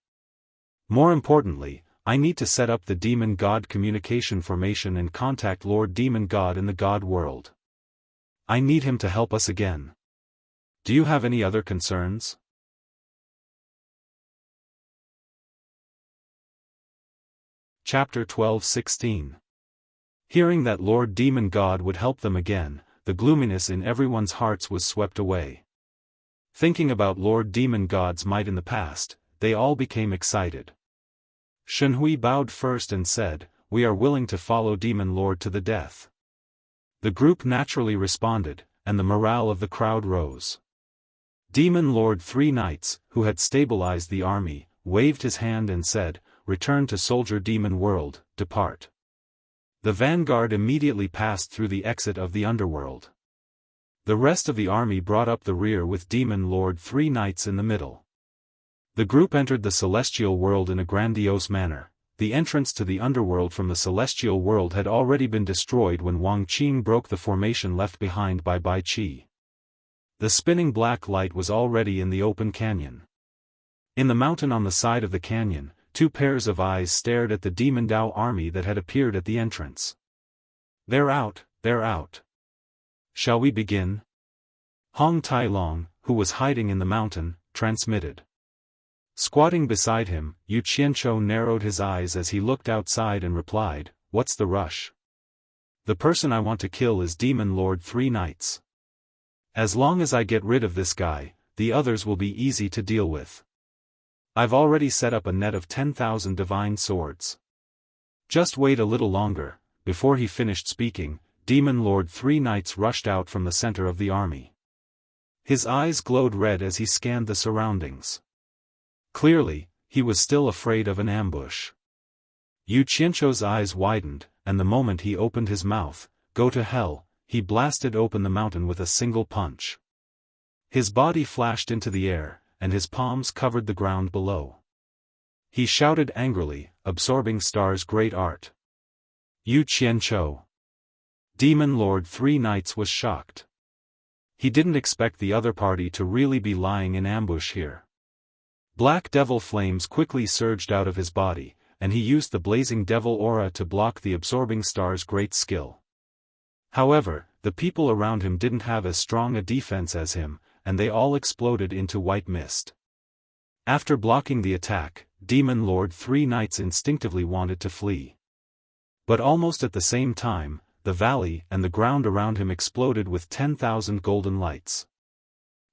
More importantly, I need to set up the Demon God communication formation and contact Lord Demon God in the God world. I need him to help us again. Do you have any other concerns? Chapter 12-16. Hearing that Lord Demon God would help them again, the gloominess in everyone's hearts was swept away. Thinking about Lord Demon God's might in the past, they all became excited. Shenhui bowed first and said, we are willing to follow Demon Lord to the death. The group naturally responded, and the morale of the crowd rose. Demon Lord 3 Knights, who had stabilized the army, waved his hand and said, return to Soldier Demon World, depart. The vanguard immediately passed through the exit of the underworld. The rest of the army brought up the rear with Demon Lord 3 Knights in the middle. The group entered the celestial world in a grandiose manner. The entrance to the underworld from the celestial world had already been destroyed when Wang Qing broke the formation left behind by Bai Qi. The spinning black light was already in the open canyon. In the mountain on the side of the canyon, 2 pairs of eyes stared at the Demon Dao army that had appeared at the entrance. They're out, they're out. Shall we begin? Hong Tai Long, who was hiding in the mountain, transmitted. Squatting beside him, Yu Qianzhou narrowed his eyes as he looked outside and replied, what's the rush? The person I want to kill is Demon Lord 3 Knights. As long as I get rid of this guy, the others will be easy to deal with. I've already set up a net of 10,000 divine swords. Just wait a little longer. Before he finished speaking, Demon Lord 3 Knights rushed out from the center of the army. His eyes glowed red as he scanned the surroundings. Clearly, he was still afraid of an ambush. Yu Qianzhou's eyes widened, and the moment he opened his mouth, go to hell, he blasted open the mountain with a single punch. His body flashed into the air, and his palms covered the ground below. He shouted angrily, absorbing Star's great art. Yu Qianzhou. Demon Lord 3 Knights was shocked. He didn't expect the other party to really be lying in ambush here. Black devil flames quickly surged out of his body, and he used the blazing devil aura to block the absorbing Star's great skill. However, the people around him didn't have as strong a defense as him, and they all exploded into white mist. After blocking the attack, Demon Lord 3 Knights instinctively wanted to flee. But almost at the same time, the valley and the ground around him exploded with 10,000 golden lights.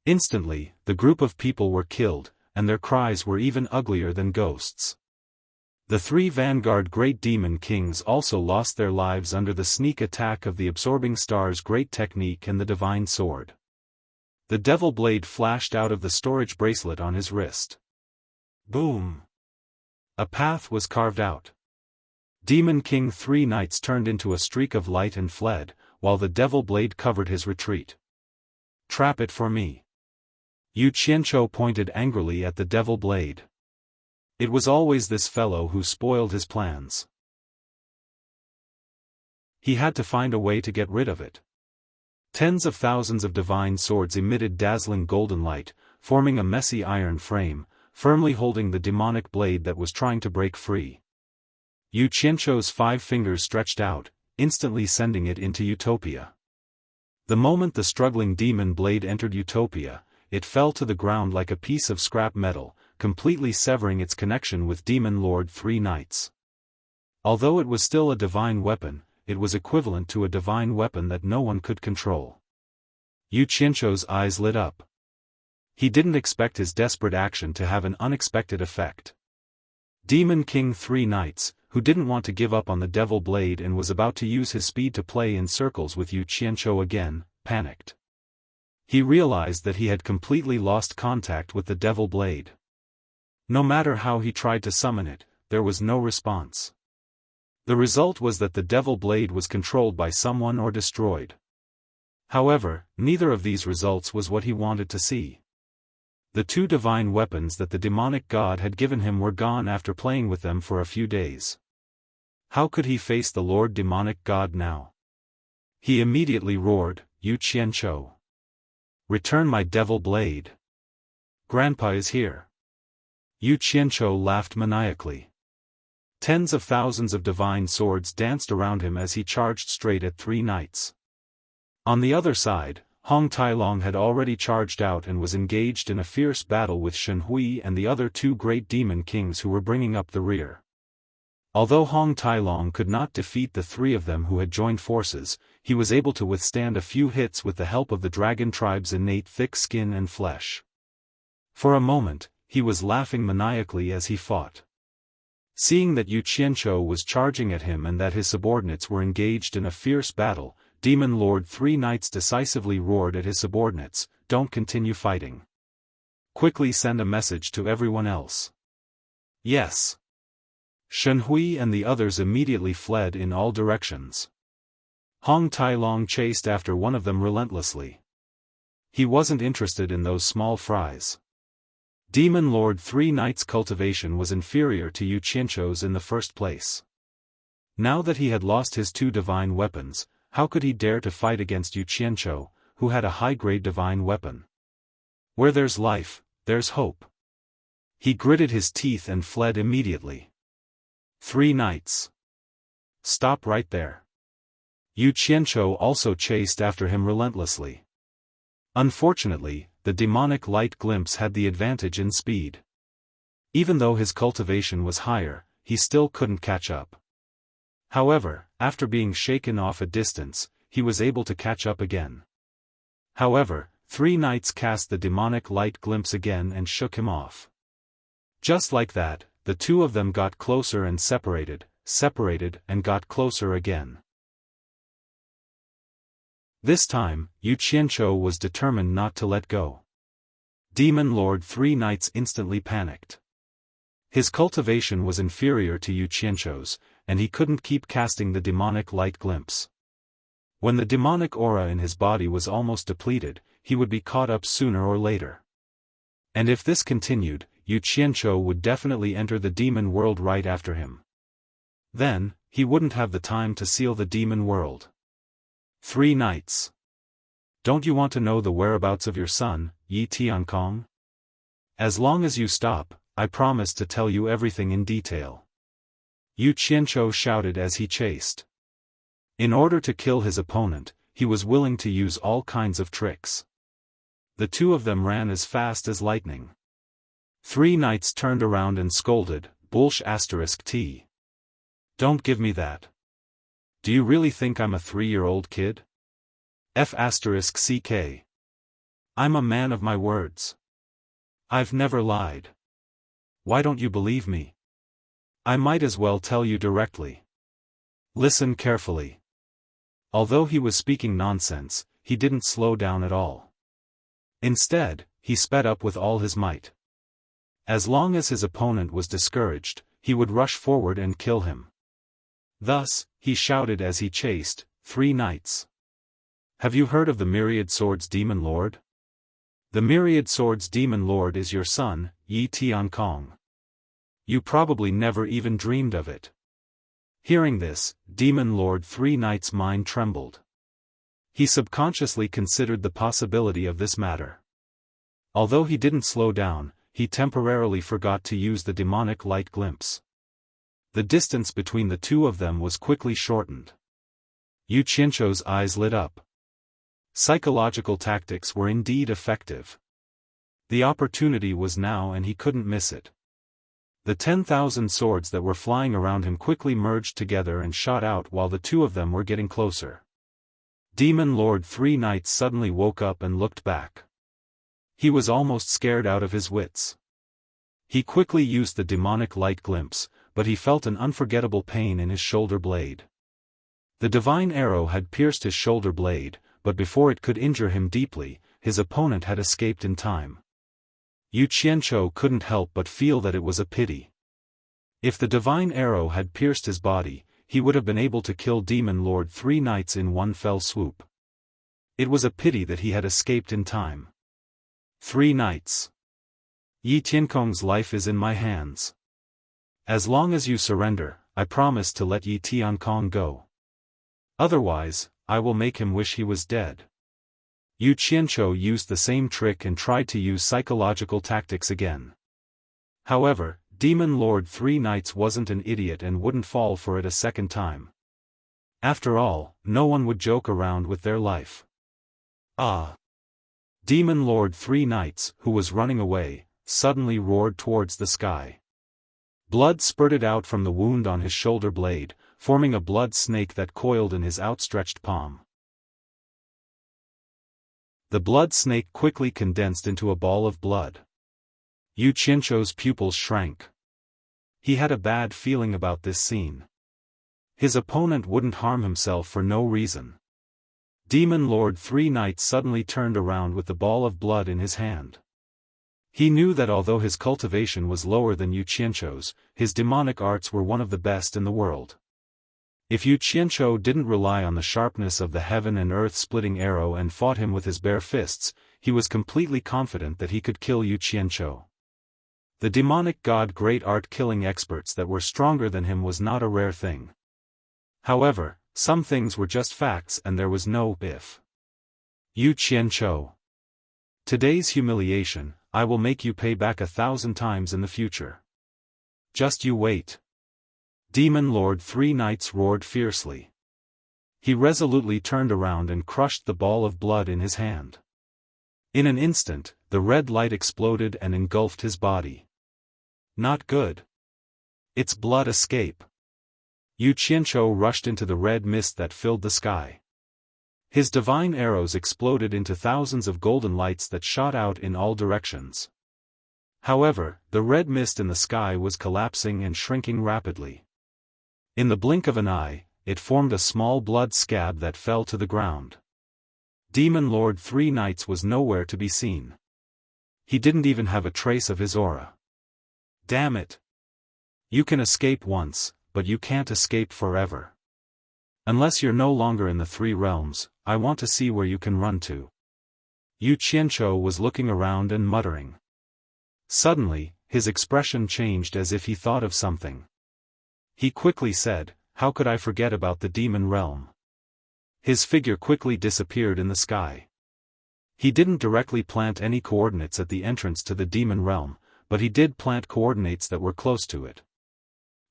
Instantly, the group of people were killed, and their cries were even uglier than ghosts. The 3 vanguard great demon kings also lost their lives under the sneak attack of the absorbing Star's great technique and the divine sword. The devil blade flashed out of the storage bracelet on his wrist. Boom! A path was carved out. Demon King 3 Knights turned into a streak of light and fled, while the devil blade covered his retreat. Trap it for me. Yu Qianzhou pointed angrily at the devil blade. It was always this fellow who spoiled his plans. He had to find a way to get rid of it. Tens of thousands of divine swords emitted dazzling golden light, forming a messy iron frame, firmly holding the demonic blade that was trying to break free. Yu Qianzhou's 5 fingers stretched out, instantly sending it into utopia. The moment the struggling demon blade entered utopia, it fell to the ground like a piece of scrap metal, completely severing its connection with Demon Lord 3 Knights. Although it was still a divine weapon, it was equivalent to a divine weapon that no one could control. Yu Qianzhou's eyes lit up. He didn't expect his desperate action to have an unexpected effect. Demon King 3 Knights, who didn't want to give up on the devil blade and was about to use his speed to play in circles with Yu Qianzhou again, panicked. He realized that he had completely lost contact with the devil blade. No matter how he tried to summon it, there was no response. The result was that the devil blade was controlled by someone or destroyed. However, neither of these results was what he wanted to see. The 2 divine weapons that the demonic god had given him were gone after playing with them for a few days. How could he face the Lord demonic god now? He immediately roared, "Yu Qianzhou! Return my devil blade! Grandpa is here!" Yu Qianzhou laughed maniacally. Tens of thousands of divine swords danced around him as he charged straight at 3 knights. On the other side, Hong Tailong had already charged out and was engaged in a fierce battle with Shen Hui and the other 2 great demon kings who were bringing up the rear. Although Hong Tailong could not defeat the 3 of them who had joined forces, he was able to withstand a few hits with the help of the dragon tribe's innate thick skin and flesh. For a moment, he was laughing maniacally as he fought. Seeing that Yu Qianzhou was charging at him and that his subordinates were engaged in a fierce battle, Demon Lord 3 Knights decisively roared at his subordinates, "Don't continue fighting. Quickly send a message to everyone else." "Yes." Shen Hui and the others immediately fled in all directions. Hong Tailong chased after one of them relentlessly. He wasn't interested in those small fries. Demon Lord 3 Knights' cultivation was inferior to Yu Qianzhou's in the first place. Now that he had lost his 2 divine weapons, how could he dare to fight against Yu Qianzhou, who had a high-grade divine weapon? Where there's life, there's hope. He gritted his teeth and fled immediately. 3 Knights. Stop right there. Yu Qianzhou also chased after him relentlessly. Unfortunately, the demonic light glimpse had the advantage in speed. Even though his cultivation was higher, he still couldn't catch up. However, after being shaken off a distance, he was able to catch up again. However, 3 Knights cast the demonic light glimpse again and shook him off. Just like that, the 2 of them got closer and separated and got closer again. This time, Yu Qianzhou was determined not to let go. Demon Lord 3 Knights instantly panicked. His cultivation was inferior to Yu Qianzhou's, and he couldn't keep casting the demonic light glimpse. When the demonic aura in his body was almost depleted, he would be caught up sooner or later. And if this continued, Yu Qianzhou would definitely enter the demon world right after him. Then, he wouldn't have the time to seal the demon world. 3 Knights. Don't you want to know the whereabouts of your son, Yi Tiankong? As long as you stop, I promise to tell you everything in detail. Yu Qianzhou shouted as he chased. In order to kill his opponent, he was willing to use all kinds of tricks. The 2 of them ran as fast as lightning. 3 Knights turned around and scolded, "Bullsh*t. Don't give me that. Do you really think I'm a 3-year-old kid? F***ck. I'm a man of my words. I've never lied. Why don't you believe me? I might as well tell you directly. Listen carefully." Although he was speaking nonsense, he didn't slow down at all. Instead, he sped up with all his might. As long as his opponent was discouraged, he would rush forward and kill him. Thus, he shouted as he chased, 3 Knights. Have you heard of the Myriad Swords Demon Lord? The Myriad Swords Demon Lord is your son, Yi Tiankong. You probably never even dreamed of it. Hearing this, Demon Lord Three Knights' mind trembled. He subconsciously considered the possibility of this matter. Although he didn't slow down, he temporarily forgot to use the demonic light glimpse. The distance between the two of them was quickly shortened. Yu Qianzhou's eyes lit up. Psychological tactics were indeed effective. The opportunity was now and he couldn't miss it. The 10,000 swords that were flying around him quickly merged together and shot out while the two of them were getting closer. Demon Lord Three Knights suddenly woke up and looked back. He was almost scared out of his wits. He quickly used the demonic light glimpse, but he felt an unforgettable pain in his shoulder blade. The divine arrow had pierced his shoulder blade, but before it could injure him deeply, his opponent had escaped in time. Yu Qianzhou couldn't help but feel that it was a pity. If the divine arrow had pierced his body, he would have been able to kill Demon Lord Three Knights in one fell swoop. It was a pity that he had escaped in time. Three Knights. Yi Tiankong's life is in my hands. As long as you surrender, I promise to let Yi Tiankong go. Otherwise, I will make him wish he was dead. Yu Qianzhou used the same trick and tried to use psychological tactics again. However, Demon Lord Three Knights wasn't an idiot and wouldn't fall for it a second time. After all, no one would joke around with their life. Ah! Demon Lord Three Knights, who was running away, suddenly roared towards the sky. Blood spurted out from the wound on his shoulder blade, forming a blood snake that coiled in his outstretched palm. The blood snake quickly condensed into a ball of blood. Yu Qianzhou's pupils shrank. He had a bad feeling about this scene. His opponent wouldn't harm himself for no reason. Demon Lord Three Knights suddenly turned around with the ball of blood in his hand. He knew that although his cultivation was lower than Yu Qianzhou's, his demonic arts were one of the best in the world. If Yu Qianzhou didn't rely on the sharpness of the heaven and earth splitting arrow and fought him with his bare fists, he was completely confident that he could kill Yu Qianzhou. The demonic god great art killing experts that were stronger than him was not a rare thing. However, some things were just facts and there was no if. Yu Qianzhou. Today's humiliation, I will make you pay back 1,000 times in the future. Just you wait. Demon Lord Three Knights roared fiercely. He resolutely turned around and crushed the ball of blood in his hand. In an instant, the red light exploded and engulfed his body. Not good. It's blood escape. Yu Qianzhou rushed into the red mist that filled the sky. His divine arrows exploded into thousands of golden lights that shot out in all directions. However, the red mist in the sky was collapsing and shrinking rapidly. In the blink of an eye, it formed a small blood scab that fell to the ground. Demon Lord Three Knights was nowhere to be seen. He didn't even have a trace of his aura. Damn it! You can escape once, but you can't escape forever. Unless you're no longer in the Three Realms, I want to see where you can run to. Yu Qianzhou was looking around and muttering. Suddenly, his expression changed as if he thought of something. He quickly said, "How could I forget about the demon realm?" His figure quickly disappeared in the sky. He didn't directly plant any coordinates at the entrance to the demon realm, but he did plant coordinates that were close to it.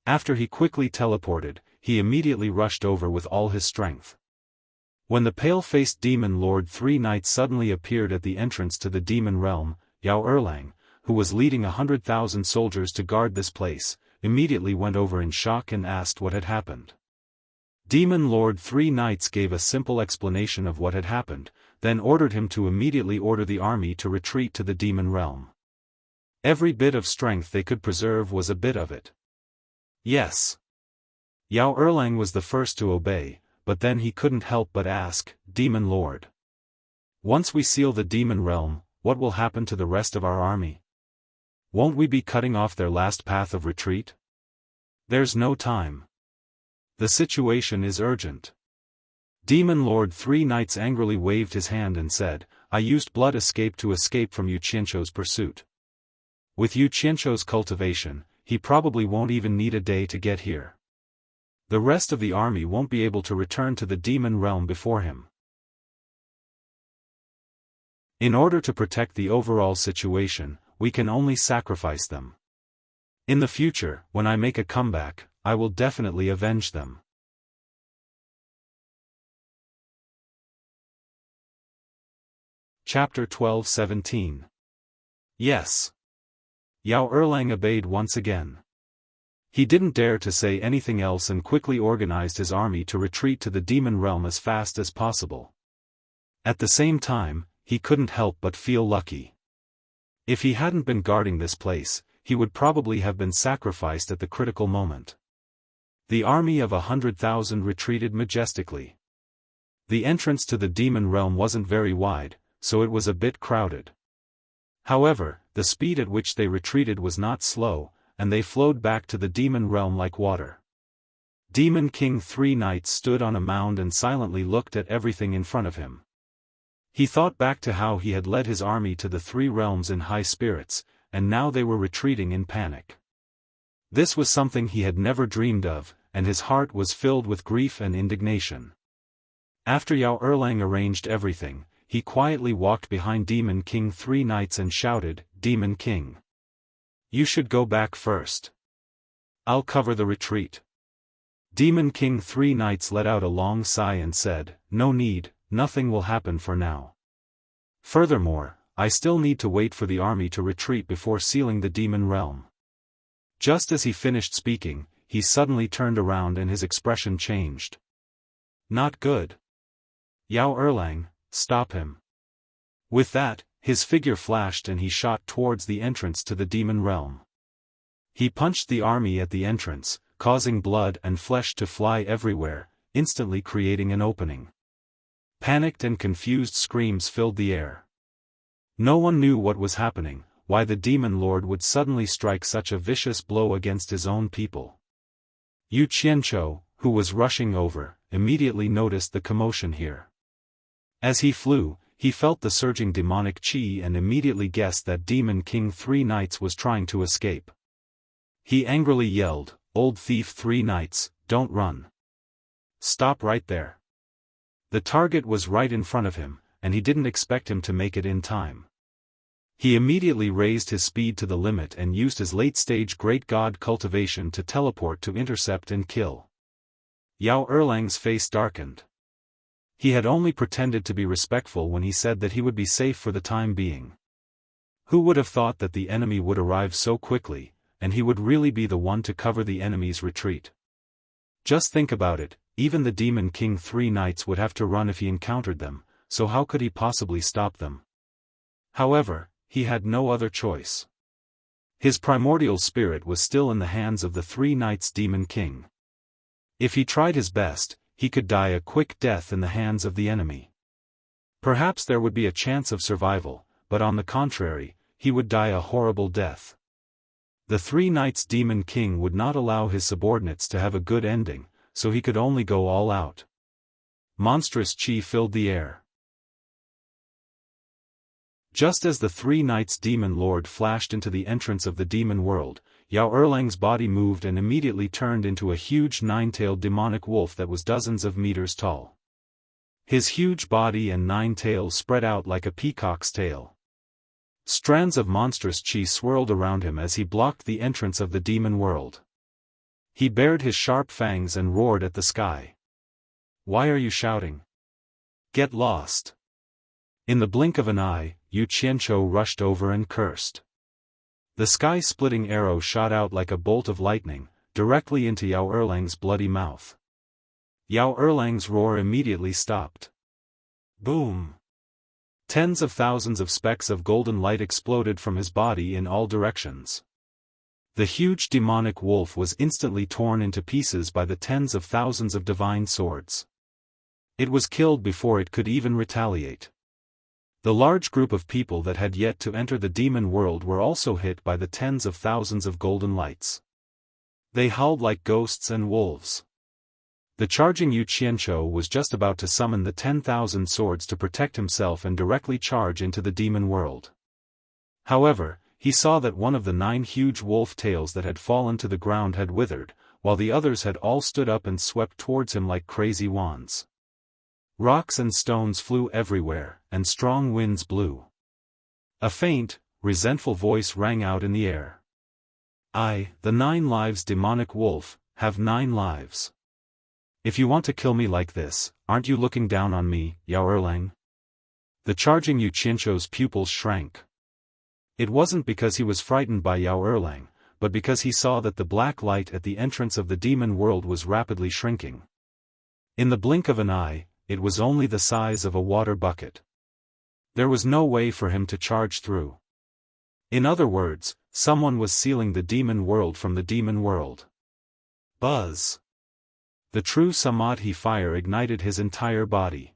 After he quickly teleported, he immediately rushed over with all his strength. When the pale-faced demon Lord Three Knights suddenly appeared at the entrance to the demon realm, Yao Erlang, who was leading 100,000 soldiers to guard this place, immediately went over in shock and asked what had happened. Demon Lord Three Knights gave a simple explanation of what had happened, then ordered him to immediately order the army to retreat to the demon realm. Every bit of strength they could preserve was a bit of it. Yes. Yao Erlang was the first to obey, but then he couldn't help but ask, "Demon Lord, once we seal the demon realm, what will happen to the rest of our army? Won't we be cutting off their last path of retreat? There's no time. The situation is urgent." Demon Lord Three Knights angrily waved his hand and said, I used blood escape to escape from Yu Qianzhou's pursuit. With Yu Qianzhou's cultivation, he probably won't even need a day to get here. The rest of the army won't be able to return to the demon realm before him. In order to protect the overall situation, we can only sacrifice them. In the future, when I make a comeback, I will definitely avenge them. Chapter 12-17. Yes. Yao Erlang obeyed once again. He didn't dare to say anything else and quickly organized his army to retreat to the demon realm as fast as possible. At the same time, he couldn't help but feel lucky. If he hadn't been guarding this place, he would probably have been sacrificed at the critical moment. The army of 100,000 retreated majestically. The entrance to the demon realm wasn't very wide, so it was a bit crowded. However, the speed at which they retreated was not slow, and they flowed back to the demon realm like water. Demon King Three Knights stood on a mound and silently looked at everything in front of him. He thought back to how he had led his army to the three realms in high spirits, and now they were retreating in panic. This was something he had never dreamed of, and his heart was filled with grief and indignation. After Yao Erlang arranged everything, he quietly walked behind Demon King Three Knights and shouted, Demon King, you should go back first. I'll cover the retreat. Demon King Three Knights let out a long sigh and said, no need, nothing will happen for now. Furthermore, I still need to wait for the army to retreat before sealing the demon realm. Just as he finished speaking, he suddenly turned around and his expression changed. Not good. Yao Erlang, stop him. With that, his figure flashed and he shot towards the entrance to the demon realm. He punched the army at the entrance, causing blood and flesh to fly everywhere, instantly creating an opening. Panicked and confused screams filled the air. No one knew what was happening, why the demon lord would suddenly strike such a vicious blow against his own people. Yu Qianzhou, who was rushing over, immediately noticed the commotion here. As he flew, he felt the surging demonic qi and immediately guessed that Demon King Three Knights was trying to escape. He angrily yelled, Old thief Three Knights, don't run. Stop right there. The target was right in front of him, and he didn't expect him to make it in time. He immediately raised his speed to the limit and used his late-stage Great God cultivation to teleport to intercept and kill. Yao Erlang's face darkened. He had only pretended to be respectful when he said that he would be safe for the time being. Who would have thought that the enemy would arrive so quickly, and he would really be the one to cover the enemy's retreat? Just think about it, even the Demon King Three Knights would have to run if he encountered them, so how could he possibly stop them? However, he had no other choice. His primordial spirit was still in the hands of the Three Knights Demon King. If he tried his best, he could die a quick death in the hands of the enemy. Perhaps there would be a chance of survival, but on the contrary, he would die a horrible death. The Three Knights Demon King would not allow his subordinates to have a good ending, so he could only go all out. Monstrous chi filled the air. Just as the Three Knights Demon Lord flashed into the entrance of the demon world, Yao Erlang's body moved and immediately turned into a huge nine-tailed demonic wolf that was dozens of meters tall. His huge body and 9 tails spread out like a peacock's tail. Strands of monstrous chi swirled around him as he blocked the entrance of the demon world. He bared his sharp fangs and roared at the sky. Why are you shouting? Get lost. In the blink of an eye, Yu Qianzhou rushed over and cursed. The sky-splitting arrow shot out like a bolt of lightning, directly into Yao Erlang's bloody mouth. Yao Erlang's roar immediately stopped. Boom! Tens of thousands of specks of golden light exploded from his body in all directions. The huge demonic wolf was instantly torn into pieces by the tens of thousands of divine swords. It was killed before it could even retaliate. The large group of people that had yet to enter the demon world were also hit by the tens of thousands of golden lights. They howled like ghosts and wolves. The charging Yu Qianzhou was just about to summon the 10,000 swords to protect himself and directly charge into the demon world. However, he saw that one of the 9 huge wolf tails that had fallen to the ground had withered, while the others had all stood up and swept towards him like crazy wands. Rocks and stones flew everywhere, and strong winds blew. A faint, resentful voice rang out in the air. I, the 9 lives demonic wolf, have 9 lives. If you want to kill me like this, aren't you looking down on me, Yao Erlang? The charging Yu Qianzhou's pupils shrank. It wasn't because he was frightened by Yao Erlang, but because he saw that the black light at the entrance of the demon world was rapidly shrinking. In the blink of an eye, it was only the size of a water bucket. There was no way for him to charge through. In other words, someone was sealing the demon world from the demon world. Buzz! The true Samadhi fire ignited his entire body.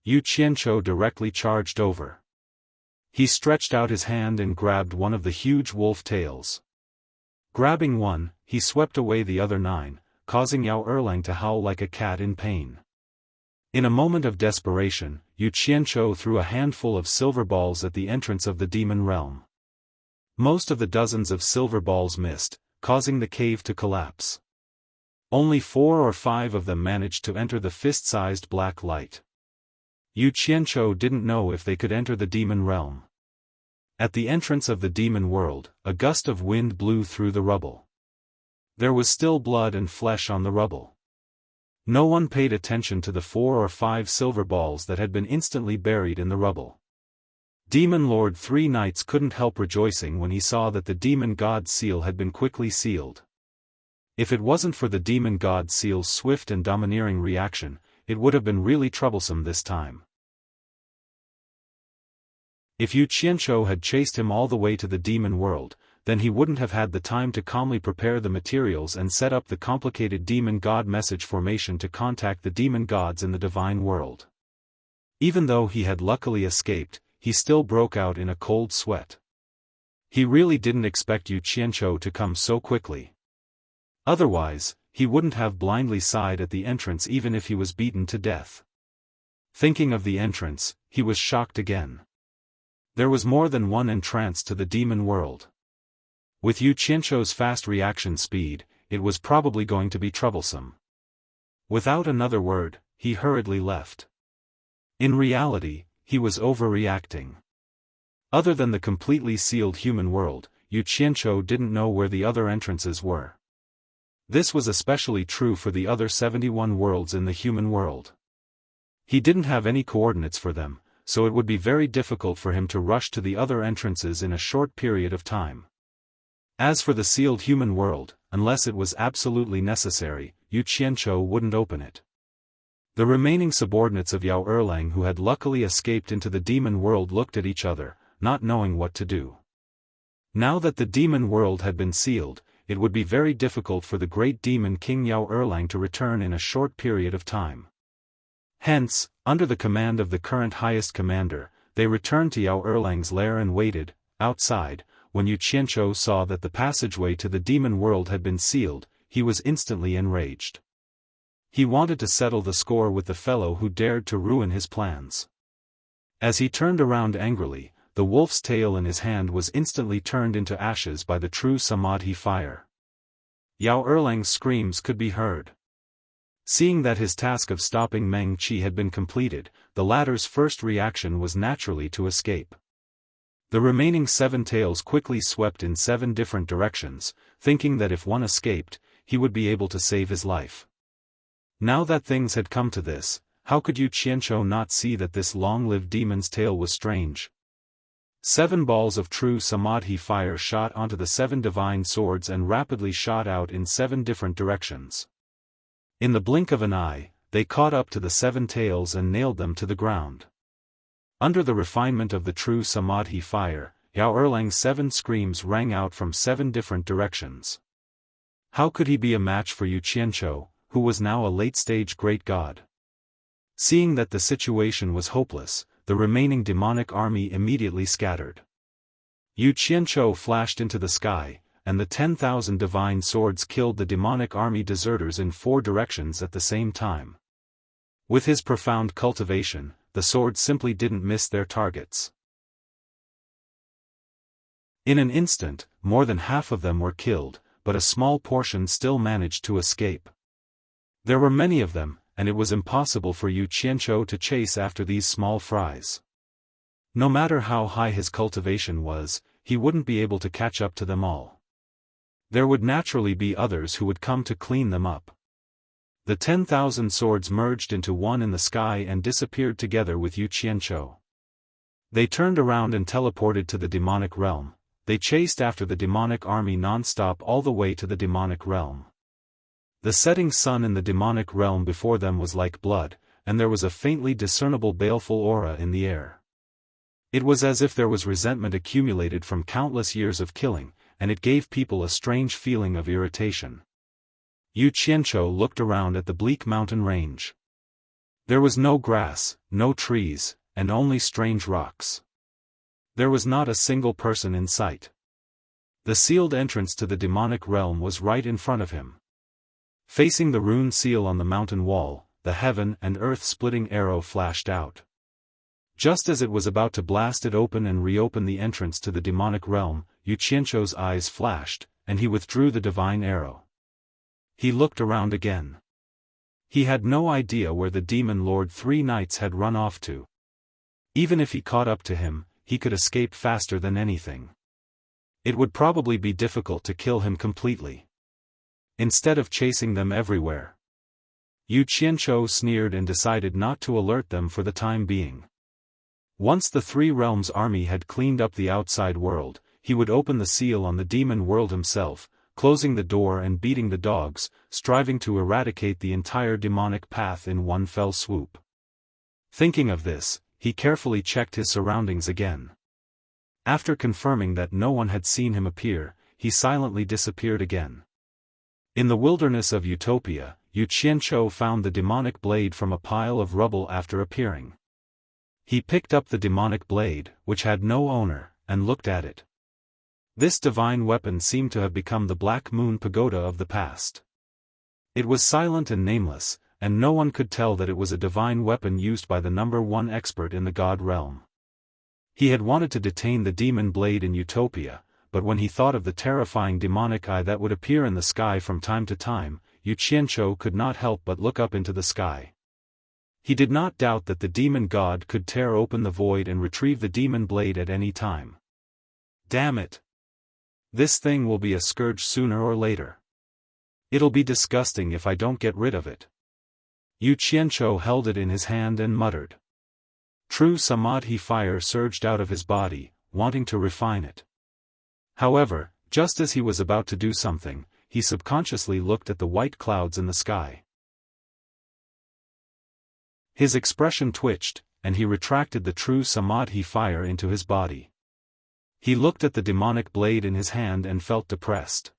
Yu Qianzhou directly charged over. He stretched out his hand and grabbed one of the huge wolf tails. Grabbing one, he swept away the other 9, causing Yao Erlang to howl like a cat in pain. In a moment of desperation, Yu Qianzhou threw a handful of silver balls at the entrance of the demon realm. Most of the dozens of silver balls missed, causing the cave to collapse. Only 4 or 5 of them managed to enter the fist-sized black light. Yu Qianzhou didn't know if they could enter the demon realm. At the entrance of the demon world, a gust of wind blew through the rubble. There was still blood and flesh on the rubble. No one paid attention to the 4 or 5 silver balls that had been instantly buried in the rubble. Demon Lord 3 Knights couldn't help rejoicing when he saw that the demon god seal had been quickly sealed. If it wasn't for the demon god seal's swift and domineering reaction, it would have been really troublesome this time. If Yu Qianzhou had chased him all the way to the demon world, then he wouldn't have had the time to calmly prepare the materials and set up the complicated demon god message formation to contact the demon gods in the divine world. Even though he had luckily escaped, he still broke out in a cold sweat. He really didn't expect Yu Qianzhou to come so quickly. Otherwise, he wouldn't have blindly sighed at the entrance even if he was beaten to death. Thinking of the entrance, he was shocked again. There was more than one entrance to the demon world. With Yu Qianzhou's fast reaction speed, it was probably going to be troublesome. Without another word, he hurriedly left. In reality, he was overreacting. Other than the completely sealed human world, Yu Qianzhou didn't know where the other entrances were. This was especially true for the other 71 worlds in the human world. He didn't have any coordinates for them, so it would be very difficult for him to rush to the other entrances in a short period of time. As for the sealed human world, unless it was absolutely necessary, Yu Qianzhou wouldn't open it. The remaining subordinates of Yao Erlang who had luckily escaped into the demon world looked at each other, not knowing what to do. Now that the demon world had been sealed, it would be very difficult for the great demon king Yao Erlang to return in a short period of time. Hence, under the command of the current highest commander, they returned to Yao Erlang's lair and waited, outside. When Yu Qianzhou saw that the passageway to the demon world had been sealed, he was instantly enraged. He wanted to settle the score with the fellow who dared to ruin his plans. As he turned around angrily, the wolf's tail in his hand was instantly turned into ashes by the true Samadhi fire. Yao Erlang's screams could be heard. Seeing that his task of stopping Meng Qi had been completed, the latter's first reaction was naturally to escape. The remaining 7 tails quickly swept in 7 different directions, thinking that if one escaped, he would be able to save his life. Now that things had come to this, how could Yu Qianzhou not see that this long-lived demon's tail was strange? 7 balls of true Samadhi fire shot onto the 7 divine swords and rapidly shot out in 7 different directions. In the blink of an eye, they caught up to the 7 tails and nailed them to the ground. Under the refinement of the true Samadhi fire, Yao Erlang's 7 screams rang out from 7 different directions. How could he be a match for Yu Qianzhou, who was now a late-stage great god? Seeing that the situation was hopeless, the remaining demonic army immediately scattered. Yu Qianzhou flashed into the sky, and the 10,000 divine swords killed the demonic army deserters in 4 directions at the same time. With his profound cultivation, the swords simply didn't miss their targets. In an instant, more than half of them were killed, but a small portion still managed to escape. There were many of them, and it was impossible for Yu Qianzhou to chase after these small fries. No matter how high his cultivation was, he wouldn't be able to catch up to them all. There would naturally be others who would come to clean them up. The 10,000 swords merged into one in the sky and disappeared together with Yu Qianzhou. They turned around and teleported to the demonic realm. They chased after the demonic army non-stop all the way to the demonic realm. The setting sun in the demonic realm before them was like blood, and there was a faintly discernible baleful aura in the air. It was as if there was resentment accumulated from countless years of killing, and it gave people a strange feeling of irritation. Yu Qianzhou looked around at the bleak mountain range. There was no grass, no trees, and only strange rocks. There was not a single person in sight. The sealed entrance to the demonic realm was right in front of him. Facing the rune seal on the mountain wall, the heaven and earth-splitting arrow flashed out. Just as it was about to blast it open and reopen the entrance to the demonic realm, Yu Qianzhou's eyes flashed, and he withdrew the divine arrow. He looked around again. He had no idea where the demon lord 3 knights had run off to. Even if he caught up to him, he could escape faster than anything. It would probably be difficult to kill him completely. Instead of chasing them everywhere, Yu Qianzhou sneered and decided not to alert them for the time being. Once the 3 realms army had cleaned up the outside world, he would open the seal on the demon world himself, closing the door and beating the dogs, striving to eradicate the entire demonic path in one fell swoop. Thinking of this, he carefully checked his surroundings again. After confirming that no one had seen him appear, he silently disappeared again. In the wilderness of Utopia, Yu Qianzhou found the demonic blade from a pile of rubble after appearing. He picked up the demonic blade, which had no owner, and looked at it. This divine weapon seemed to have become the Black Moon Pagoda of the past. It was silent and nameless, and no one could tell that it was a divine weapon used by the #1 expert in the god realm. He had wanted to detain the demon blade in Utopia, but when he thought of the terrifying demonic eye that would appear in the sky from time to time, Yu Qianzhou could not help but look up into the sky. He did not doubt that the demon god could tear open the void and retrieve the demon blade at any time. Damn it! This thing will be a scourge sooner or later. It'll be disgusting if I don't get rid of it. Yu Qianzhou held it in his hand and muttered. True samadhi fire surged out of his body, wanting to refine it. However, just as he was about to do something, he subconsciously looked at the white clouds in the sky. His expression twitched, and he retracted the true samadhi fire into his body. He looked at the demonic blade in his hand and felt depressed.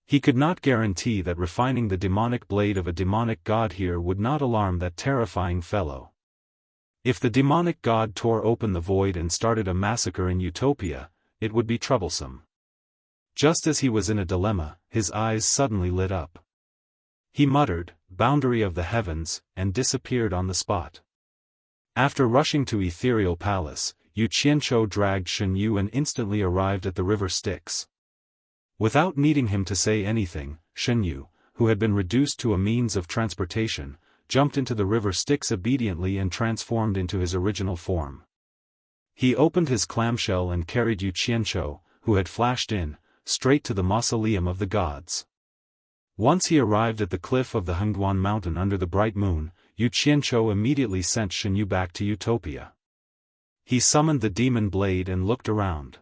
He could not guarantee that refining the demonic blade of a demonic god here would not alarm that terrifying fellow. If the demonic god tore open the void and started a massacre in Utopia, it would be troublesome. Just as he was in a dilemma, his eyes suddenly lit up. He muttered, "Boundary of the heavens," and disappeared on the spot. After rushing to Ethereal Palace, Yu Qianzhou dragged Shen Yu and instantly arrived at the river Styx. Without needing him to say anything, Shen Yu, who had been reduced to a means of transportation, jumped into the river Styx obediently and transformed into his original form. He opened his clamshell and carried Yu Qianzhou, who had flashed in, straight to the mausoleum of the gods. Once he arrived at the cliff of the Hengduan mountain under the bright moon, Yu Qianzhou immediately sent Shen Yu back to Utopia. He summoned the demon blade and looked around.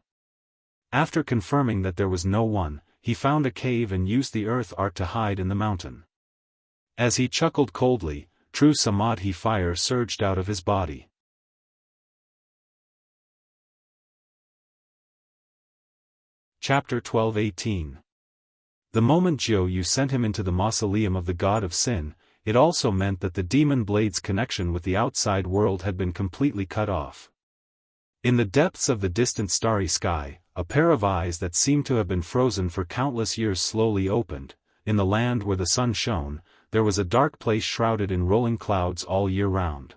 After confirming that there was no one, he found a cave and used the earth art to hide in the mountain. As he chuckled coldly, true samadhi fire surged out of his body. Chapter 12:18. The moment Jiu Yu sent him into the mausoleum of the god of sin, it also meant that the demon blade's connection with the outside world had been completely cut off. In the depths of the distant starry sky, a pair of eyes that seemed to have been frozen for countless years slowly opened. In the land where the sun shone, there was a dark place shrouded in rolling clouds all year round.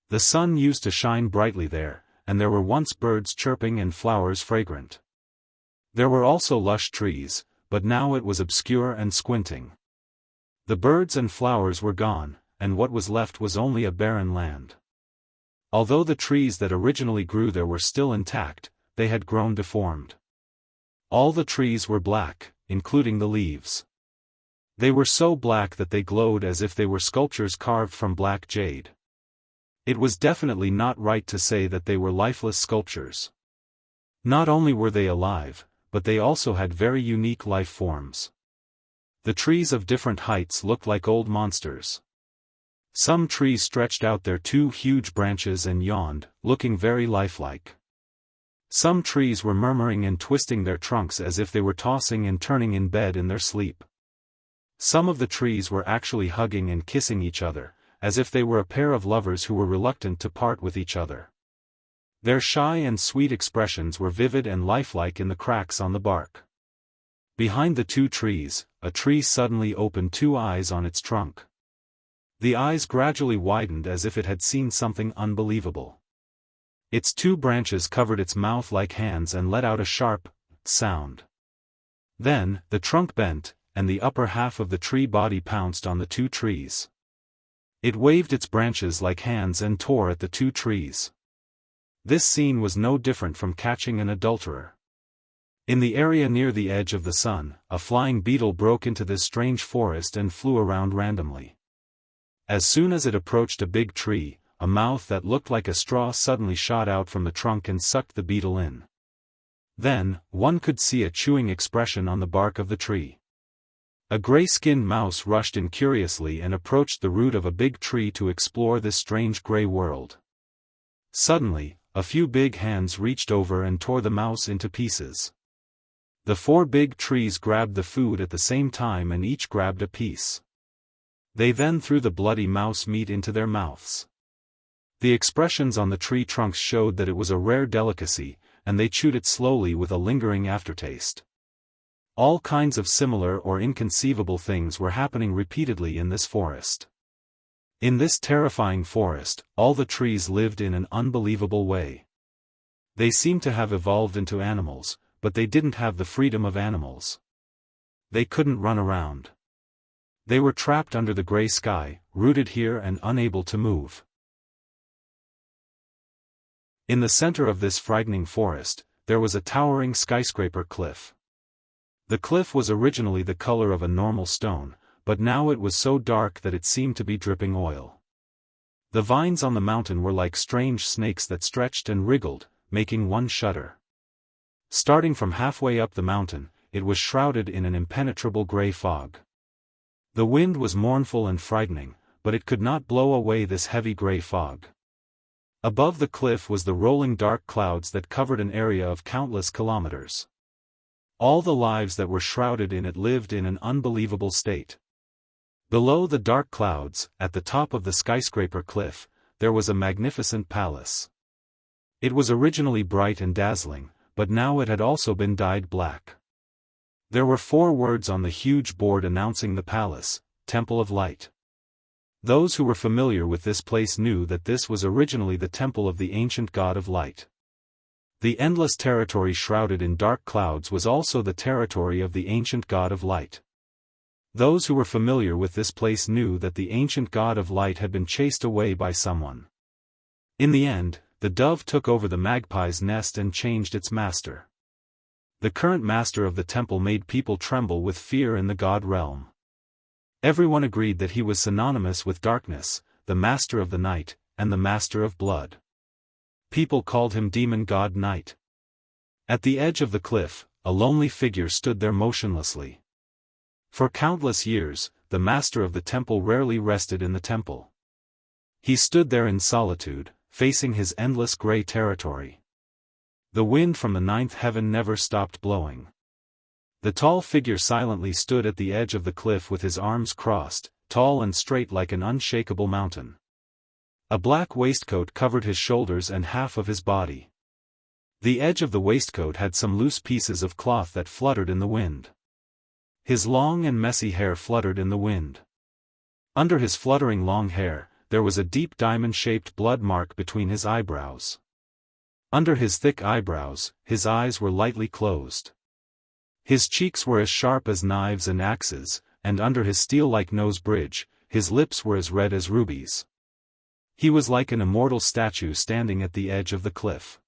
The sun used to shine brightly there, and there were once birds chirping and flowers fragrant. There were also lush trees, but now it was obscure and squinting. The birds and flowers were gone, and what was left was only a barren land. Although the trees that originally grew there were still intact, they had grown deformed. All the trees were black, including the leaves. They were so black that they glowed as if they were sculptures carved from black jade. It was definitely not right to say that they were lifeless sculptures. Not only were they alive, but they also had very unique life forms. The trees of different heights looked like old monsters. Some trees stretched out their two huge branches and yawned, looking very lifelike. Some trees were murmuring and twisting their trunks as if they were tossing and turning in bed in their sleep. Some of the trees were actually hugging and kissing each other, as if they were a pair of lovers who were reluctant to part with each other. Their shy and sweet expressions were vivid and lifelike in the cracks on the bark. Behind the two trees, a tree suddenly opened two eyes on its trunk. The eyes gradually widened as if it had seen something unbelievable. Its two branches covered its mouth like hands and let out a sharp sound. Then, the trunk bent, and the upper half of the tree body pounced on the two trees. It waved its branches like hands and tore at the two trees. This scene was no different from catching an adulterer. In the area near the edge of the sun, a flying beetle broke into this strange forest and flew around randomly. As soon as it approached a big tree, a mouth that looked like a straw suddenly shot out from the trunk and sucked the beetle in. Then, one could see a chewing expression on the bark of the tree. A gray-skinned mouse rushed in curiously and approached the root of a big tree to explore this strange gray world. Suddenly, a few big hands reached over and tore the mouse into pieces. The four big trees grabbed the food at the same time and each grabbed a piece. They then threw the bloody mouse meat into their mouths. The expressions on the tree trunks showed that it was a rare delicacy, and they chewed it slowly with a lingering aftertaste. All kinds of similar or inconceivable things were happening repeatedly in this forest. In this terrifying forest, all the trees lived in an unbelievable way. They seemed to have evolved into animals, but they didn't have the freedom of animals. They couldn't run around. They were trapped under the gray sky, rooted here and unable to move. In the center of this frightening forest, there was a towering skyscraper cliff. The cliff was originally the color of a normal stone, but now it was so dark that it seemed to be dripping oil. The vines on the mountain were like strange snakes that stretched and wriggled, making one shudder. Starting from halfway up the mountain, it was shrouded in an impenetrable gray fog. The wind was mournful and frightening, but it could not blow away this heavy gray fog. Above the cliff was the rolling dark clouds that covered an area of countless kilometers. All the lives that were shrouded in it lived in an unbelievable state. Below the dark clouds, at the top of the skyscraper cliff, there was a magnificent palace. It was originally bright and dazzling, but now it had also been dyed black. There were 4 words on the huge board announcing the palace: Temple of Light. Those who were familiar with this place knew that this was originally the temple of the ancient god of light. The endless territory shrouded in dark clouds was also the territory of the ancient god of light. Those who were familiar with this place knew that the ancient god of light had been chased away by someone. In the end, the dove took over the magpie's nest and changed its master. The current master of the temple made people tremble with fear in the god realm. Everyone agreed that he was synonymous with darkness, the master of the night, and the master of blood. People called him Demon God Night. At the edge of the cliff, a lonely figure stood there motionlessly. For countless years, the master of the temple rarely rested in the temple. He stood there in solitude, facing his endless gray territory. The wind from the 9th heaven never stopped blowing. The tall figure silently stood at the edge of the cliff with his arms crossed, tall and straight like an unshakable mountain. A black waistcoat covered his shoulders and half of his body. The edge of the waistcoat had some loose pieces of cloth that fluttered in the wind. His long and messy hair fluttered in the wind. Under his fluttering long hair, there was a deep diamond-shaped blood mark between his eyebrows. Under his thick eyebrows, his eyes were lightly closed. His cheeks were as sharp as knives and axes, and under his steel-like nose bridge, his lips were as red as rubies. He was like an immortal statue standing at the edge of the cliff.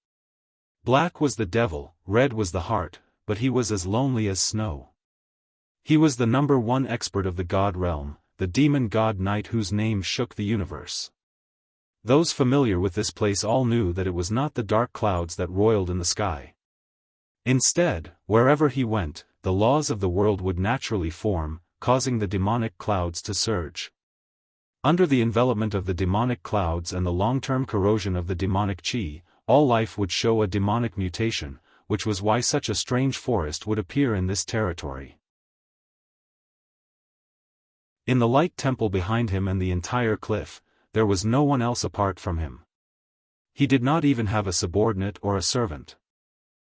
Black was the devil, red was the heart, but he was as lonely as snow. He was the #1 expert of the god realm, the demon god knight whose name shook the universe. Those familiar with this place all knew that it was not the dark clouds that roiled in the sky. Instead, wherever he went, the laws of the world would naturally form, causing the demonic clouds to surge. Under the envelopment of the demonic clouds and the long-term corrosion of the demonic chi, all life would show a demonic mutation, which was why such a strange forest would appear in this territory. In the light temple behind him and the entire cliff, there was no one else apart from him. He did not even have a subordinate or a servant.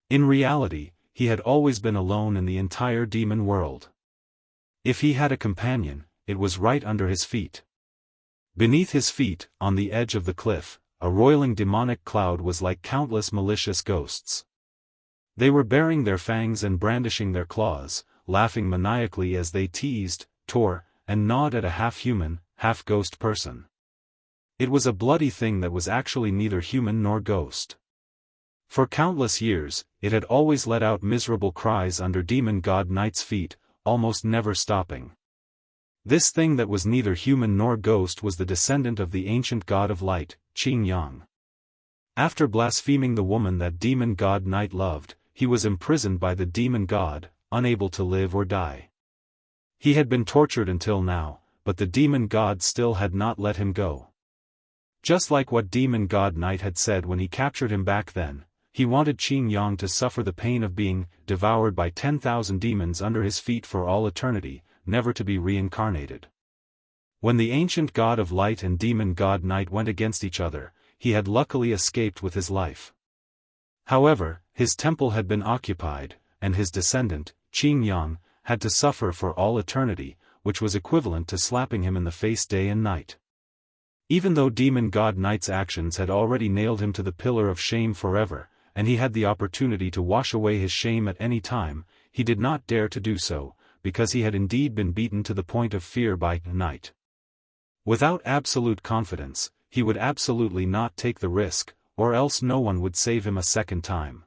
In reality, he had always been alone in the entire demon world. If he had a companion, it was right under his feet. Beneath his feet, on the edge of the cliff, a roiling demonic cloud was like countless malicious ghosts. They were baring their fangs and brandishing their claws, laughing maniacally as they teased, tore, and gnawed at a half-human, half-ghost person. It was a bloody thing that was actually neither human nor ghost. For countless years, it had always let out miserable cries under demon god knight's feet, almost never stopping. This thing that was neither human nor ghost was the descendant of the ancient god of light, Qing Yang. After blaspheming the woman that demon god knight loved, he was imprisoned by the demon god, unable to live or die. He had been tortured until now, but the demon god still had not let him go. Just like what demon god knight had said when he captured him back then, he wanted Qing Yang to suffer the pain of being devoured by 10,000 demons under his feet for all eternity, never to be reincarnated. When the ancient god of light and demon god knight went against each other, he had luckily escaped with his life. However, his temple had been occupied, and his descendant, Qing Yang, had to suffer for all eternity, which was equivalent to slapping him in the face day and night. Even though demon god knight's actions had already nailed him to the pillar of shame forever, and he had the opportunity to wash away his shame at any time, he did not dare to do so, because he had indeed been beaten to the point of fear by Night. Without absolute confidence, he would absolutely not take the risk, or else no one would save him a second time.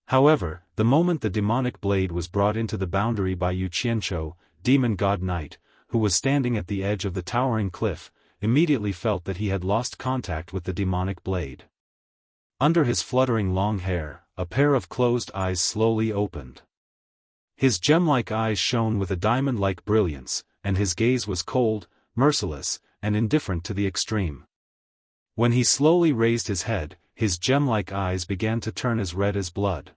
However, the moment the demonic blade was brought into the boundary by Yu Qianqiu, demon god knight, who was standing at the edge of the towering cliff, immediately felt that he had lost contact with the demonic blade. Under his fluttering long hair, a pair of closed eyes slowly opened. His gem-like eyes shone with a diamond-like brilliance, and his gaze was cold, merciless, and indifferent to the extreme. When he slowly raised his head, his gem-like eyes began to turn as red as blood.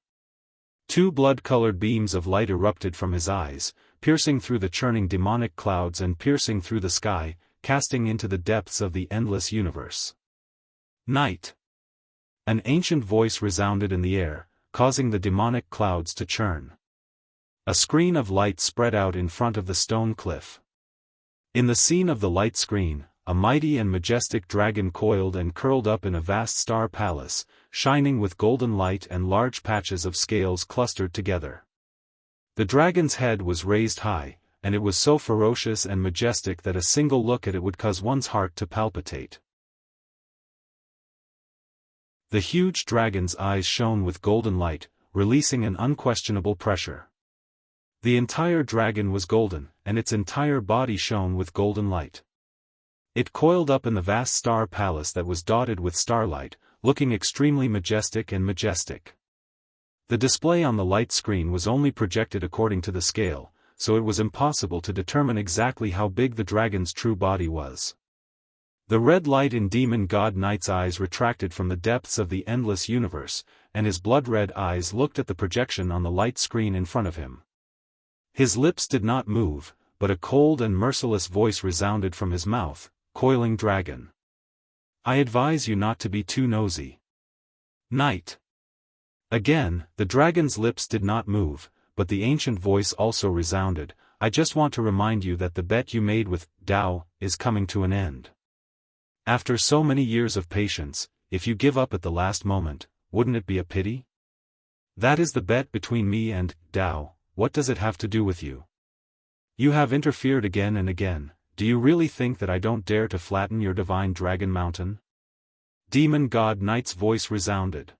Two blood-colored beams of light erupted from his eyes, piercing through the churning demonic clouds and piercing through the sky, casting into the depths of the endless universe. Night! An ancient voice resounded in the air, causing the demonic clouds to churn. A screen of light spread out in front of the stone cliff. In the scene of the light screen, a mighty and majestic dragon coiled and curled up in a vast star palace, shining with golden light and large patches of scales clustered together. The dragon's head was raised high, and it was so ferocious and majestic that a single look at it would cause one's heart to palpitate. The huge dragon's eyes shone with golden light, releasing an unquestionable pressure. The entire dragon was golden, and its entire body shone with golden light. It coiled up in the vast star palace that was dotted with starlight, looking extremely majestic and majestic. The display on the light screen was only projected according to the scale, so it was impossible to determine exactly how big the dragon's true body was. The red light in demon god knight's eyes retracted from the depths of the endless universe, and his blood-red eyes looked at the projection on the light screen in front of him. His lips did not move, but a cold and merciless voice resounded from his mouth, "Coiling dragon. I advise you not to be too nosy. Night." Again, the dragon's lips did not move, but the ancient voice also resounded, I just want to remind you that the bet you made with Tao is coming to an end. After so many years of patience, if you give up at the last moment, wouldn't it be a pity? That is the bet between me and Tao. What does it have to do with you? You have interfered again and again. Do you really think that I don't dare to flatten your divine dragon mountain? Demon God Knight's voice resounded.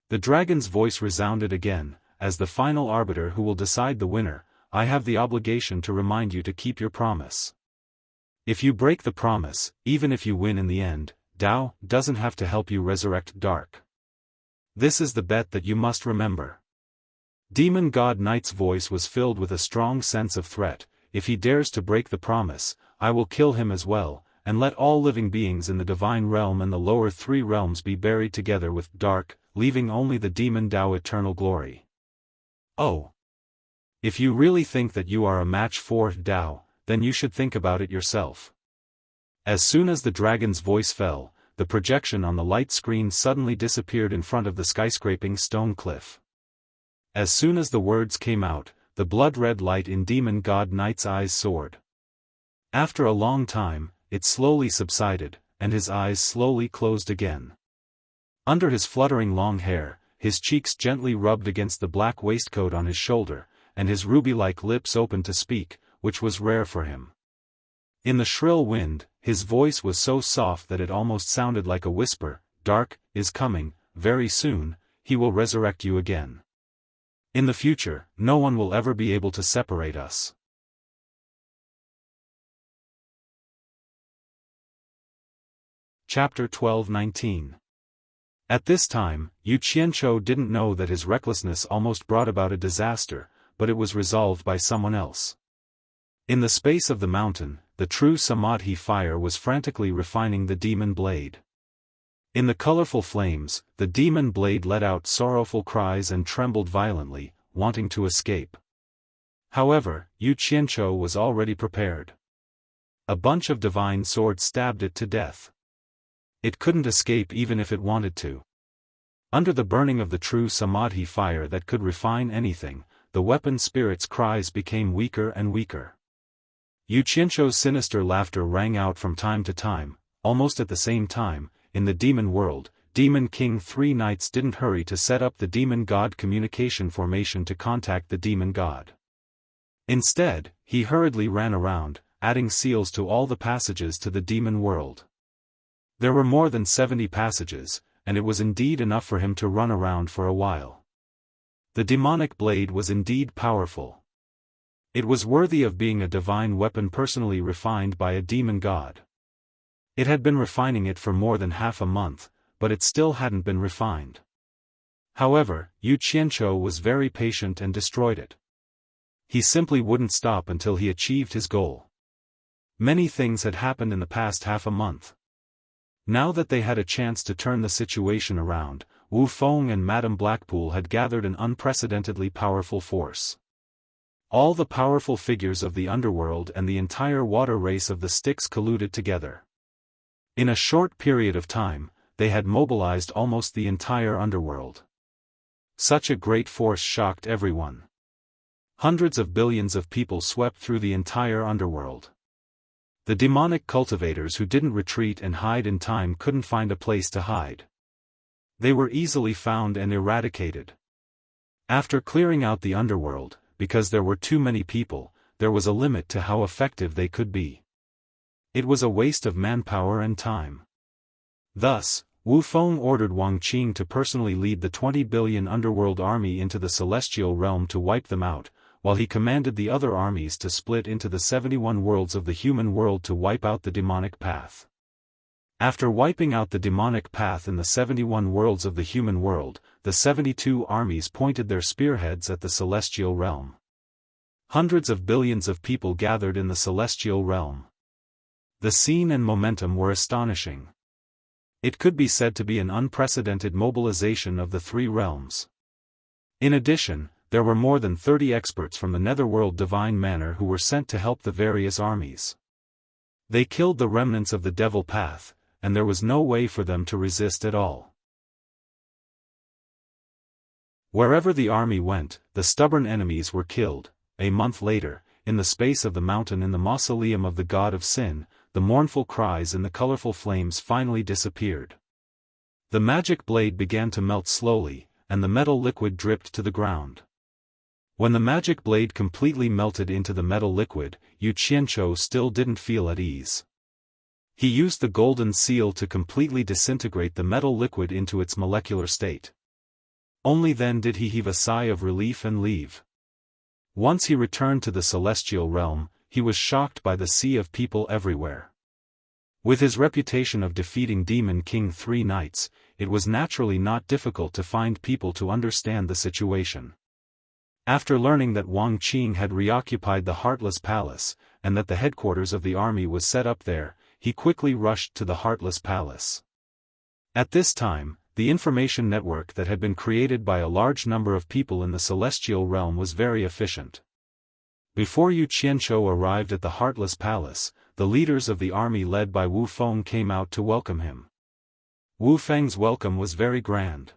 The dragon's voice resounded again, as the final arbiter who will decide the winner, I have the obligation to remind you to keep your promise. If you break the promise, even if you win in the end, Tao doesn't have to help you resurrect Dark. This is the bet that you must remember. Demon God Knight's voice was filled with a strong sense of threat. If he dares to break the promise, I will kill him as well, and let all living beings in the divine realm and the lower three realms be buried together with Dark, leaving only the demon Tao eternal glory. Oh! If you really think that you are a match for Tao, then you should think about it yourself. As soon as the dragon's voice fell, the projection on the light screen suddenly disappeared in front of the skyscraping stone cliff. As soon as the words came out, the blood-red light in Demon God Knight's eyes soared. After a long time, it slowly subsided, and his eyes slowly closed again. Under his fluttering long hair, his cheeks gently rubbed against the black waistcoat on his shoulder, and his ruby-like lips opened to speak, which was rare for him. In the shrill wind, his voice was so soft that it almost sounded like a whisper, Dark is coming, very soon, he will resurrect you again. In the future, no one will ever be able to separate us. Chapter 12:19. At this time, Yu Qianqiu didn't know that his recklessness almost brought about a disaster, but it was resolved by someone else. In the space of the mountain, the true Samadhi fire was frantically refining the demon blade. In the colorful flames, the demon blade let out sorrowful cries and trembled violently, wanting to escape. However, Yu Qianqiu was already prepared. A bunch of divine swords stabbed it to death. It couldn't escape even if it wanted to. Under the burning of the true Samadhi fire that could refine anything, the weapon spirit's cries became weaker and weaker. Yu Qianqiu's sinister laughter rang out from time to time. Almost at the same time, in the demon world, Demon King 3 Knights didn't hurry to set up the Demon God communication formation to contact the Demon God. Instead, he hurriedly ran around, adding seals to all the passages to the demon world. There were more than 70 passages, and it was indeed enough for him to run around for a while. The demonic blade was indeed powerful. It was worthy of being a divine weapon personally refined by a demon god. It had been refining it for more than half a month, but it still hadn't been refined. However, Yu Qianqiu was very patient and destroyed it. He simply wouldn't stop until he achieved his goal. Many things had happened in the past half a month. Now that they had a chance to turn the situation around, Wu Feng and Madame Blackpool had gathered an unprecedentedly powerful force. All the powerful figures of the underworld and the entire water race of the Styx colluded together. In a short period of time, they had mobilized almost the entire underworld. Such a great force shocked everyone. Hundreds of billions of people swept through the entire underworld. The demonic cultivators who didn't retreat and hide in time couldn't find a place to hide. They were easily found and eradicated. After clearing out the underworld, because there were too many people, there was a limit to how effective they could be. It was a waste of manpower and time. Thus, Wu Feng ordered Wang Qing to personally lead the 20 billion underworld army into the celestial realm to wipe them out, while he commanded the other armies to split into the 71 worlds of the human world to wipe out the demonic path. After wiping out the demonic path in the 71 worlds of the human world, the 72 armies pointed their spearheads at the celestial realm. Hundreds of billions of people gathered in the celestial realm. The scene and momentum were astonishing. It could be said to be an unprecedented mobilization of the three realms. In addition, there were more than 30 experts from the netherworld divine manor who were sent to help the various armies. They killed the remnants of the devil path, and there was no way for them to resist at all. Wherever the army went, the stubborn enemies were killed. A month later, in the space of the mountain in the mausoleum of the god of sin, the mournful cries and the colorful flames finally disappeared. The magic blade began to melt slowly, and the metal liquid dripped to the ground. When the magic blade completely melted into the metal liquid, Yu Qianzhou still didn't feel at ease. He used the golden seal to completely disintegrate the metal liquid into its molecular state. Only then did he heave a sigh of relief and leave. Once he returned to the celestial realm, he was shocked by the sea of people everywhere. With his reputation of defeating Demon King 3 nights, it was naturally not difficult to find people to understand the situation. After learning that Wang Qing had reoccupied the Heartless Palace, and that the headquarters of the army was set up there, he quickly rushed to the Heartless Palace. At this time, the information network that had been created by a large number of people in the celestial realm was very efficient. Before Yu Qianzhou arrived at the Heartless Palace, the leaders of the army led by Wu Feng came out to welcome him. Wu Feng's welcome was very grand.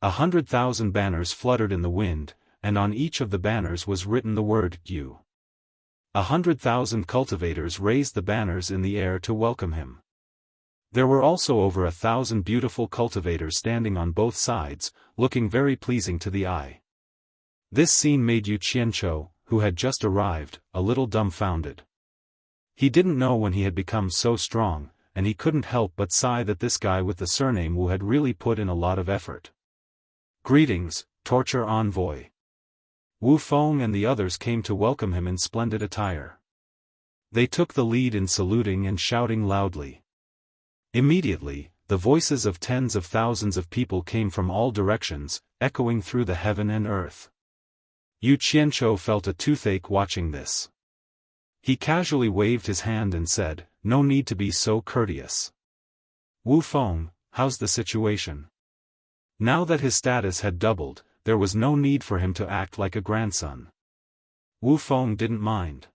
100,000 banners fluttered in the wind, and on each of the banners was written the word Yu. 100,000 cultivators raised the banners in the air to welcome him. There were also over 1,000 beautiful cultivators standing on both sides, looking very pleasing to the eye. This scene made Yu Qianzhou, who had just arrived, a little dumbfounded. He didn't know when he had become so strong, and he couldn't help but sigh that this guy with the surname Wu had really put in a lot of effort. Greetings, torture envoy. Wu Feng and the others came to welcome him in splendid attire. They took the lead in saluting and shouting loudly. Immediately, the voices of tens of thousands of people came from all directions, echoing through the heaven and earth. Yu Qianzhou felt a toothache watching this. He casually waved his hand and said, "No need to be so courteous. Wu Feng, how's the situation?" Now that his status had doubled, there was no need for him to act like a grandson. Wu Feng didn't mind.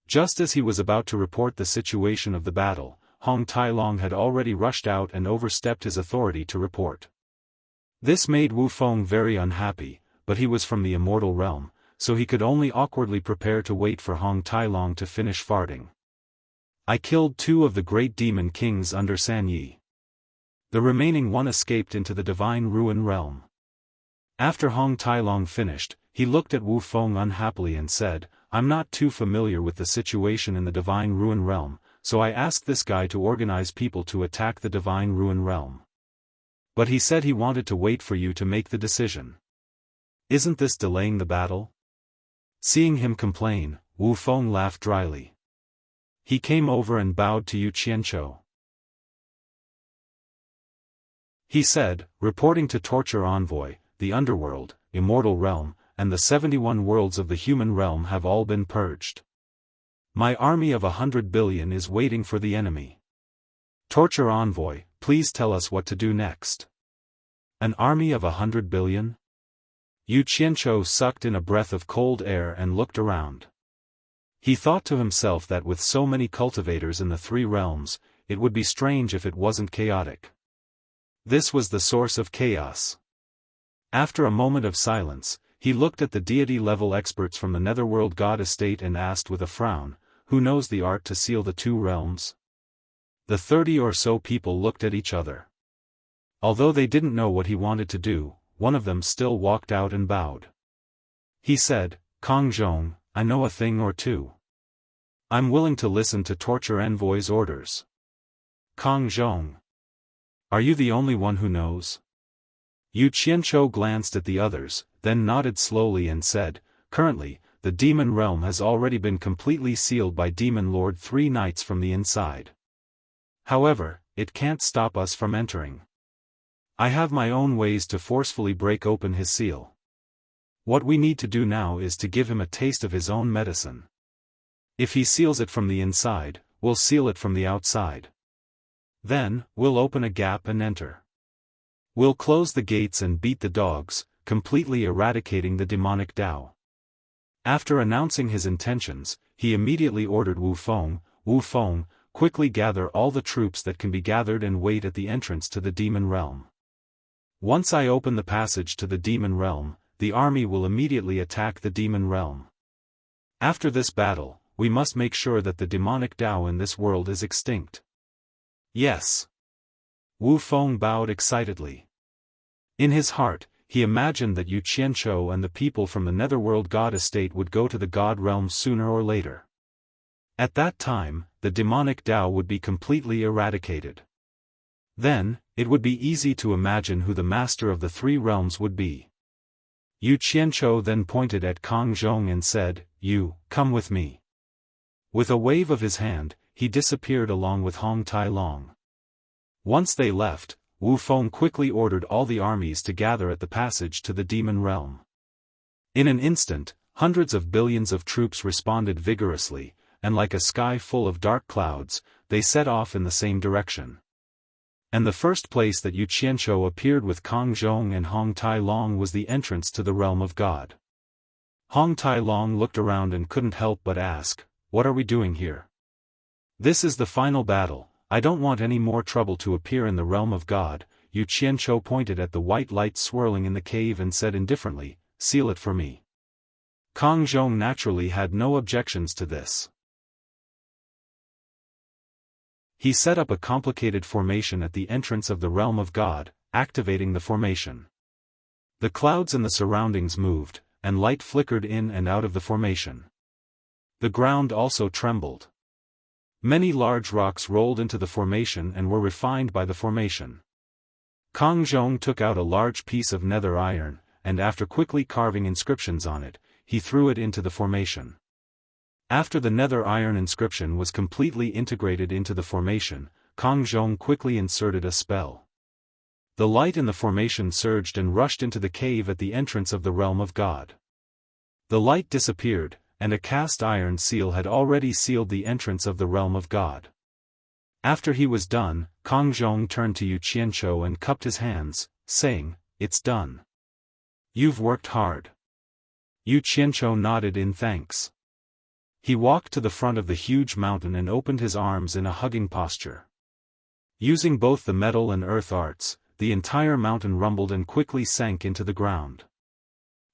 Just as he was about to report the situation of the battle, Hong Tailong had already rushed out and overstepped his authority to report. This made Wu Feng very unhappy, but he was from the immortal realm, so he could only awkwardly prepare to wait for Hong Tailong to finish farting. I killed 2 of the great demon kings under San Yi. The remaining one escaped into the divine ruin realm. After Hong Tailong finished, he looked at Wu Feng unhappily and said, "I'm not too familiar with the situation in the divine ruin realm, so I asked this guy to organize people to attack the divine ruin realm. But he said he wanted to wait for you to make the decision. Isn't this delaying the battle?" Seeing him complain, Wu Feng laughed dryly. He came over and bowed to Yu Qianzhou. He said, "Reporting to Torture Envoy, the underworld, immortal realm, and the 71 worlds of the human realm have all been purged. My army of 100 billion is waiting for the enemy. Torture Envoy, please tell us what to do next." An army of 100 billion? Yu Qianzhou sucked in a breath of cold air and looked around. He thought to himself that with so many cultivators in the 3 realms, it would be strange if it wasn't chaotic. This was the source of chaos. After a moment of silence, he looked at the deity-level experts from the Netherworld God Estate and asked with a frown, "Who knows the art to seal the 2 realms?" The 30 or so people looked at each other. Although they didn't know what he wanted to do, one of them still walked out and bowed. He said, "Kong Zhong, I know a thing or two. I'm willing to listen to Torture Envoy's orders." "Kong Zhong. Are you the only one who knows?" Yu Qianzhou glanced at the others, then nodded slowly and said, "Currently, the demon realm has already been completely sealed by Demon Lord 3 nights from the inside. However, it can't stop us from entering. I have my own ways to forcefully break open his seal. What we need to do now is to give him a taste of his own medicine. If he seals it from the inside, we'll seal it from the outside. Then, we'll open a gap and enter. We'll close the gates and beat the dogs, completely eradicating the demonic Tao." After announcing his intentions, he immediately ordered Wu Feng, quickly gather all the troops that can be gathered and wait at the entrance to the demon realm. Once I open the passage to the demon realm, the army will immediately attack the demon realm. After this battle, we must make sure that the demonic Tao in this world is extinct. Yes. Wu Feng bowed excitedly. In his heart, he imagined that Yu Qianzhou and the people from the netherworld god estate would go to the god realm sooner or later. At that time, the demonic Tao would be completely eradicated. Then, it would be easy to imagine who the master of the three realms would be. Yu Qianzhou then pointed at Kang Zhong and said, "You, come with me." With a wave of his hand, he disappeared along with Hong Tai Long. Once they left, Wu Feng quickly ordered all the armies to gather at the passage to the demon realm. In an instant, hundreds of billions of troops responded vigorously, and like a sky full of dark clouds, they set off in the same direction. And the first place that Yu Qianzhou appeared with Kang Zhong and Hong Tai Long was the entrance to the realm of God. Hong Tai Long looked around and couldn't help but ask, "What are we doing here? This is the final battle. I don't want any more trouble to appear in the realm of God." Yu Qianzhou pointed at the white light swirling in the cave and said indifferently, "Seal it for me." Kang Zhong naturally had no objections to this. He set up a complicated formation at the entrance of the realm of God, activating the formation. The clouds in the surroundings moved, and light flickered in and out of the formation. The ground also trembled. Many large rocks rolled into the formation and were refined by the formation. Kang Zhong took out a large piece of nether iron, and after quickly carving inscriptions on it, he threw it into the formation. After the nether iron inscription was completely integrated into the formation, Kang Zhong quickly inserted a spell. The light in the formation surged and rushed into the cave at the entrance of the realm of God. The light disappeared, and a cast iron seal had already sealed the entrance of the realm of God. After he was done, Kang Zhong turned to Yu Qianzhou and cupped his hands, saying, "It's done. You've worked hard." Yu Qianzhou nodded in thanks. He walked to the front of the huge mountain and opened his arms in a hugging posture. Using both the metal and earth arts, the entire mountain rumbled and quickly sank into the ground.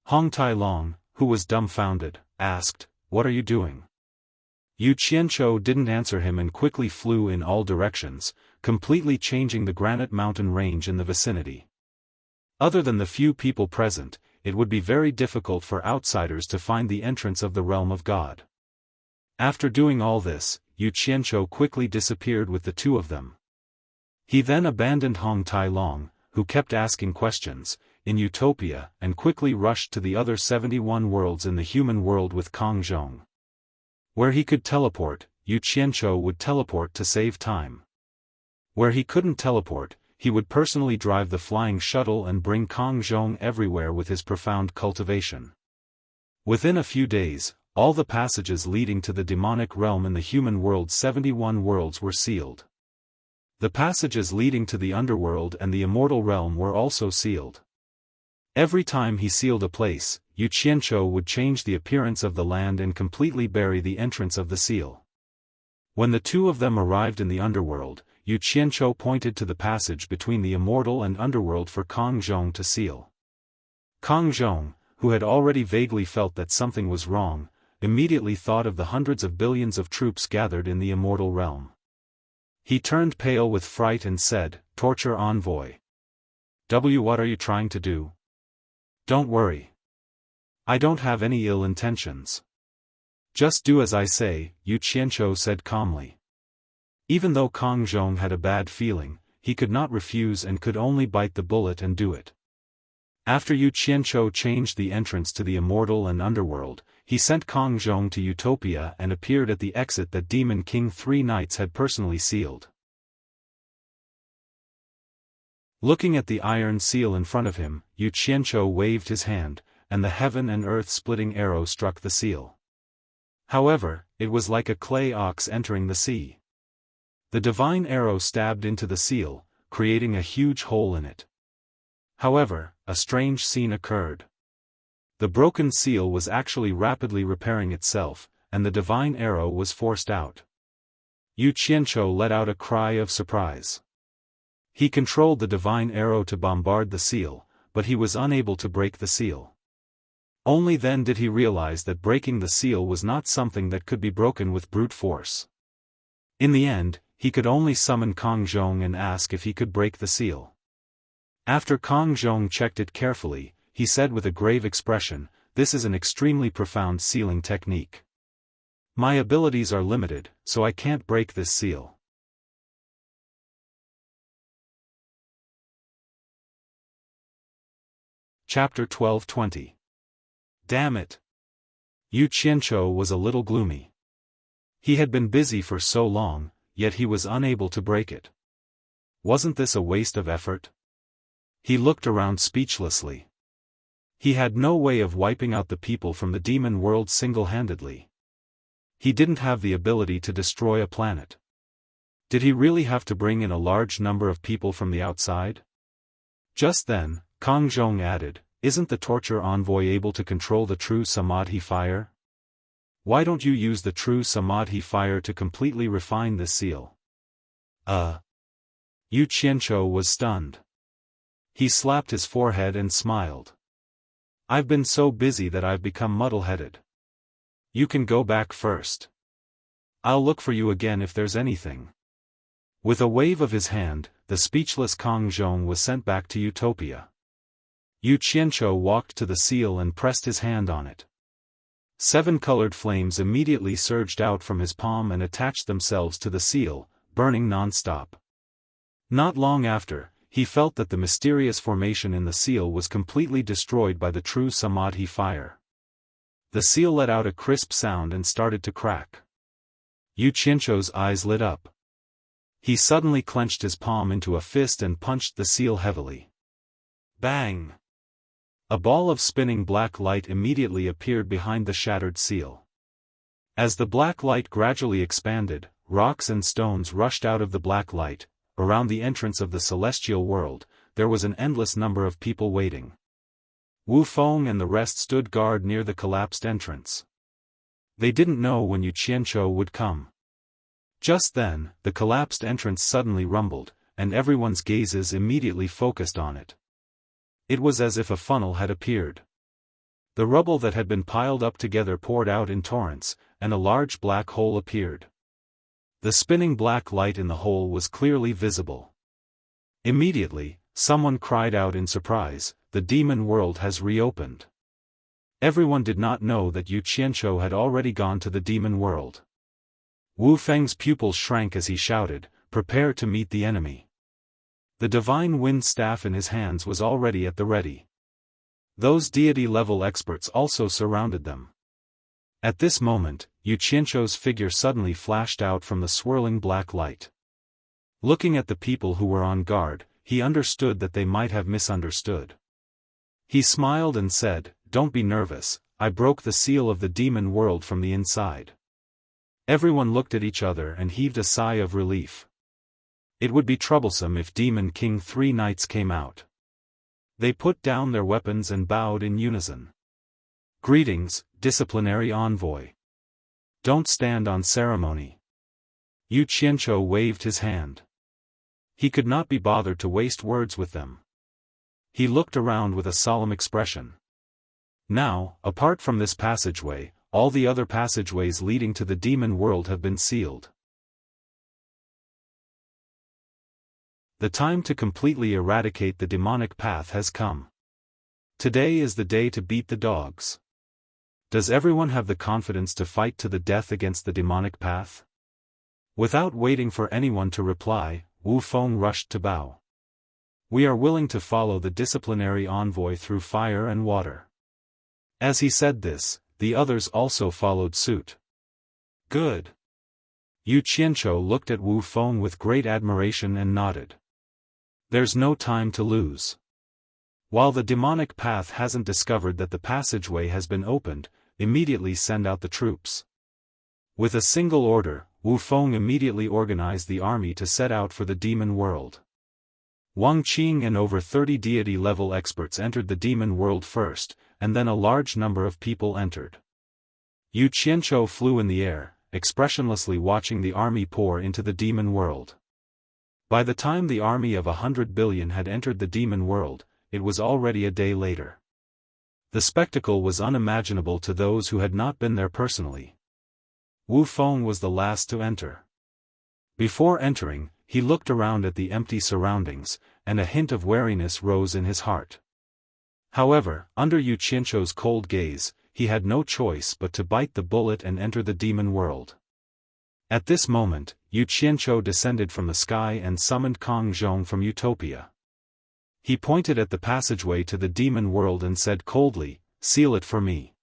Hong Tai Long, who was dumbfounded, asked, "What are you doing?" Yu Qianzhou didn't answer him and quickly flew in all directions, completely changing the granite mountain range in the vicinity. Other than the few people present, it would be very difficult for outsiders to find the entrance of the realm of God. After doing all this, Yu Qianzhou quickly disappeared with the two of them. He then abandoned Hong Tai Long, who kept asking questions, in Utopia and quickly rushed to the other 71 worlds in the human world with Kang Zhong. Where he could teleport, Yu Qianzhou would teleport to save time. Where he couldn't teleport, he would personally drive the flying shuttle and bring Kang Zhong everywhere with his profound cultivation. Within a few days, all the passages leading to the demonic realm in the human world 71 worlds were sealed. The passages leading to the underworld and the immortal realm were also sealed. Every time he sealed a place, Yu Qianzhou would change the appearance of the land and completely bury the entrance of the seal. When the two of them arrived in the underworld, Yu Qianzhou pointed to the passage between the immortal and underworld for Kang Zhong to seal. Kang Zhong, who had already vaguely felt that something was wrong, immediately thought of the hundreds of billions of troops gathered in the immortal realm. He turned pale with fright and said, "Torture envoy. What are you trying to do? Don't worry. I don't have any ill intentions. Just do as I say," Yu Qianzhou said calmly. Even though Kang Zhong had a bad feeling, he could not refuse and could only bite the bullet and do it. After Yu Qianzhou changed the entrance to the immortal and underworld, he sent Kang Zhong to Utopia and appeared at the exit that Demon King 3 Knights had personally sealed. Looking at the iron seal in front of him, Yu Qianzhou waved his hand, and the heaven and earth splitting arrow struck the seal. However, it was like a clay ox entering the sea. The divine arrow stabbed into the seal, creating a huge hole in it. However, a strange scene occurred. The broken seal was actually rapidly repairing itself, and the divine arrow was forced out. Yu Qianzhou let out a cry of surprise. He controlled the divine arrow to bombard the seal, but he was unable to break the seal. Only then did he realize that breaking the seal was not something that could be broken with brute force. In the end, he could only summon Kong Zhong and ask if he could break the seal. After Kong Zhong checked it carefully, he said with a grave expression, "This is an extremely profound sealing technique. My abilities are limited, so I can't break this seal." Chapter 12:20. Damn it! Yu Qianzhou was a little gloomy. He had been busy for so long, yet he was unable to break it. Wasn't this a waste of effort? He looked around speechlessly. He had no way of wiping out the people from the demon world single-handedly. He didn't have the ability to destroy a planet. Did he really have to bring in a large number of people from the outside? Just then, Kong Zhong added, "Isn't the torture envoy able to control the true Samadhi fire? Why don't you use the true Samadhi fire to completely refine this seal?" Yu Qianzhou was stunned. He slapped his forehead and smiled. "I've been so busy that I've become muddle-headed. You can go back first. I'll look for you again if there's anything." With a wave of his hand, the speechless Kong Zhong was sent back to Utopia. Yu Qianzhou walked to the seal and pressed his hand on it. 7 colored flames immediately surged out from his palm and attached themselves to the seal, burning non-stop. Not long after, he felt that the mysterious formation in the seal was completely destroyed by the true Samadhi fire. The seal let out a crisp sound and started to crack. Yu Qianzhou's eyes lit up. He suddenly clenched his palm into a fist and punched the seal heavily. Bang! A ball of spinning black light immediately appeared behind the shattered seal. As the black light gradually expanded, rocks and stones rushed out of the black light. Around the entrance of the celestial world, there was an endless number of people waiting. Wu Feng and the rest stood guard near the collapsed entrance. They didn't know when Yu Qianzhou would come. Just then, the collapsed entrance suddenly rumbled, and everyone's gazes immediately focused on it. It was as if a funnel had appeared. The rubble that had been piled up together poured out in torrents, and a large black hole appeared. The spinning black light in the hole was clearly visible. Immediately, someone cried out in surprise, "The demon world has reopened." Everyone did not know that Yu Qianzhou had already gone to the demon world. Wu Feng's pupils shrank as he shouted, "Prepare to meet the enemy." The divine wind staff in his hands was already at the ready. Those deity-level experts also surrounded them. At this moment, Yu Qianzhou's figure suddenly flashed out from the swirling black light. Looking at the people who were on guard, he understood that they might have misunderstood. He smiled and said, "Don't be nervous, I broke the seal of the demon world from the inside." Everyone looked at each other and heaved a sigh of relief. It would be troublesome if Demon King 3 Knights came out. They put down their weapons and bowed in unison. "Greetings, disciplinary envoy. Don't stand on ceremony." Yu Qianzhou waved his hand. He could not be bothered to waste words with them. He looked around with a solemn expression. Now, apart from this passageway, all the other passageways leading to the demon world have been sealed. The time to completely eradicate the demonic path has come. Today is the day to beat the dogs. Does everyone have the confidence to fight to the death against the demonic path? Without waiting for anyone to reply, Wu Feng rushed to bow. "We are willing to follow the disciplinary envoy through fire and water." As he said this, the others also followed suit. "Good." Yu Qianzhou looked at Wu Feng with great admiration and nodded. "There's no time to lose. While the demonic path hasn't discovered that the passageway has been opened, immediately send out the troops." With a single order, Wu Feng immediately organized the army to set out for the demon world. Wang Qing and over 30 deity-level experts entered the demon world first, and then a large number of people entered. Yu Qianzhou flew in the air, expressionlessly watching the army pour into the demon world. By the time the army of 100 billion had entered the demon world, it was already a day later. The spectacle was unimaginable to those who had not been there personally. Wu Feng was the last to enter. Before entering, he looked around at the empty surroundings, and a hint of wariness rose in his heart. However, under Yu Qianzhou's cold gaze, he had no choice but to bite the bullet and enter the demon world. At this moment, Yu Qianzhou descended from the sky and summoned Kang Zhong from Utopia. He pointed at the passageway to the demon world and said coldly, "Seal it for me."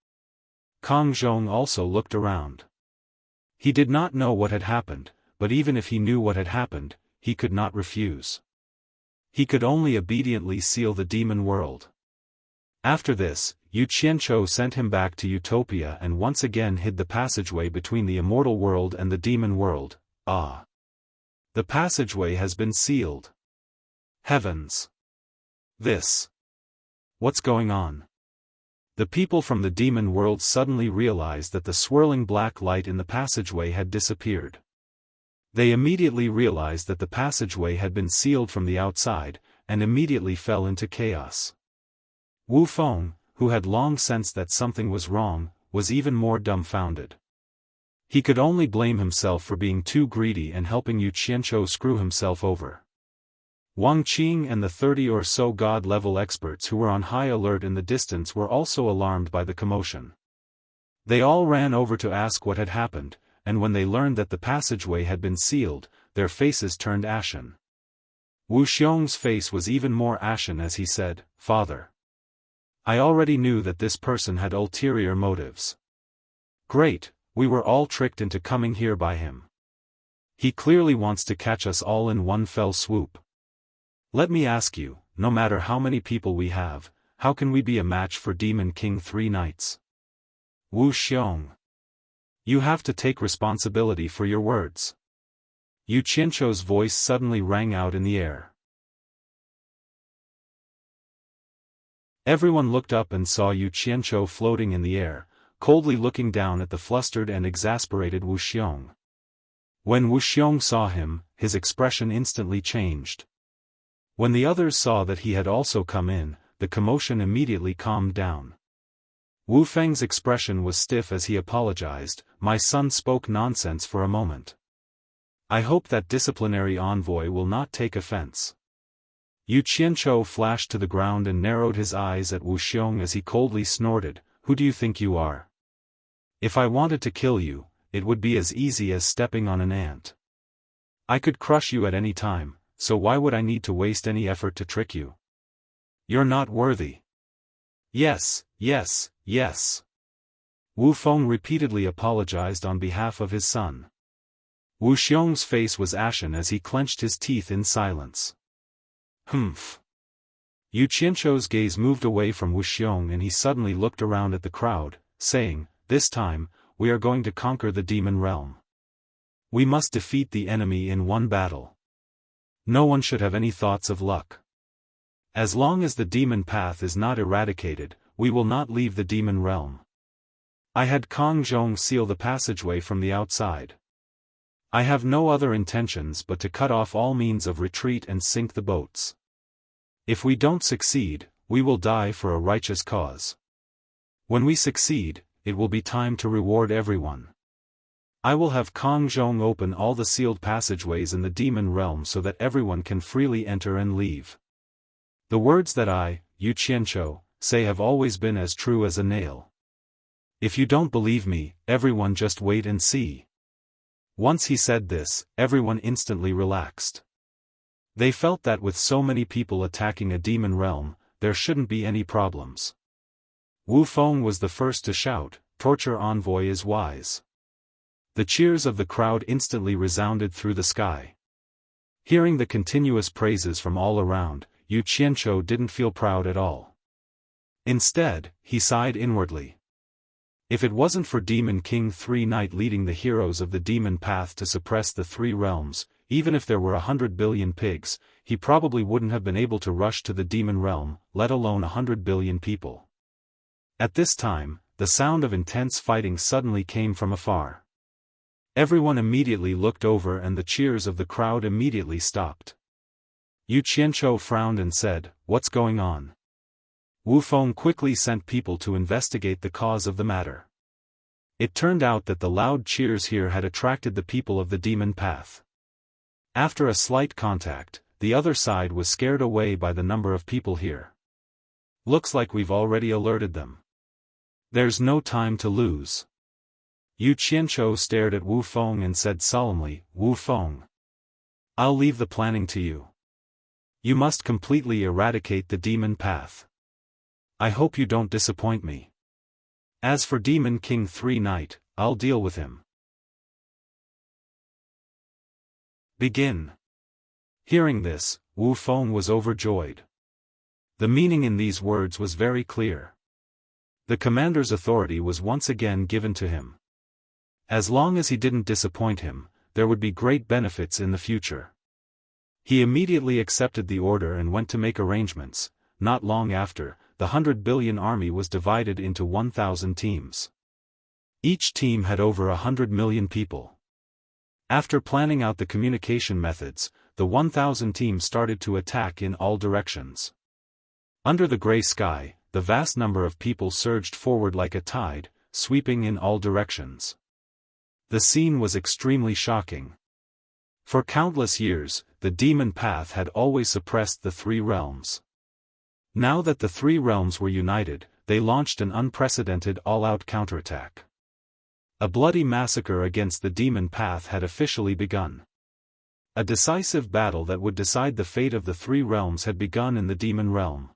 Kang Zhong also looked around. He did not know what had happened, but even if he knew what had happened, he could not refuse. He could only obediently seal the demon world. After this, Yu Qianzhou sent him back to Utopia and once again hid the passageway between the immortal world and the demon world. Ah! The passageway has been sealed. Heavens! What's going on? The people from the demon world suddenly realized that the swirling black light in the passageway had disappeared. They immediately realized that the passageway had been sealed from the outside, and immediately fell into chaos. Wu Feng, who had long sensed that something was wrong, was even more dumbfounded. He could only blame himself for being too greedy and helping Yu Qianzhou screw himself over. Wang Qing and the 30 or so god-level experts who were on high alert in the distance were also alarmed by the commotion. They all ran over to ask what had happened, and when they learned that the passageway had been sealed, their faces turned ashen. Wu Xiong's face was even more ashen as he said, "Father, I already knew that this person had ulterior motives. Great, we were all tricked into coming here by him. He clearly wants to catch us all in one fell swoop. Let me ask you, no matter how many people we have, how can we be a match for Demon King 3 knights? Wu Xiong, you have to take responsibility for your words." Yu Qianzhou's voice suddenly rang out in the air. Everyone looked up and saw Yu Qianzhou floating in the air, coldly looking down at the flustered and exasperated Wu Xiong. When Wu Xiong saw him, his expression instantly changed. When the others saw that he had also come in, the commotion immediately calmed down. Wu Feng's expression was stiff as he apologized. "My son spoke nonsense for a moment. I hope that disciplinary envoy will not take offense." Yu Qianzhou flashed to the ground and narrowed his eyes at Wu Xiong as he coldly snorted, "Who do you think you are? If I wanted to kill you, it would be as easy as stepping on an ant. I could crush you at any time, so why would I need to waste any effort to trick you? You're not worthy." "Yes, yes, yes." Wu Feng repeatedly apologized on behalf of his son. Wu Xiong's face was ashen as he clenched his teeth in silence. Humph. Yu Qianzhou's gaze moved away from Wu Xiong and he suddenly looked around at the crowd, saying, "This time, we are going to conquer the demon realm. We must defeat the enemy in one battle. No one should have any thoughts of luck. As long as the demon path is not eradicated, we will not leave the demon realm. I had Kang Zhong seal the passageway from the outside. I have no other intentions but to cut off all means of retreat and sink the boats. If we don't succeed, we will die for a righteous cause. When we succeed, it will be time to reward everyone. I will have Kang Zhong open all the sealed passageways in the demon realm so that everyone can freely enter and leave. The words that I, Yu Qianzhou, say have always been as true as a nail. If you don't believe me, everyone just wait and see." Once he said this, everyone instantly relaxed. They felt that with so many people attacking a demon realm, there shouldn't be any problems. Wu Feng was the first to shout, "Torture envoy is wise." The cheers of the crowd instantly resounded through the sky. Hearing the continuous praises from all around, Yu Qianzhou didn't feel proud at all. Instead, he sighed inwardly. If it wasn't for Demon King 3 Knight leading the heroes of the demon path to suppress the 3 realms, even if there were 100 billion pigs, he probably wouldn't have been able to rush to the demon realm, let alone 100 billion people. At this time, the sound of intense fighting suddenly came from afar. Everyone immediately looked over and the cheers of the crowd immediately stopped. Yu Qianzhou frowned and said, "What's going on?" Wu Feng quickly sent people to investigate the cause of the matter. It turned out that the loud cheers here had attracted the people of the demon path. After a slight contact, the other side was scared away by the number of people here. Looks like we've already alerted them. There's no time to lose. Yu Qianzhou stared at Wu Feng and said solemnly, "Wu Feng, I'll leave the planning to you. You must completely eradicate the demon path. I hope you don't disappoint me. As for Demon King 3 Knight, I'll deal with him." Begin. Hearing this, Wu Feng was overjoyed. The meaning in these words was very clear. The commander's authority was once again given to him. As long as he didn't disappoint him, there would be great benefits in the future. He immediately accepted the order and went to make arrangements. Not long after, the 100 billion army was divided into 1,000 teams. Each team had over 100 million people. After planning out the communication methods, the 1,000 teams started to attack in all directions. Under the gray sky, the vast number of people surged forward like a tide, sweeping in all directions. The scene was extremely shocking. For countless years, the demon path had always suppressed the three realms. Now that the three realms were united, they launched an unprecedented all-out counterattack. A bloody massacre against the demon path had officially begun. A decisive battle that would decide the fate of the three realms had begun in the demon realm.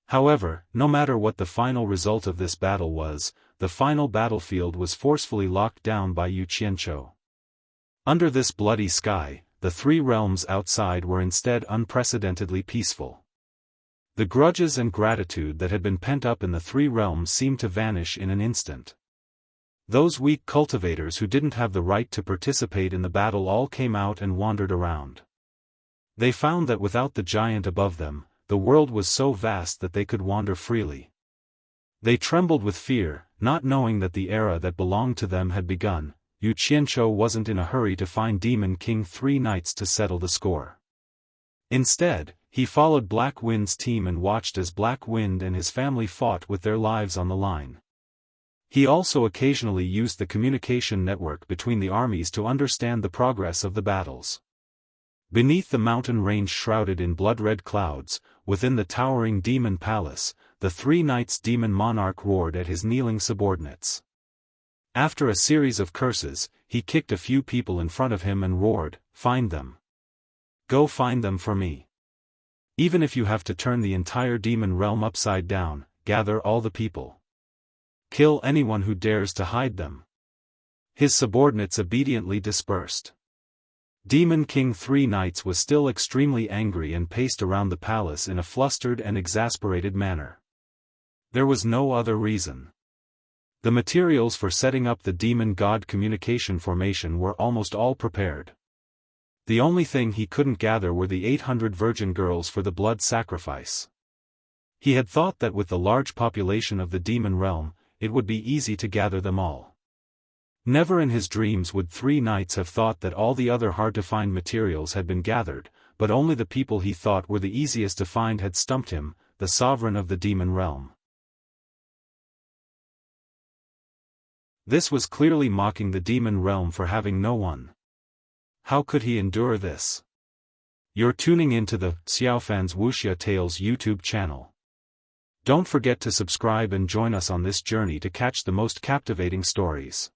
However, no matter what the final result of this battle was, the final battlefield was forcefully locked down by Yu Qianzhou. Under this bloody sky, the three realms outside were instead unprecedentedly peaceful. The grudges and gratitude that had been pent up in the three realms seemed to vanish in an instant. Those weak cultivators who didn't have the right to participate in the battle all came out and wandered around. They found that without the giant above them, the world was so vast that they could wander freely. They trembled with fear, not knowing that the era that belonged to them had begun. Yu Qianzhou wasn't in a hurry to find Demon King 3 Knights to settle the score. Instead, he followed Black Wind's team and watched as Black Wind and his family fought with their lives on the line. He also occasionally used the communication network between the armies to understand the progress of the battles. Beneath the mountain range shrouded in blood-red clouds, within the towering demon palace, the 3 Knights' demon monarch roared at his kneeling subordinates. After a series of curses, he kicked a few people in front of him and roared, "Find them. Go find them for me. Even if you have to turn the entire demon realm upside down, gather all the people. Kill anyone who dares to hide them." His subordinates obediently dispersed. Demon King 3 Knights was still extremely angry and paced around the palace in a flustered and exasperated manner. There was no other reason. The materials for setting up the demon god communication formation were almost all prepared. The only thing he couldn't gather were the 800 virgin girls for the blood sacrifice. He had thought that with the large population of the demon realm, it would be easy to gather them all. Never in his dreams would 3 Knights have thought that all the other hard-to-find materials had been gathered, but only the people he thought were the easiest to find had stumped him, the sovereign of the demon realm. This was clearly mocking the demon realm for having no one. How could he endure this? You're tuning into the Xiaofan's Wuxia Tales YouTube channel. Don't forget to subscribe and join us on this journey to catch the most captivating stories.